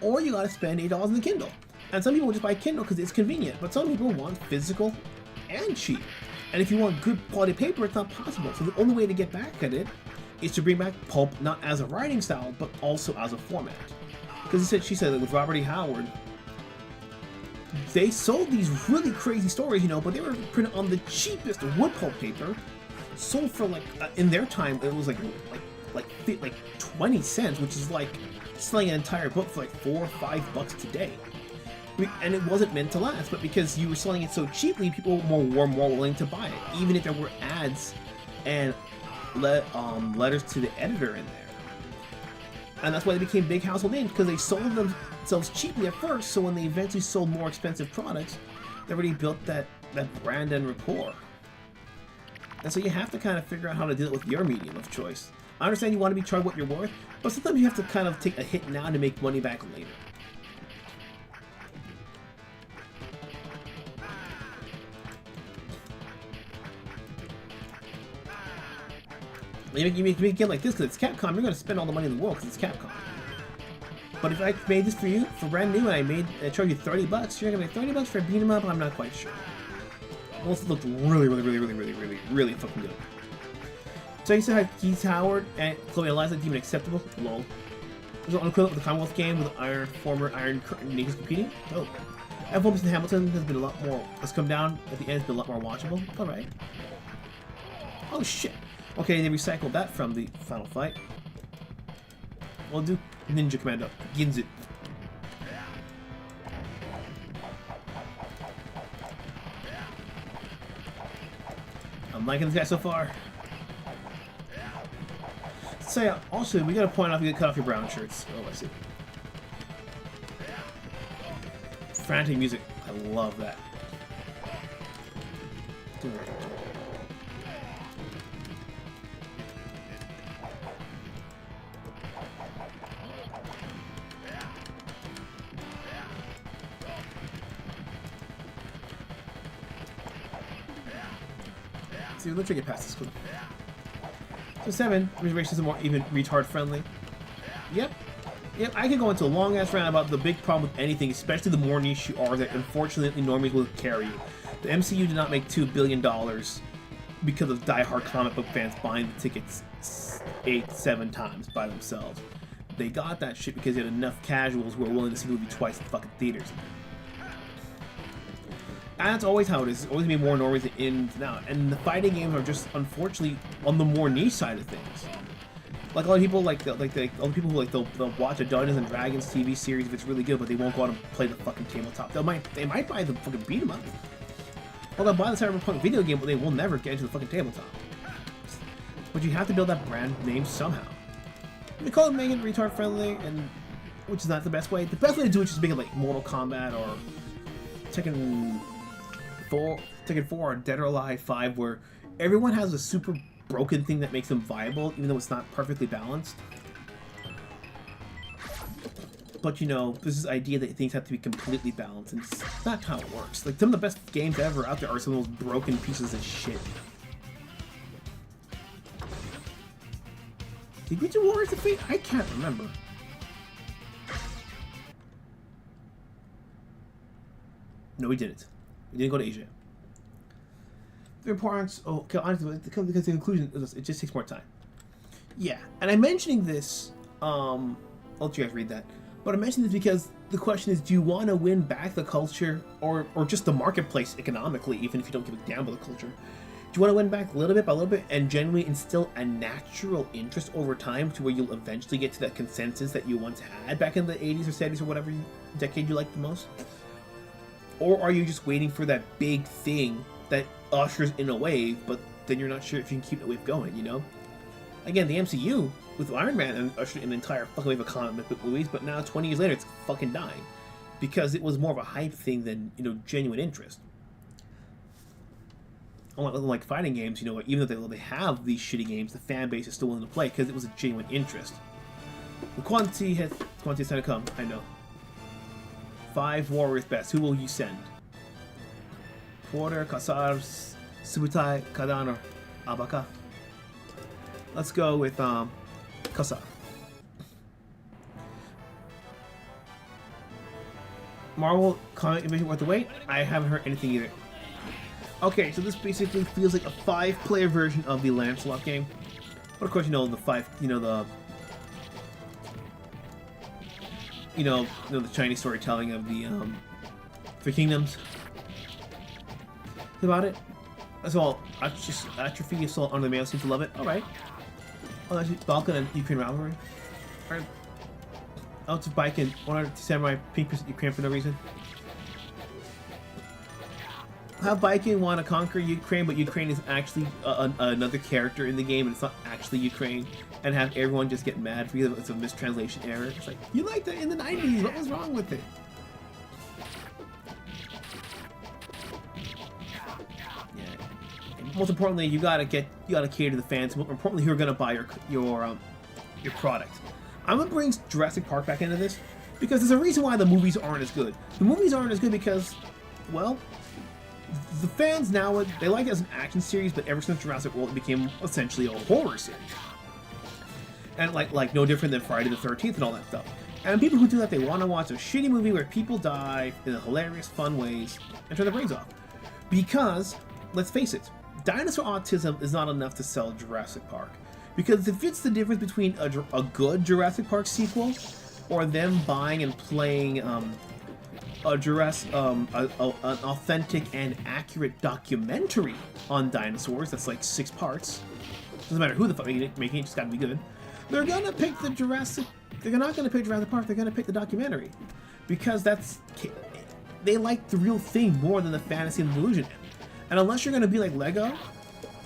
or you gotta spend $8 on the Kindle. And some people will just buy Kindle because it's convenient, but some people want physical and cheap. And if you want good quality paper, it's not possible. So the only way to get back at it is to bring back pulp, not as a writing style, but also as a format. Because she said that with Robert E. Howard, they sold these really crazy stories, you know, but they were printed on the cheapest wood pulp paper, sold for like, in their time, it was like 20 cents, which is like selling an entire book for like $4 or $5 today. And it wasn't meant to last, but because you were selling it so cheaply, people were more willing to buy it, even if there were ads and letters to the editor in there. And that's why they became big household names, because they sold themselves cheaply at first, so when they eventually sold more expensive products, they already built that brand and rapport. And so you have to kind of figure out how to deal with your medium of choice. I understand you want to be charged what you're worth, but sometimes you have to kind of take a hit now to make money back later. You make a game like this because it's Capcom, you're going to spend all the money in the world because it's Capcom. But if I made this for you, for brand new, and I charge you $30, you're going to make $30 for a beat 'em up? I'm not quite sure. It looked really fucking good. So you said how Keith Howard and Chloe Eliza deem it acceptable? Lol. Is it on equivalent with the Commonwealth game with former Iron Curtain nations competing? Oh. F1 in Hamilton has been a lot more, has come down at the end, has been a lot more watchable. Alright. Oh shit. Okay, they recycled that from the final fight. We'll do Ninja Commando. Ginzu. I'm liking this guy so far. So yeah, also, we gotta point out you get cut off your brown shirts. Oh, I see. frantic music. I love that. See, let's get past this one. So 7, reservations are more even retard friendly. Yep. Yep, I could go into a long ass rant about the big problem with anything, especially the more niche you are, that unfortunately normies will carry you. The MCU did not make $2 billion because of die-hard comic book fans buying the tickets 8-7 times by themselves. They got that shit because they had enough casuals who were willing to see the movie twice in fucking theaters. And that's always how it is. It's always gonna be more normies in and out. And the fighting games are just, unfortunately, on the more niche side of things. Like, a lot of people, all the people who, they'll watch a Dungeons and Dragons TV series if it's really good, but they won't go out and play the fucking tabletop. They might buy the fucking beat 'em up. Or they'll buy the Cyberpunk video game, but they will never get into the fucking tabletop. But you have to build that brand name somehow. We call it making it retard friendly, and which is not the best way. The best way to do it is just make it like Mortal Kombat or Tekken 4 or Dead or Alive 5, where everyone has a super broken thing that makes them viable, even though it's not perfectly balanced. But you know, there's this idea that things have to be completely balanced, and it's not how it works. Like, some of the best games ever out there are some of those broken pieces of shit. Did we do Warriors of Fate? I can't remember. No, we didn't. We didn't go to Asia. The importance. Oh, okay, honestly, because the conclusion is it just takes more time. Yeah, and I'm mentioning this. I'll let you guys read that. But I'm mentioning this because the question is: do you want to win back the culture, or just the marketplace economically, even if you don't give a damn about the culture? Do you want to win back little bit by little bit and genuinely instill a natural interest over time to where you'll eventually get to that consensus that you once had back in the 80s or 70s or whatever decade you liked the most? Or are you just waiting for that big thing that ushers in a wave, but then you're not sure if you can keep the wave going, you know? Again, the MCU with Iron Man ushered in an entire fucking wave of comic book movies, but now 20 years later it's fucking dying because it was more of a hype thing than, you know, genuine interest. Unlike fighting games, you know, even though they have these shitty games, the fan base is still willing to play because it was a genuine interest. The quantity has time to come. I know. 5 warriors best. Who will you send? Porter, Kasar, Subutai, Kadano, Abaka. Let's go with Kasar. Marvel comic division worth the wait? I haven't heard anything either. Okay, so this basically feels like a 5-player version of the Lancelot game. But of course, you know, the Chinese storytelling of the 3 Kingdoms. That's about it. That's all. Atrophy, Assault on the Mail seems to love it. Alright. Oh, that's Balkan and Ukraine rivalry. Alright. Out of Bike and 100 Samurai Pink Ukraine for no reason. Have Viking want to conquer Ukraine, but Ukraine is actually another character in the game, and it's not actually Ukraine, and have everyone just get mad because it's a mistranslation error. It's like, you liked it in the 90s, what was wrong with it? Yeah. And most importantly, you gotta cater to the fans. More importantly, who are gonna buy your product. I'm gonna bring Jurassic Park back into this because there's a reason why the movies aren't as good. The movies aren't as good because, well, the fans now, they like it as an action series, but ever since Jurassic World, it became essentially a horror series. And like no different than Friday the 13th and all that stuff. And people who do that, they want to watch a shitty movie where people die in hilarious, fun ways and turn their brains off. Because, let's face it, dinosaur autism is not enough to sell Jurassic Park. Because if it's the difference between a good Jurassic Park sequel or them buying and playing an authentic and accurate documentary on dinosaurs that's like 6 parts. Doesn't matter who the fuck making it, it's just gotta be good. They're gonna pick the Jurassic. They're not gonna pick Jurassic Park. They're gonna pick the documentary because they like the real thing more than the fantasy and delusion. And unless you're gonna be like Lego,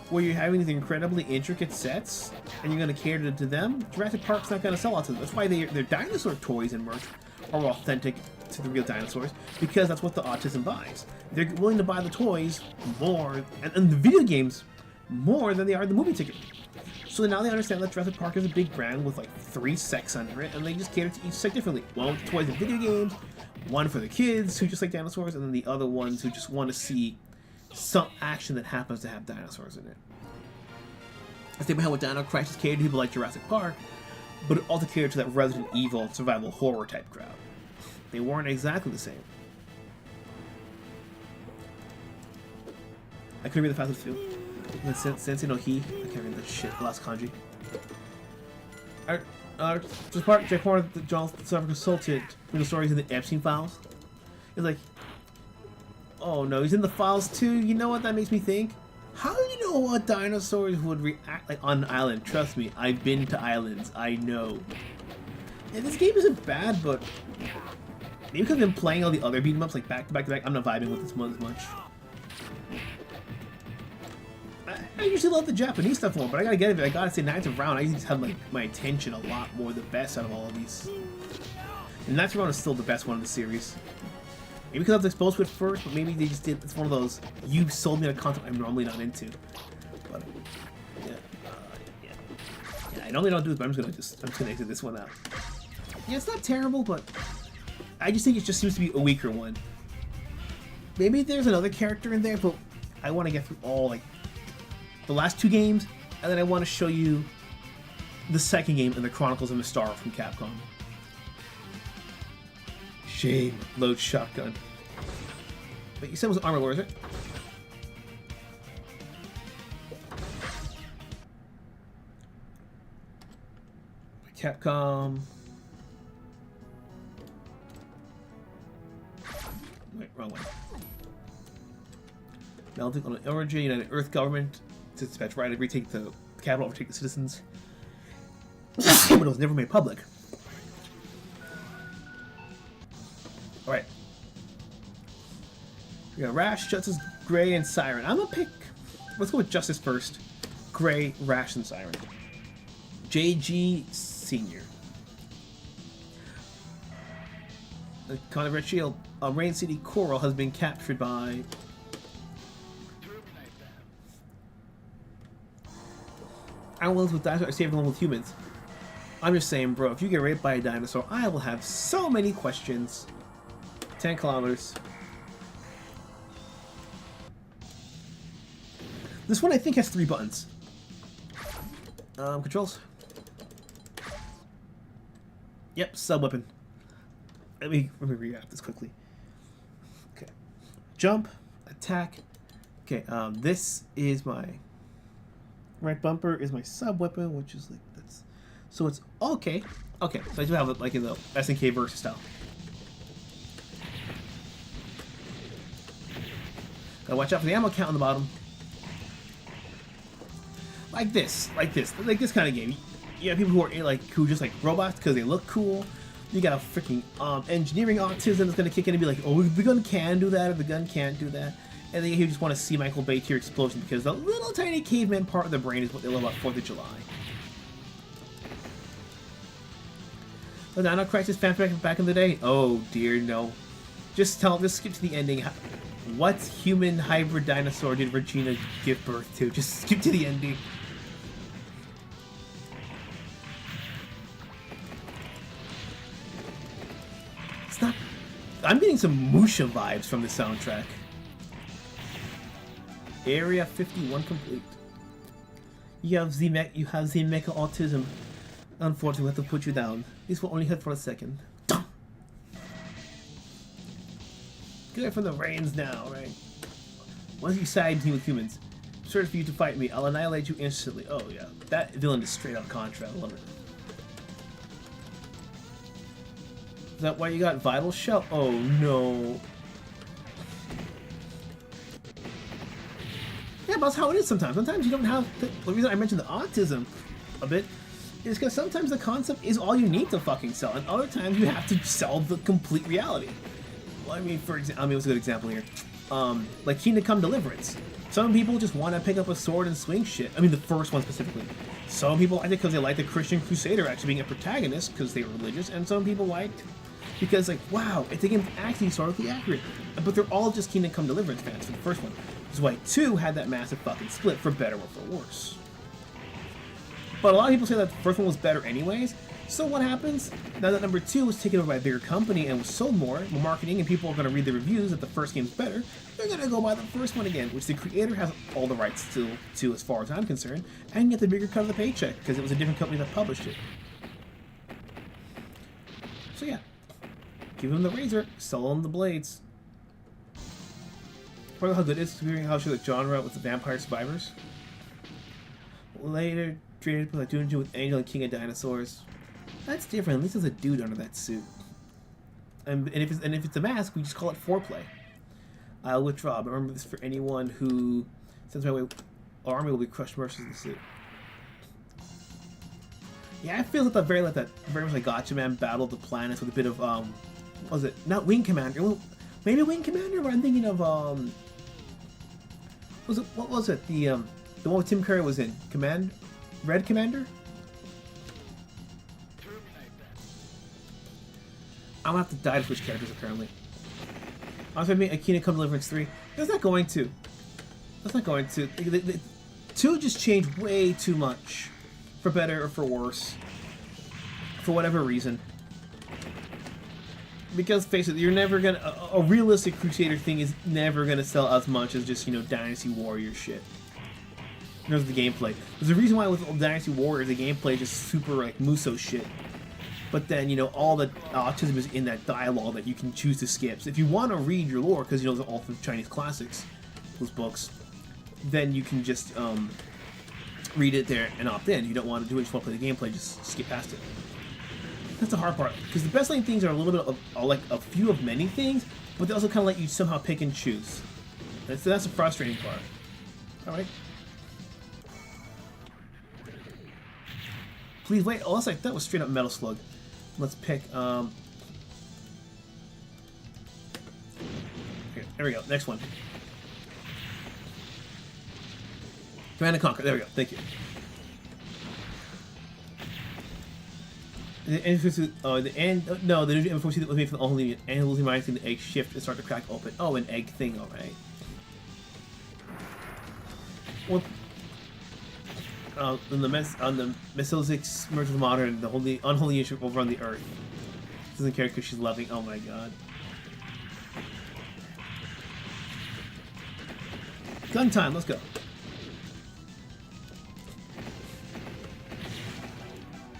where you're having these incredibly intricate sets, and you're going to cater to them, Jurassic Park's not going to sell out to them. That's why their dinosaur toys and merch are authentic to the real dinosaurs, because that's what the autism buys. They're willing to buy the toys more, and the video games more than they are the movie ticket. So now they understand that Jurassic Park is a big brand with like 3 sects under it, and they just cater to each sect differently. One with toys and video games, one for the kids who just like dinosaurs, and then the other ones who just want to see some action that happens to have dinosaurs in it. I think behind what Dino Crisis catered to people like Jurassic Park, but it also catered to that Resident Evil survival horror type crowd. They weren't exactly the same. I couldn't read the fastest too. Sensei no He. I can't read that shit. The last kanji. Just part Jack Horner, the John Silver consulted from the stories in the Epstein files. It's like, oh no, he's in the files too. You know what that makes me think? How do you know what dinosaurs would react like on an island? Trust me, I've been to islands. I know. And this game isn't bad, but maybe because I've been playing all the other beat 'em ups like back to back to back, I'm not vibing with this one as much. I usually love the Japanese stuff more, but I gotta get it. I gotta say, Knights of Round, I usually have like my attention a lot more, the best out of all of these. And Knights of Round is still the best one in the series. Maybe because I was exposed to it first, but maybe they just did. It's one of those you sold me a concept I'm normally not into. But yeah, I normally don't do it, but I'm just gonna exit this one out. Yeah, it's not terrible, but I just think it just seems to be a weaker one. Maybe there's another character in there, but I want to get through all like the last 2 games, and then I want to show you the second game in the Chronicles of Mystara from Capcom. Shame. Load shotgun. But you said it was armor, where is it? Capcom. Wait, wrong one. Melting on an origin, United Earth government to dispatch right to retake the capital, overtake the citizens. But it was never made public. Alright. We got Rash, Justice, Gray, and Siren. I'm gonna pick. Let's go with Justice first. Gray, Rash, and Siren. JG Senior. The Con of Red Shield. Rain City Coral has been captured by. I'm willing with dinosaurs, I save them with humans. I'm just saying, bro, if you get raped by a dinosaur, I will have so many questions. 10 kilometers. This one I think has 3 buttons. Controls. Yep, sub-weapon. Let me react this quickly. Okay. Jump, attack. Okay, this is my right bumper is my sub-weapon, which is like that's so it's okay. Okay, so I do have it like in the SNK versus style. Gotta watch out for the ammo count on the bottom. Like this kind of game. You have people who are like who just like robots because they look cool. You got a freaking engineering autism that's gonna kick in and be like, oh, the gun can do that, or the gun can't do that. And then you just want to see Michael Bay tier explosion because the little tiny caveman part of the brain is what they love about 4th of July. The Dino Crisis fanfic back in the day? Oh dear, no. Just skip to the ending. What human hybrid dinosaur did Regina give birth to? Just skip to the ending. It's not. I'm getting some Musha vibes from the soundtrack. Area 51 complete. You have the mecha autism. Unfortunately, we have to put you down. This will only hurt for a second. Good from the reins now, right? Once you side me with humans, search for you to fight me. I'll annihilate you instantly. Oh yeah, that villain is straight out Contra. I love it. Is that why you got Vital Shell? Oh no. Yeah, but that's how it is sometimes. Sometimes you don't have... The reason I mentioned the autism a bit is because sometimes the concept is all you need to fucking sell, and other times you have to sell the complete reality. Well, I mean, for example, what's a good example here? Like Kingdom Come Deliverance. Some people just want to pick up a sword and swing shit. I mean, the first one specifically. Some people liked it because they liked the Christian Crusader actually being a protagonist because they were religious, and some people liked because, like, wow, the game's actually historically accurate. But they're all just Kingdom Come Deliverance fans for the first one. Which is why 2 had that massive fucking split, for better or for worse. But a lot of people say that the first one was better anyways. So what happens? Now that number 2 was taken over by a bigger company and was sold more marketing, and people are going to read the reviews that the first game's better, they're going to go buy the first one again, which the creator has all the rights to as far as I'm concerned, and get the bigger cut of the paycheck, because it was a different company that published it. So yeah, give him the razor, sell him the blades. Wonder how good it is considering how sure the genre with the Vampire Survivors. Later, traded like doing with Angel and King of Dinosaurs. That's different. At least there's a dude under that suit. And if it's a mask, we just call it foreplay. I'll withdraw. But remember this for anyone who sends my way. Our army will be crushed mercilessly in the suit. Yeah, I feel very much like Gotcha Man battled the planets with a bit of what was it? Not Wing Commander. Maybe Wing Commander, but I'm thinking of what was it? The one with Tim Curry was in Red Commander. I'm gonna have to die to switch characters apparently. I was gonna make a Kingdom Come Deliverance 3. That's not going to. That's not going to. 2 just changed way too much, for better or for worse, for whatever reason. Because face it, you're never gonna a realistic Crusader thing is never gonna sell as much as just Dynasty Warrior shit. There's the gameplay. There's a reason why with Dynasty Warriors the gameplay is just super like Muso shit. But then, all the autism is in that dialogue that you can choose to skip. So if you want to read your lore, because, those are all from Chinese classics, those books, then you can just read it there and opt in. You don't want to do it, you just want to play the gameplay, just skip past it. That's the hard part. Because the best-selling things are a little bit of like a few of many things, but they also kind of let you somehow pick and choose. That's the frustrating part. Alright. Please wait. Oh, that was straight up Metal Slug. Let's pick, okay, there we go, next one. Command and Conquer, there we go, thank you. The new M4C that was made for the only and losing minds in the egg shift and start to crack open. Oh, an egg thing, alright. Well, on the Mesolithic merge with modern, the unholy issue over on the Earth. Doesn't care because she's loving. Oh my god. Gun time. Let's go.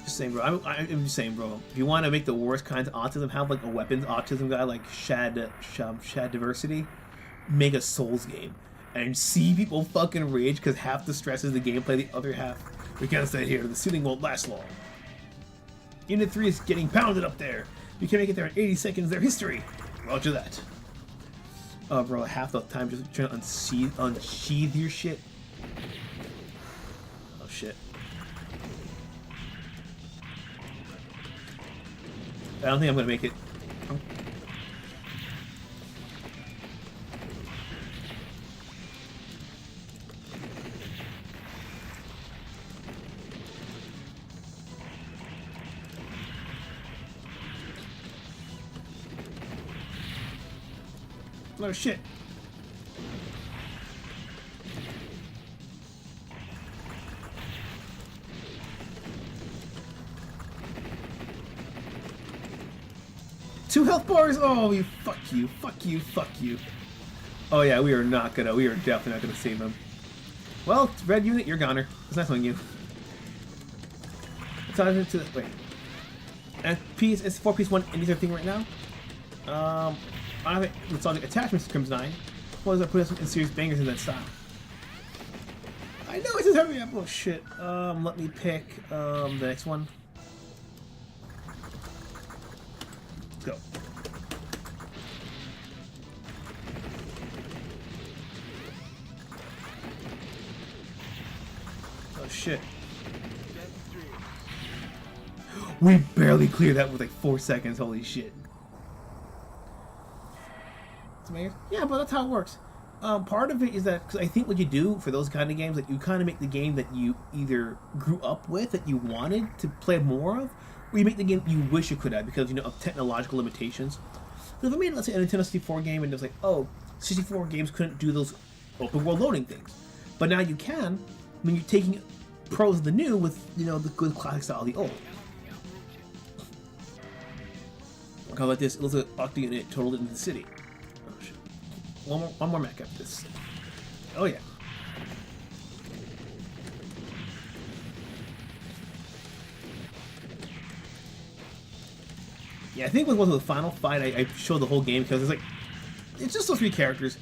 Just saying, bro. I'm just saying, bro. If you want to make the worst kinds of autism, have like a weapons autism guy like Shad Diversity. Make a Souls game. And see people fucking rage because half the stress is the gameplay, the other half, we can't stay here, the shooting won't last long. Unit 3 is getting pounded up there. You can make it there in 80 seconds, their history. Roger that. Oh bro, half the time just trying to unsheath your shit. Oh shit. I don't think I'm gonna make it. Oh shit. Two health bars? Oh, you fuck you, fuck you, fuck you. Oh yeah, we are definitely not gonna save them. Well, red unit, you're goner. It's not on you. It's on to the, wait. And piece, it's 4-piece 1 anything thing right now. I don't think it's all the attachments to Crimson 9. What does I put some serious bangers in that style? I know it's just hurry up. Oh shit. Let me pick the next one. Let's go. Oh shit. We barely cleared that with like 4 seconds. Holy shit. Yeah, but that's how it works. Part of it is that, cause I think what you do for those kind of games, like you kind of make the game that you either grew up with, that you wanted to play more of, or you make the game you wish you could have because, you know, of technological limitations. So if I made, let's say, a Nintendo 64 game and it was like, oh, 64 games couldn't do those open world loading things, but now you can when you're taking pros of the new with, you know, the good classic style of the old. How about this? It looks like Octa and it totaled it into the city. Oh shit. One more mech after this. Oh yeah. Yeah, I think with the final fight, I showed the whole game because it's just those three characters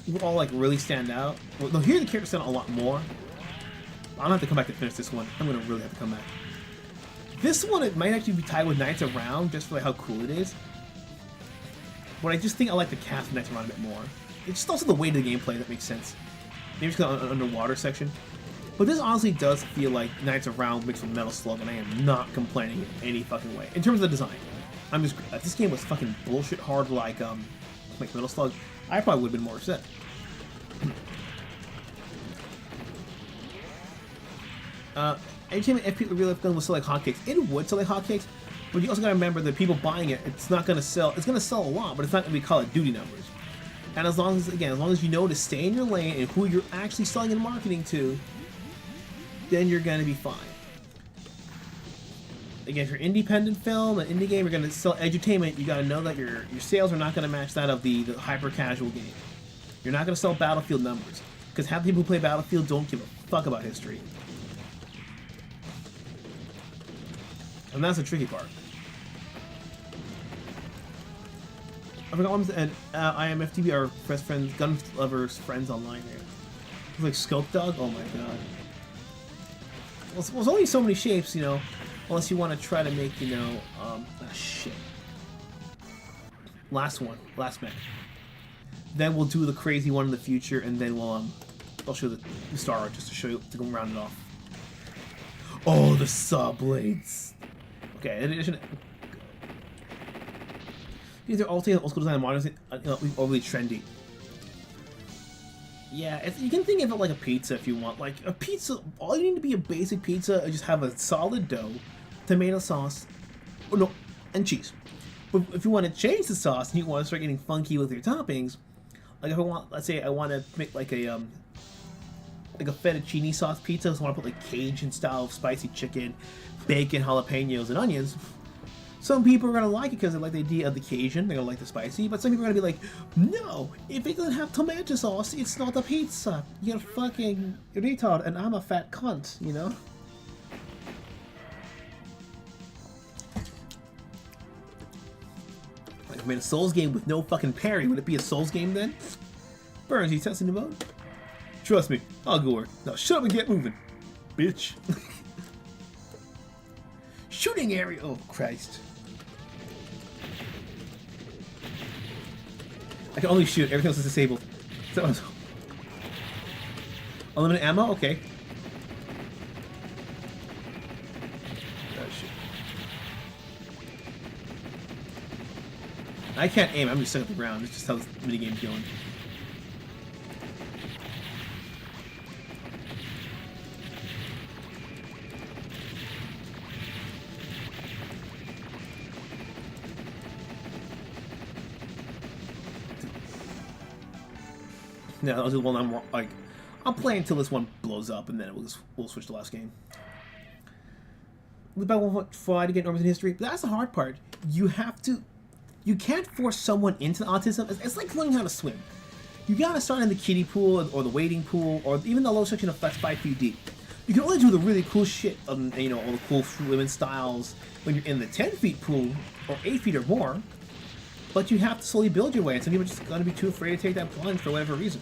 who all like really stand out. Well, no, here the characters stand out a lot more. I'm gonna have to come back to finish this one. I'm gonna really have to come back. This one, it might actually be tied with Knights Around, just for like how cool it is. But I just think I like the cast of Knights Around a bit more. It's just also the weight of the gameplay that makes sense. Maybe it's because of the underwater section. But this honestly does feel like Knights Around mixed with Metal Slug, and I am not complaining in any fucking way. In terms of the design. I'm just, if this game was fucking bullshit hard like Metal Slug, I probably would have been more upset. Anytime an FP real life gun will sell like hotcakes, it would sell like hotcakes, but you also gotta remember that people buying it, it's not gonna sell. It's gonna sell a lot, but it's not gonna be Call of Duty numbers. And as long as you know to stay in your lane and who you're actually selling and marketing to, then you're gonna be fine. Again, if you're independent film, an indie game, you're gonna sell edutainment. You gotta know that your sales are not gonna match that of the hyper casual game. You're not gonna sell Battlefield numbers because half the people who play Battlefield don't give a fuck about history. And that's the tricky part. I forgot and IMFTB are best friends, gun lovers, friends online there. It's like Scope Dog. Oh my god. Well, there's only so many shapes, you know, unless you want to try to make, you know, shit. Last mech. Then we'll do the crazy one in the future, and then I'll show the star art just to show you to go round it off. Oh, the saw blades. Okay, in addition, these are all taking old school design and modern, overly trendy. Yeah, you can think of it like a pizza if you want. Like a pizza, all you need to be a basic pizza is just have a solid dough, tomato sauce, and cheese. But if you want to change the sauce and you want to start getting funky with your toppings, like if I want, let's say I want to make like a fettuccine sauce pizza, so I want to put like Cajun style spicy chicken, bacon, jalapenos, and onions. Some people are going to like it because they like the idea of the Cajun, they're going to like the spicy, but some people are going to be like, no, if it doesn't have tomato sauce, it's not a pizza. You're fucking retard, and I'm a fat cunt, you know? Like, if I made a Souls game with no fucking parry, would it be a Souls game then? Burns, you testing the mode? Trust me, I'll go work. Now shut up and get moving, bitch. Shooting area. Oh Christ! I can only shoot. Everything else is disabled. So, unlimited ammo. Okay. Oh shit! I can't aim. I'm just stuck at the ground. It's just how this minigame's going. Yeah, I'll do one more. Like, I'll play until this one blows up, and then we'll switch to the last game. About 1.5 to get norms in history, but that's the hard part. You can't force someone into autism. It's like learning how to swim. You gotta start in the kiddie pool or the wading pool, or even the low section of that's 5 feet deep. You can only do the really cool shit, you know, all the cool swimming styles when you're in the 10 feet pool or 8 feet or more. But you have to slowly build your way, and some people are just gonna be too afraid to take that plunge for whatever reason.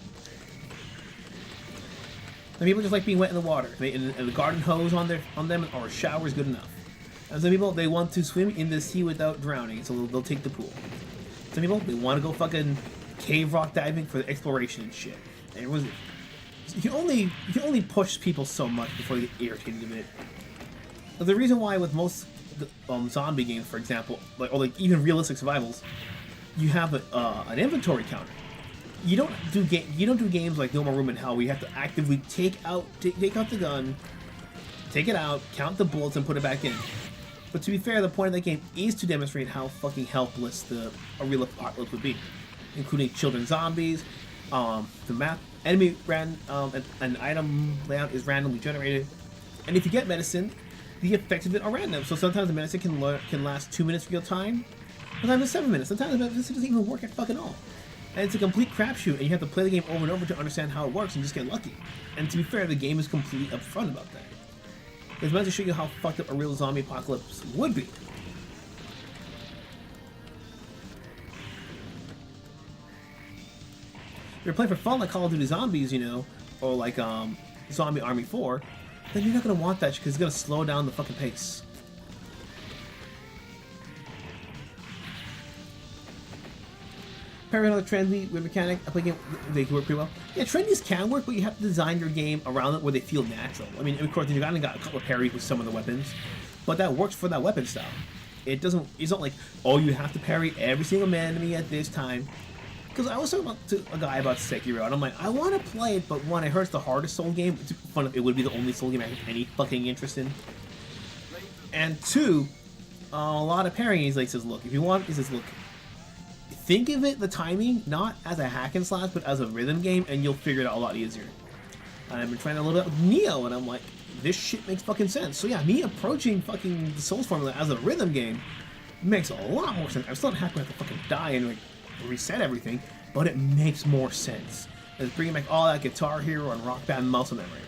Some people just like being wet in the water. And a garden hose on them or a shower is good enough. And some people, they want to swim in the sea without drowning, so they'll take the pool. Some people, they want to go fucking cave rock diving for the exploration and shit. And you can only push people so much before they get irritated a bit. But the reason why with most zombie games, for example, or even realistic survivals, you have an inventory counter. you don't do games like No More Room in Hell where you have to actively take out the gun, take it out, count the bullets, and put it back in. But to be fair, the point of that game is to demonstrate how fucking helpless a real apocalypse would be, including children zombies. The map enemy an item layout is randomly generated, and if you get medicine, the effects of it are random. So sometimes the medicine can last 2 minutes real time, sometimes it's 7 minutes. Sometimes the medicine doesn't even work at fucking all. And it's a complete crapshoot, and you have to play the game over and over to understand how it works and just get lucky. And to be fair, the game is completely upfront about that. It's meant to show you how fucked up a real zombie apocalypse would be. If you're playing for fun like Call of Duty Zombies, you know, or like Zombie Army 4, then you're not going to want that because it's going to slow down the fucking pace. Parry another trendy with mechanic. I play game, they work pretty well. Yeah, trendies can work, but you have to design your game around it where they feel natural. I mean, of course, you've got a couple of parries with some of the weapons, but that works for that weapon style. It doesn't. It's not like, oh, you have to parry every single enemy at this time. Because I was talking to a guy about Sekiro, and I'm like, I want to play it, but one, I heard it's the hardest Soul game. It's fun if it would be the only Soul game I have any fucking interest in. And two, a lot of parrying. He's like, says, look, if you want, he says, look. Think of it, the timing, not as a hack and slash, but as a rhythm game, and you'll figure it out a lot easier. And I've been trying a little bit with Neo, and I'm like, this shit makes fucking sense. So yeah, me approaching fucking the Souls formula as a rhythm game makes a lot more sense. I'm still not happy to have to fucking die and like reset everything, but it makes more sense. It's bringing back all that Guitar Hero and Rock Band muscle memory.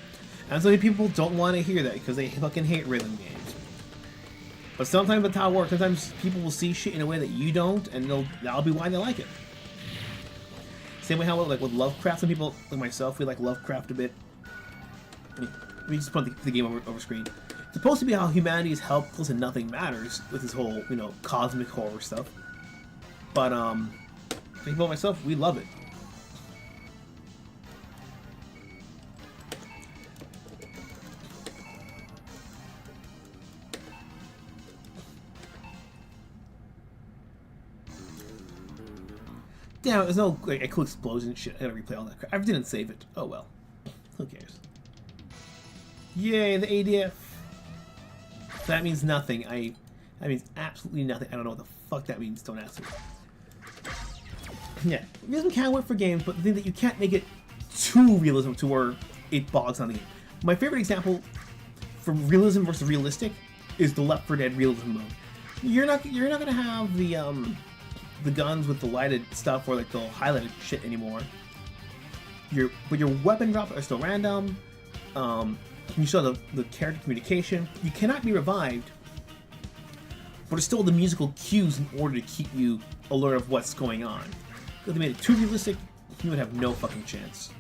And so many people don't want to hear that because they fucking hate rhythm games. But sometimes that's how it works. Sometimes people will see shit in a way that you don't, and that'll be why they like it. Same way how like with Lovecraft, some people like myself, we like Lovecraft a bit. Let me just put the game over screen. It's supposed to be how humanity is helpless and nothing matters with this whole, you know, cosmic horror stuff. But think about myself, we love it. Yeah, there's no like, a cool explosion shit. I gotta replay all that crap. I didn't save it. Oh well. Who cares? Yay, the ADF. That means nothing. That means absolutely nothing. I don't know what the fuck that means. Don't ask me. Yeah, realism can work for games, but the thing that you can't make it too realism to where it bogs on the game. My favorite example for realism versus realistic is the Left 4 Dead realism mode. You're not gonna have the guns with the lighted stuff or like the highlighted shit anymore. But your weapon drops are still random. You still have the character communication. You cannot be revived, but it's still the musical cues in order to keep you alert of what's going on. If they made it too realistic, you would have no fucking chance.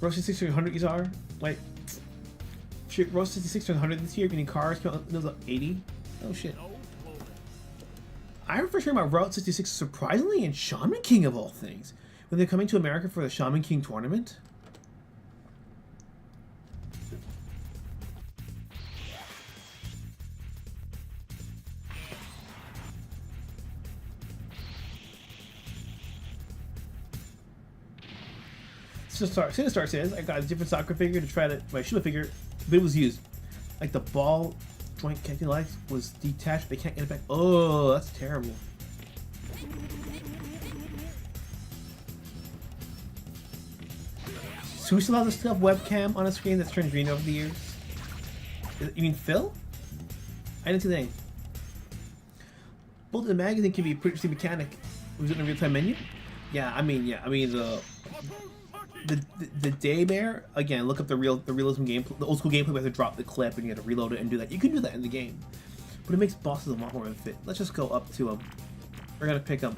Roast 6600 are like shit. Roast 6600 this year. Getting cars come out, those up 80. Oh shit. I remember first hearing about Route 66 surprisingly in Shaman King of all things. When they're coming to America for the Shaman King tournament. Sinistar says, I got a different soccer figure to try my Shiba figure, but it was used. Like the ball joint connecting legs was detached, they can't get it back. Oh, that's terrible. So who still has a stuff webcam on a screen that's turned green over the years? You mean Phil? I didn't see the name. Both the magazine can be a pretty mechanic. Was it in a real-time menu? Yeah, I mean the Daymare, again, look up the realism gameplay, the old school gameplay where you have to drop the clip and you have to reload it and do that. You can do that in the game, but it makes bosses a lot more of a fit. Let's just go up to them. We're gonna pick up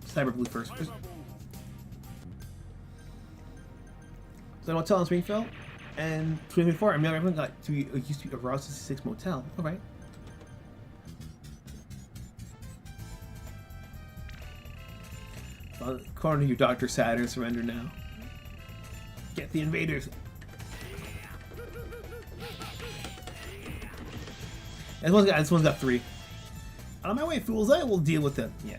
Cyberblue first. So motel in Springfield, and 2024. I mean, everyone got to it used to be a Route 66 motel. All right. According to you, Dr. Saturn, surrender now. Get the invaders. This one's got 3. On my way, fools, I will deal with them. Yeah.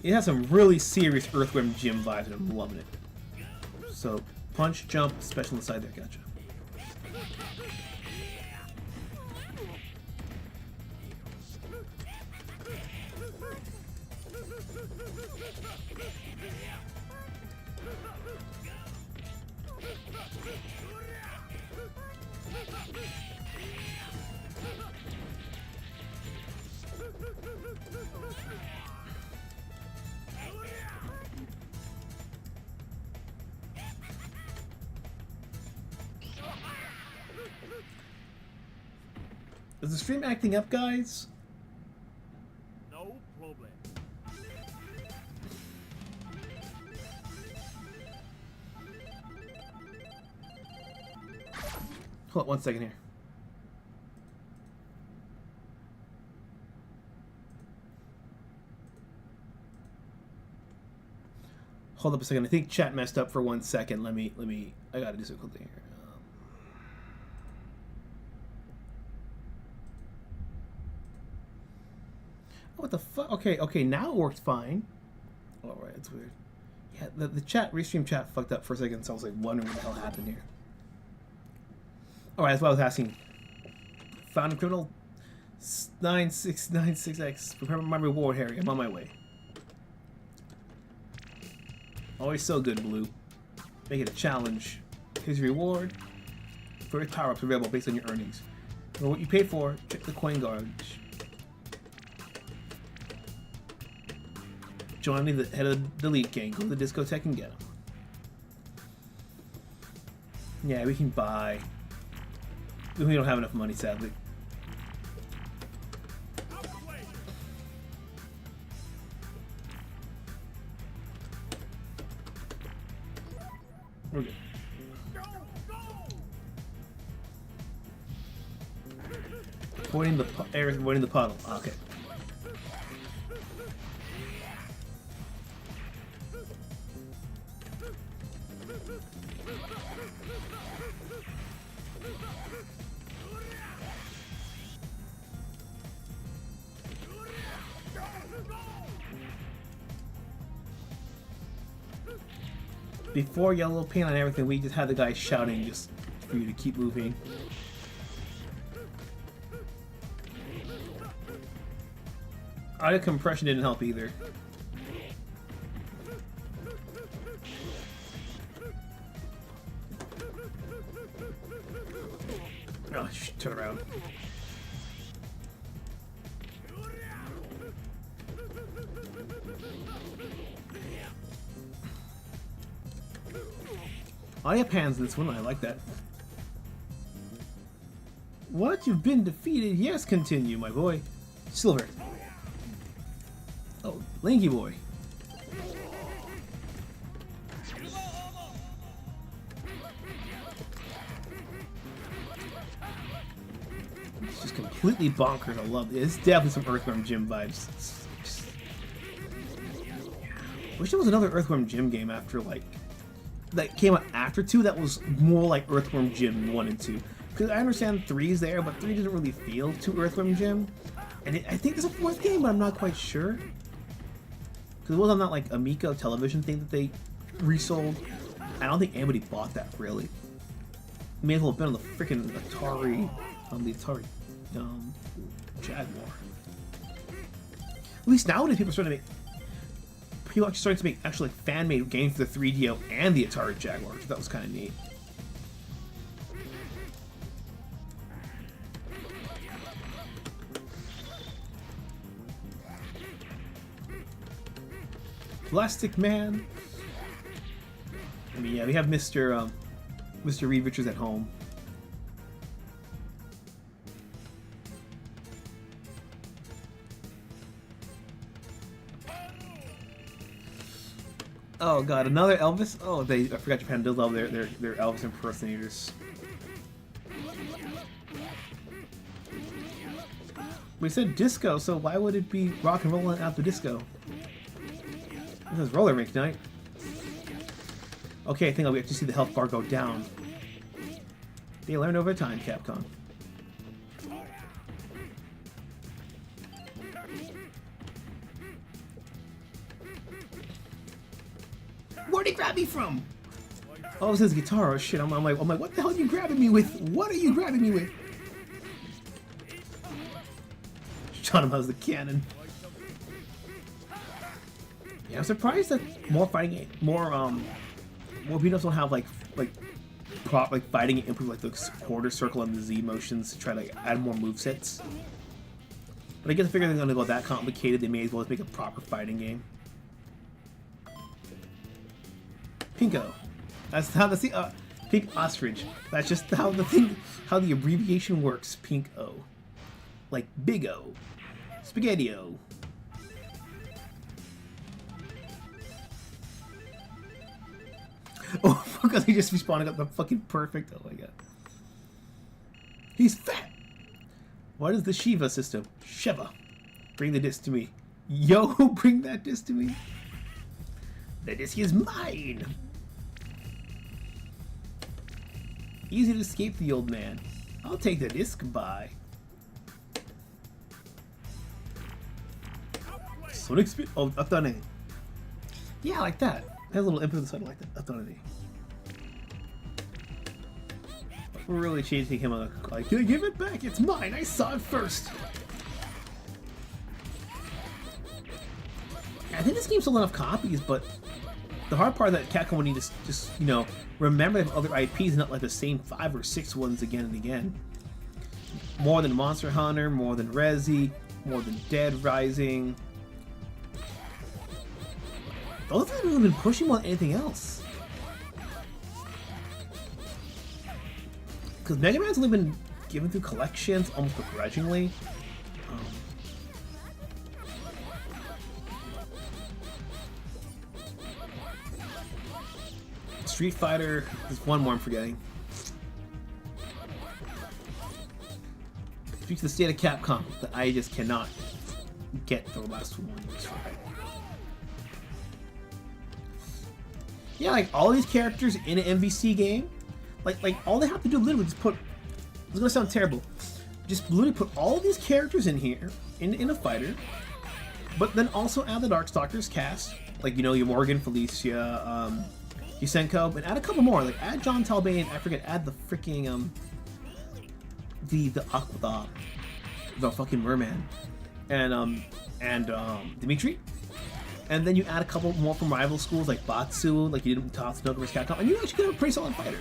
It has some really serious Earthworm Jim vibes, and I'm loving it. So, punch, jump, special on the side there, gotcha. Is the stream acting up, guys? No problem. Hold on 1 second here. Hold up a second. I think chat messed up for 1 second. Let me. I gotta do something quickly here. What the fuck? Okay, now it worked fine. Alright, it's weird. Yeah, the chat, restream chat fucked up for a second, so I was like wondering what the hell happened here. Alright, that's what I was asking. Found a criminal 9696X. Prepare my reward, Harry. I'm on my way. Always so good, Blue. Make it a challenge. Here's your reward. Various power-ups available based on your earnings. For what you paid for, check the coin gauge. Join me, the head of the elite gang. Go to the discotheque and get him. Yeah, we can buy. We don't have enough money, sadly. We're good. Avoiding the puddle. Okay. Before yellow paint on everything, we just had the guy shouting just for you to keep moving. Audio compression didn't help either. Oh, turn around. I have hands in this one. I like that. What? You've been defeated? Yes, continue, my boy. Silver. Oh, Lanky boy. It's just completely bonkers. I love it. It's definitely some Earthworm Jim vibes. Wish there was another Earthworm Jim game after, like, that came out after 2 that was more like Earthworm Jim 1 and 2. Because I understand 3's there, but 3 doesn't really feel too Earthworm Jim. And I think there's a 4th game, but I'm not quite sure. Because it was on that, like, Amico television thing that they resold. I don't think anybody bought that, really. It may as well have been on the freaking Atari, the Atari Jaguar. At least nowadays people are starting to make... People actually starting to make actually like fan-made games for the 3DO and the Atari Jaguar, so that was kind of neat. Plastic Man. I mean, yeah, we have Mr. Reed Richards at home. Oh god, another Elvis? Oh, I forgot Japan does love their Elvis impersonators. We said disco, so why would it be rock and roll after disco? This is roller rink night. Okay, I think I'll be able to see the health bar go down. They learned over time, Capcom. he grab me from? Oh, it's his guitar. Oh shit! I'm like, what the hell are you grabbing me with? What are you grabbing me with? Shot him as the cannon. Yeah, I'm surprised that more beat-ups don't have like fighting and improve like the quarter circle and the Z motions to try to add more movesets. But I guess I figure they're gonna go that complicated. They may as well just make a proper fighting game. Pinko. That's the Pink Ostrich. That's just how the abbreviation works. Pink O, like Big O, Spaghetti-O. Oh, because he just respawned up the fucking perfect. Oh my god. He's fat. What is the Shiva system? Shiva. Bring the disc to me. Yo, bring that disc to me. The disc is mine. Easy to escape the old man. I'll take the disc by. Sonic Speed. Oh, I've done it. Yeah, like that. Has a little input inside like that. I've done it. We're really chasing him on like, give it back, it's mine, I saw it first. I think this game sold enough copies, but the hard part that Capcom would need to just, you know, remember they have other IPs and not like the same 5 or 6 ones again and again. More than Monster Hunter, more than Resi, more than Dead Rising. Those things have been pushing more than anything else. Because Mega Man's only been given through collections almost begrudgingly. Street Fighter, there's one more I'm forgetting. Due to the state of Capcom that I just cannot get the last one. Yeah, like all these characters in an MVC game, like all they have to do literally just put. It's gonna sound terrible. Just literally put all these characters in here in a fighter, but then also add the Darkstalkers cast, like you know your Morgan, Felicia, Yusenko, and add a couple more. Like add John Talbane. I forget. Add the freaking the fucking merman, and Dimitri. And then you add a couple more from rival schools like Batsu, like you did with Tatsunoko vs. Capcom, and you actually get a pretty solid fighter.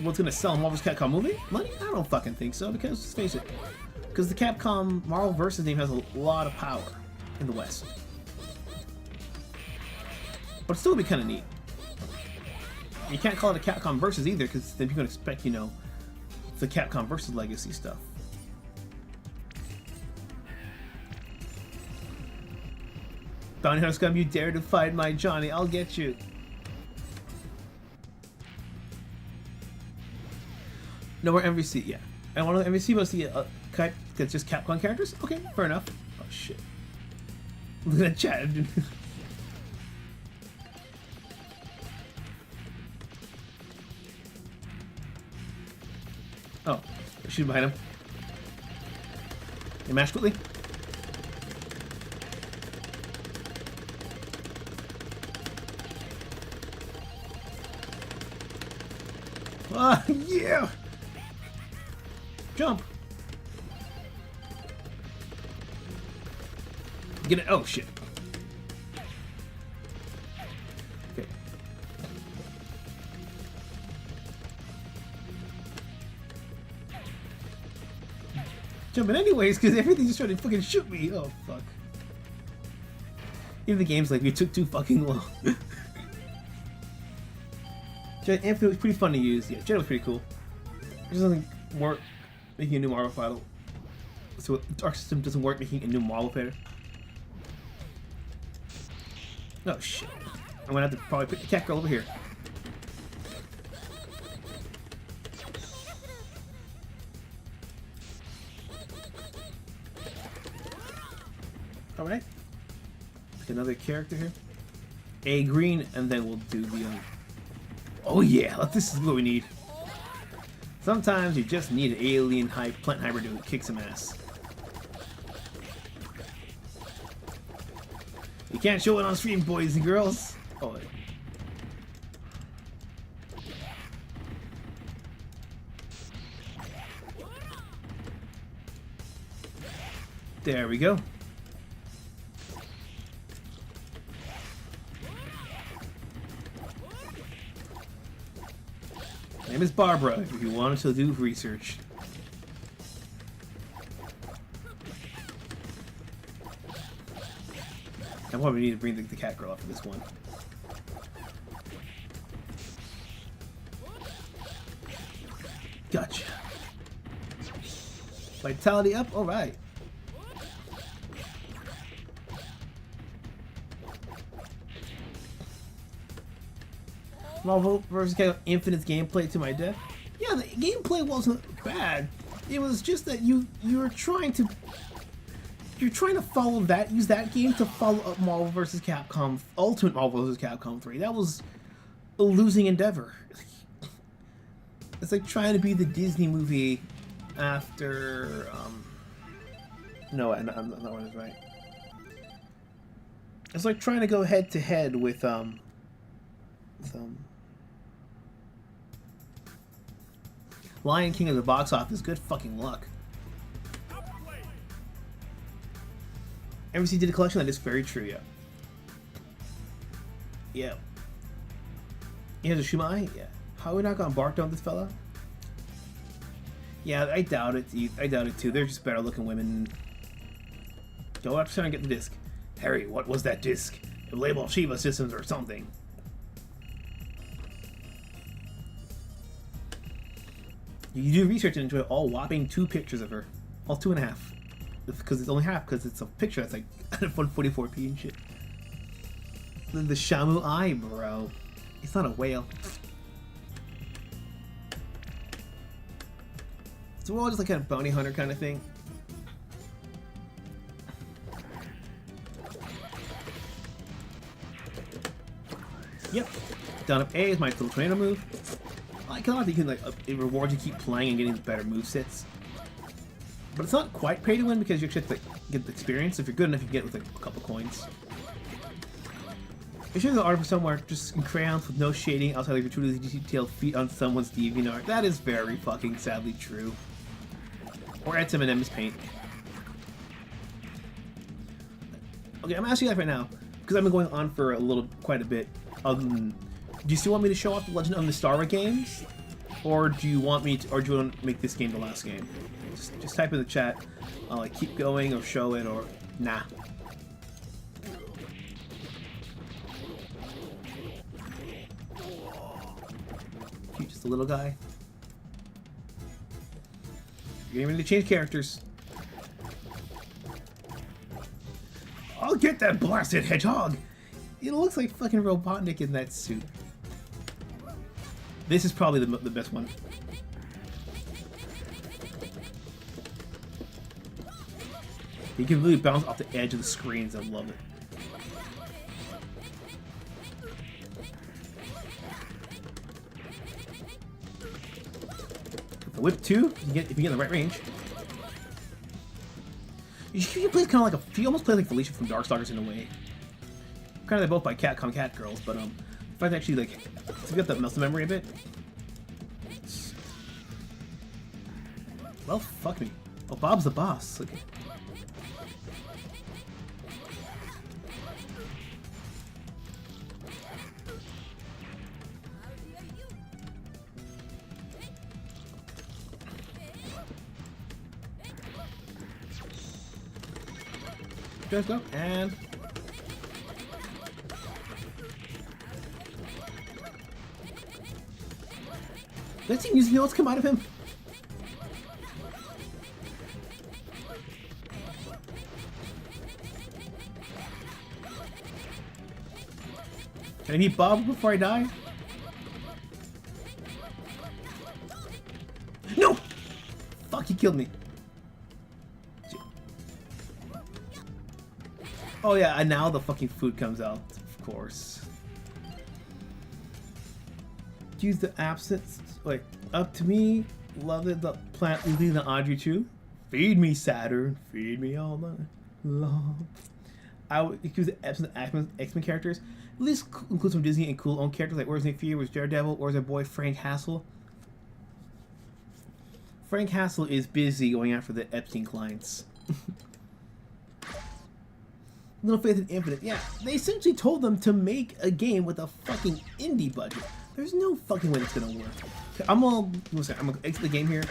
What's gonna sell Marvel vs. Capcom movie? Money? I don't fucking think so, because let's face it, because the Capcom Marvel vs. name has a lot of power in the West. But it still would be kind of neat. You can't call it a Capcom vs. either, because then people expect, you know, the Capcom vs. legacy stuff. Bounty Hunter Scum, you dare to fight my Johnny, I'll get you. No more MVC, yeah. I want to MVC mostly that's just Capcom characters? Okay, fair enough. Oh shit. Look at that chat. Oh, shoot behind him. Hey, mash quickly. Ah, yeah! Jump! Get it! Oh shit! Okay. Jumping anyways, because everything just trying to fucking shoot me. Oh fuck! Even the game's like, we took too fucking long. Infinite was pretty fun to use. Yeah, Jedi was pretty cool. It just doesn't work making a new Marvel fighter. So Dark System doesn't work making a new Marvel fighter. Oh shit. I'm gonna have to probably put the cat girl over here. Alright. Pick another character here. A green, and then we'll do the oh yeah, this is what we need. Sometimes you just need an alien plant hybrid to kick some ass. You can't show it on stream, boys and girls. Oh, wait. There we go. My name is Barbara, if you wanted to do research. I probably need to bring the cat girl up for this one. Gotcha. Vitality up, alright. Marvel vs. Capcom Infinite's gameplay to my death. Yeah, the gameplay wasn't bad. It was just that you're trying to follow that, use that game to follow up Marvel vs. Capcom, Ultimate Marvel vs. Capcom 3. That was a losing endeavor. It's like trying to be the Disney movie after no, I'm not one is right. It's like trying to go head to head with Lion King of the box office. Good fucking luck. MVC did a collection, that is very true, yeah. Yeah. He has a Shumai? Yeah. How are we not gonna bark on this fella? Yeah, I doubt it. I doubt it too. They're just better looking women. Go up trying to get the disc. Harry, what was that disc? A label of Shiva Systems or something. You do research and enjoy all whopping 2 pictures of her. All 2.5. Because it's only half, because it's a picture that's like 144p and shit. The Shamu eye, bro. It's not a whale. So we're all just like kind of bounty hunter kind of thing. Yep. Down up A is my little tornado move. I like a lot that you can like it rewards you keep playing and getting better movesets. But it's not quite pay to win because you actually have to get the experience. If you're good enough, you can get it with like a couple coins. If you're the artwork somewhere, just in crayons with no shading outside of your truly detailed feet on someone's DeviantArt. That is very fucking sadly true. Or add some M&M's paint. Okay, I'm asking you that right now because I've been going on for quite a bit. Do you still want me to show off the Legend of Nestara games, or do you want me to, or do you want to make this game the last game? Just type in the chat. I'll like keep going or show it or nah. Cute, just a little guy. You're getting ready to change characters. I'll get that blasted hedgehog! It looks like fucking Robotnik in that suit. This is probably the best one. You can really bounce off the edge of the screens. I love it. The whip 2, if you get in the right range. You play kind of like you almost play like Felicia from Darkstalkers in a way. Kind of they're both by Capcom Cat Girls, but if I actually like to get that muscle memory a bit. Well, fuck me. Oh, Bob's the boss. Okay. Let's go, and let's see music notes come out of him. Can I meet Bob before I die? No! Fuck, he killed me. Oh yeah, and now the fucking food comes out, of course. Use the absence. Wait, up to me. Love it. The plant leading the Audrey too. Feed me, Saturn. Feed me all night long. I would include the X-Men characters. At least include some Disney and cool own characters like Where's Nick Fury, Where's Daredevil, Where's our boy Frank Castle. Frank Castle is busy going after the Epstein clients. Little Faith in Infinite. Yeah, they essentially told them to make a game with a fucking indie budget. There's no fucking way that's gonna work. I'm gonna exit the game here.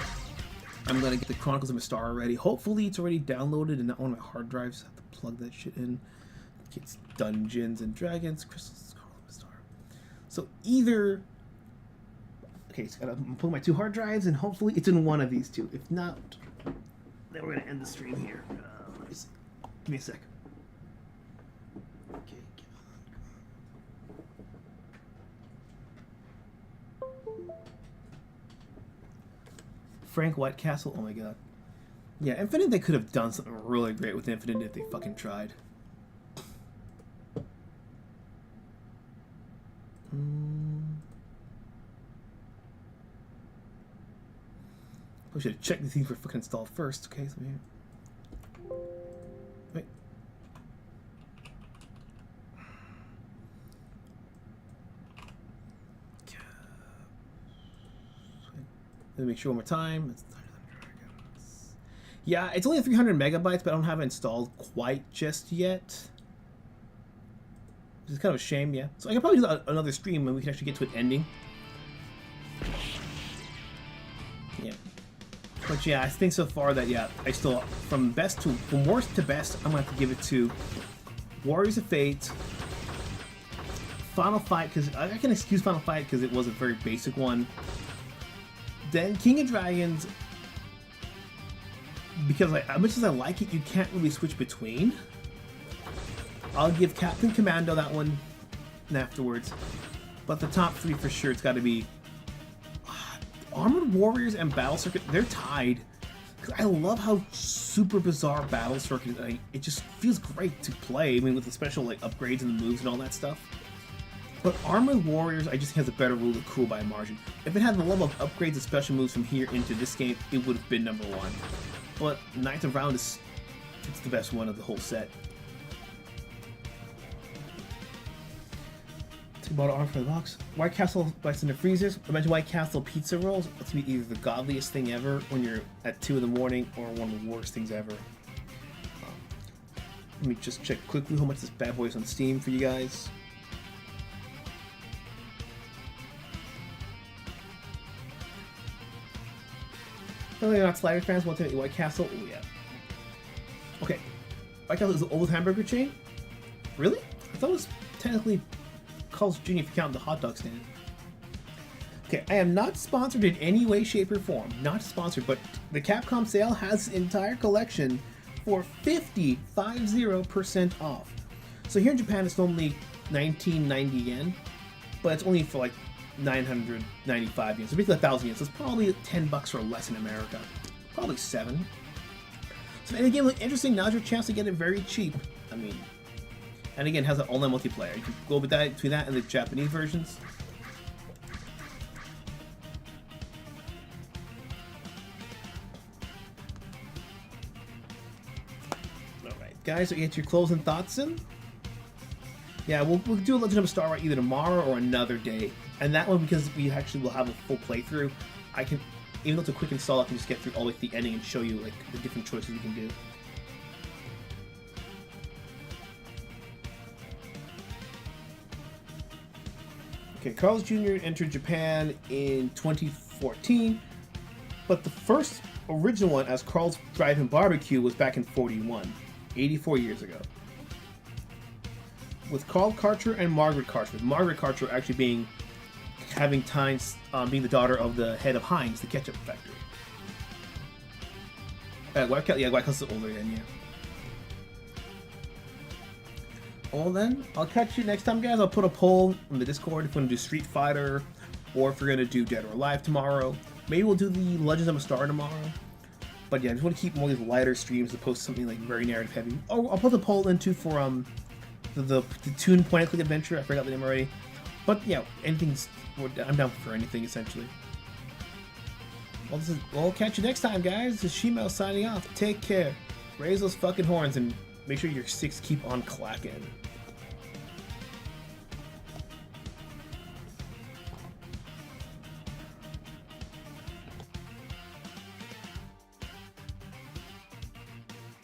I'm gonna get the Chronicles of Mystar already. Hopefully it's already downloaded and not on my hard drives. I have to plug that shit in. It's Dungeons and Dragons, Crystals, Chronicles of Mystar. So either... Okay, so I'm pulling my 2 hard drives and hopefully it's in one of these 2. If not, then we're gonna end the stream here. Let me see. Give me a sec. Okay, Frank Whitecastle, oh my god. Yeah, Infinite, they could have done something really great with Infinite if they fucking tried. We should have checked these things were fucking installed first. Okay, so here. Wait. Let me make sure one more time. Yeah, it's only 300 megabytes, but I don't have it installed quite just yet. Which is kind of a shame, yeah. So I can probably do another stream when we can actually get to an ending. Yeah. But yeah, I think so far that, yeah, I still, from worst to best, I'm going to have to give it to Warriors of Fate, Final Fight, because I can excuse Final Fight because it was a very basic one. Then King of Dragons, because as much as I like it, you can't really switch between. I'll give Captain Commando that one afterwards. But the top 3 for sure, it's got to be Armored Warriors and Battle Circuit. They're tied. Because I love how super bizarre Battle Circuit is. It just feels great to play. I mean, with the special like upgrades and the moves and all that stuff. But Armored Warriors, I just think has a better rule of cool by a margin. If it had the level of upgrades and special moves from here into this game, it would have been number 1. But Knights of Round it's the best one of the whole set. Bottle arm for the box. White Castle bites into freezers. Imagine White Castle pizza rolls. It's be either the godliest thing ever when you're at 2 in the morning, or one of the worst things ever. Let me just check quickly how much this bad boy is on Steam for you guys. Oh, you're not Slider fans. Want to eat White Castle? Oh yeah. Okay. White Castle is the oldest hamburger chain. Really? I thought it was technically Carl's Jr. if you count the hot dog stand. Okay, I am not sponsored in any way, shape, or form. Not sponsored, but the Capcom sale has the entire collection for 50% off. So here in Japan, it's normally 1990 yen, but it's only for like 995 yen. So basically 1,000 yen. So it's probably 10 bucks or less in America. Probably 7. So any game look interesting, now's your chance to get it very cheap. I mean, and again, it has an online multiplayer. You can go between that and the Japanese versions. Alright, guys, so you get your closing thoughts in? Yeah, we'll do a Legend of Star Wars either tomorrow or another day. And that one, because we actually will have a full playthrough, I can, even though it's a quick install, I can just get through all the way to the ending and show you like the different choices you can do. Okay, Carl's Jr. entered Japan in 2014, but the first original one as Carl's Drive-In Barbecue was back in 41, 84 years ago. With Carl Karcher and Margaret Karcher, with Margaret Karcher actually having Tynes being the daughter of the head of Heinz, the ketchup factory. White Castle's older than, yeah. Well then, I'll catch you next time, guys. I'll put a poll in the Discord if we're going to do Street Fighter, or if we're going to do Dead or Alive tomorrow. Maybe we'll do the Legends of a Star tomorrow. But yeah, I just want to keep more of these lighter streams as opposed to something like very narrative heavy. Oh, I'll put the poll in too for the Toon point-and-click adventure. I forgot the name already. But yeah, I'm down for anything essentially. Well, we'll catch you next time, guys. This is Shimo signing off. Take care. Raise those fucking horns and Make sure your sticks keep on clacking.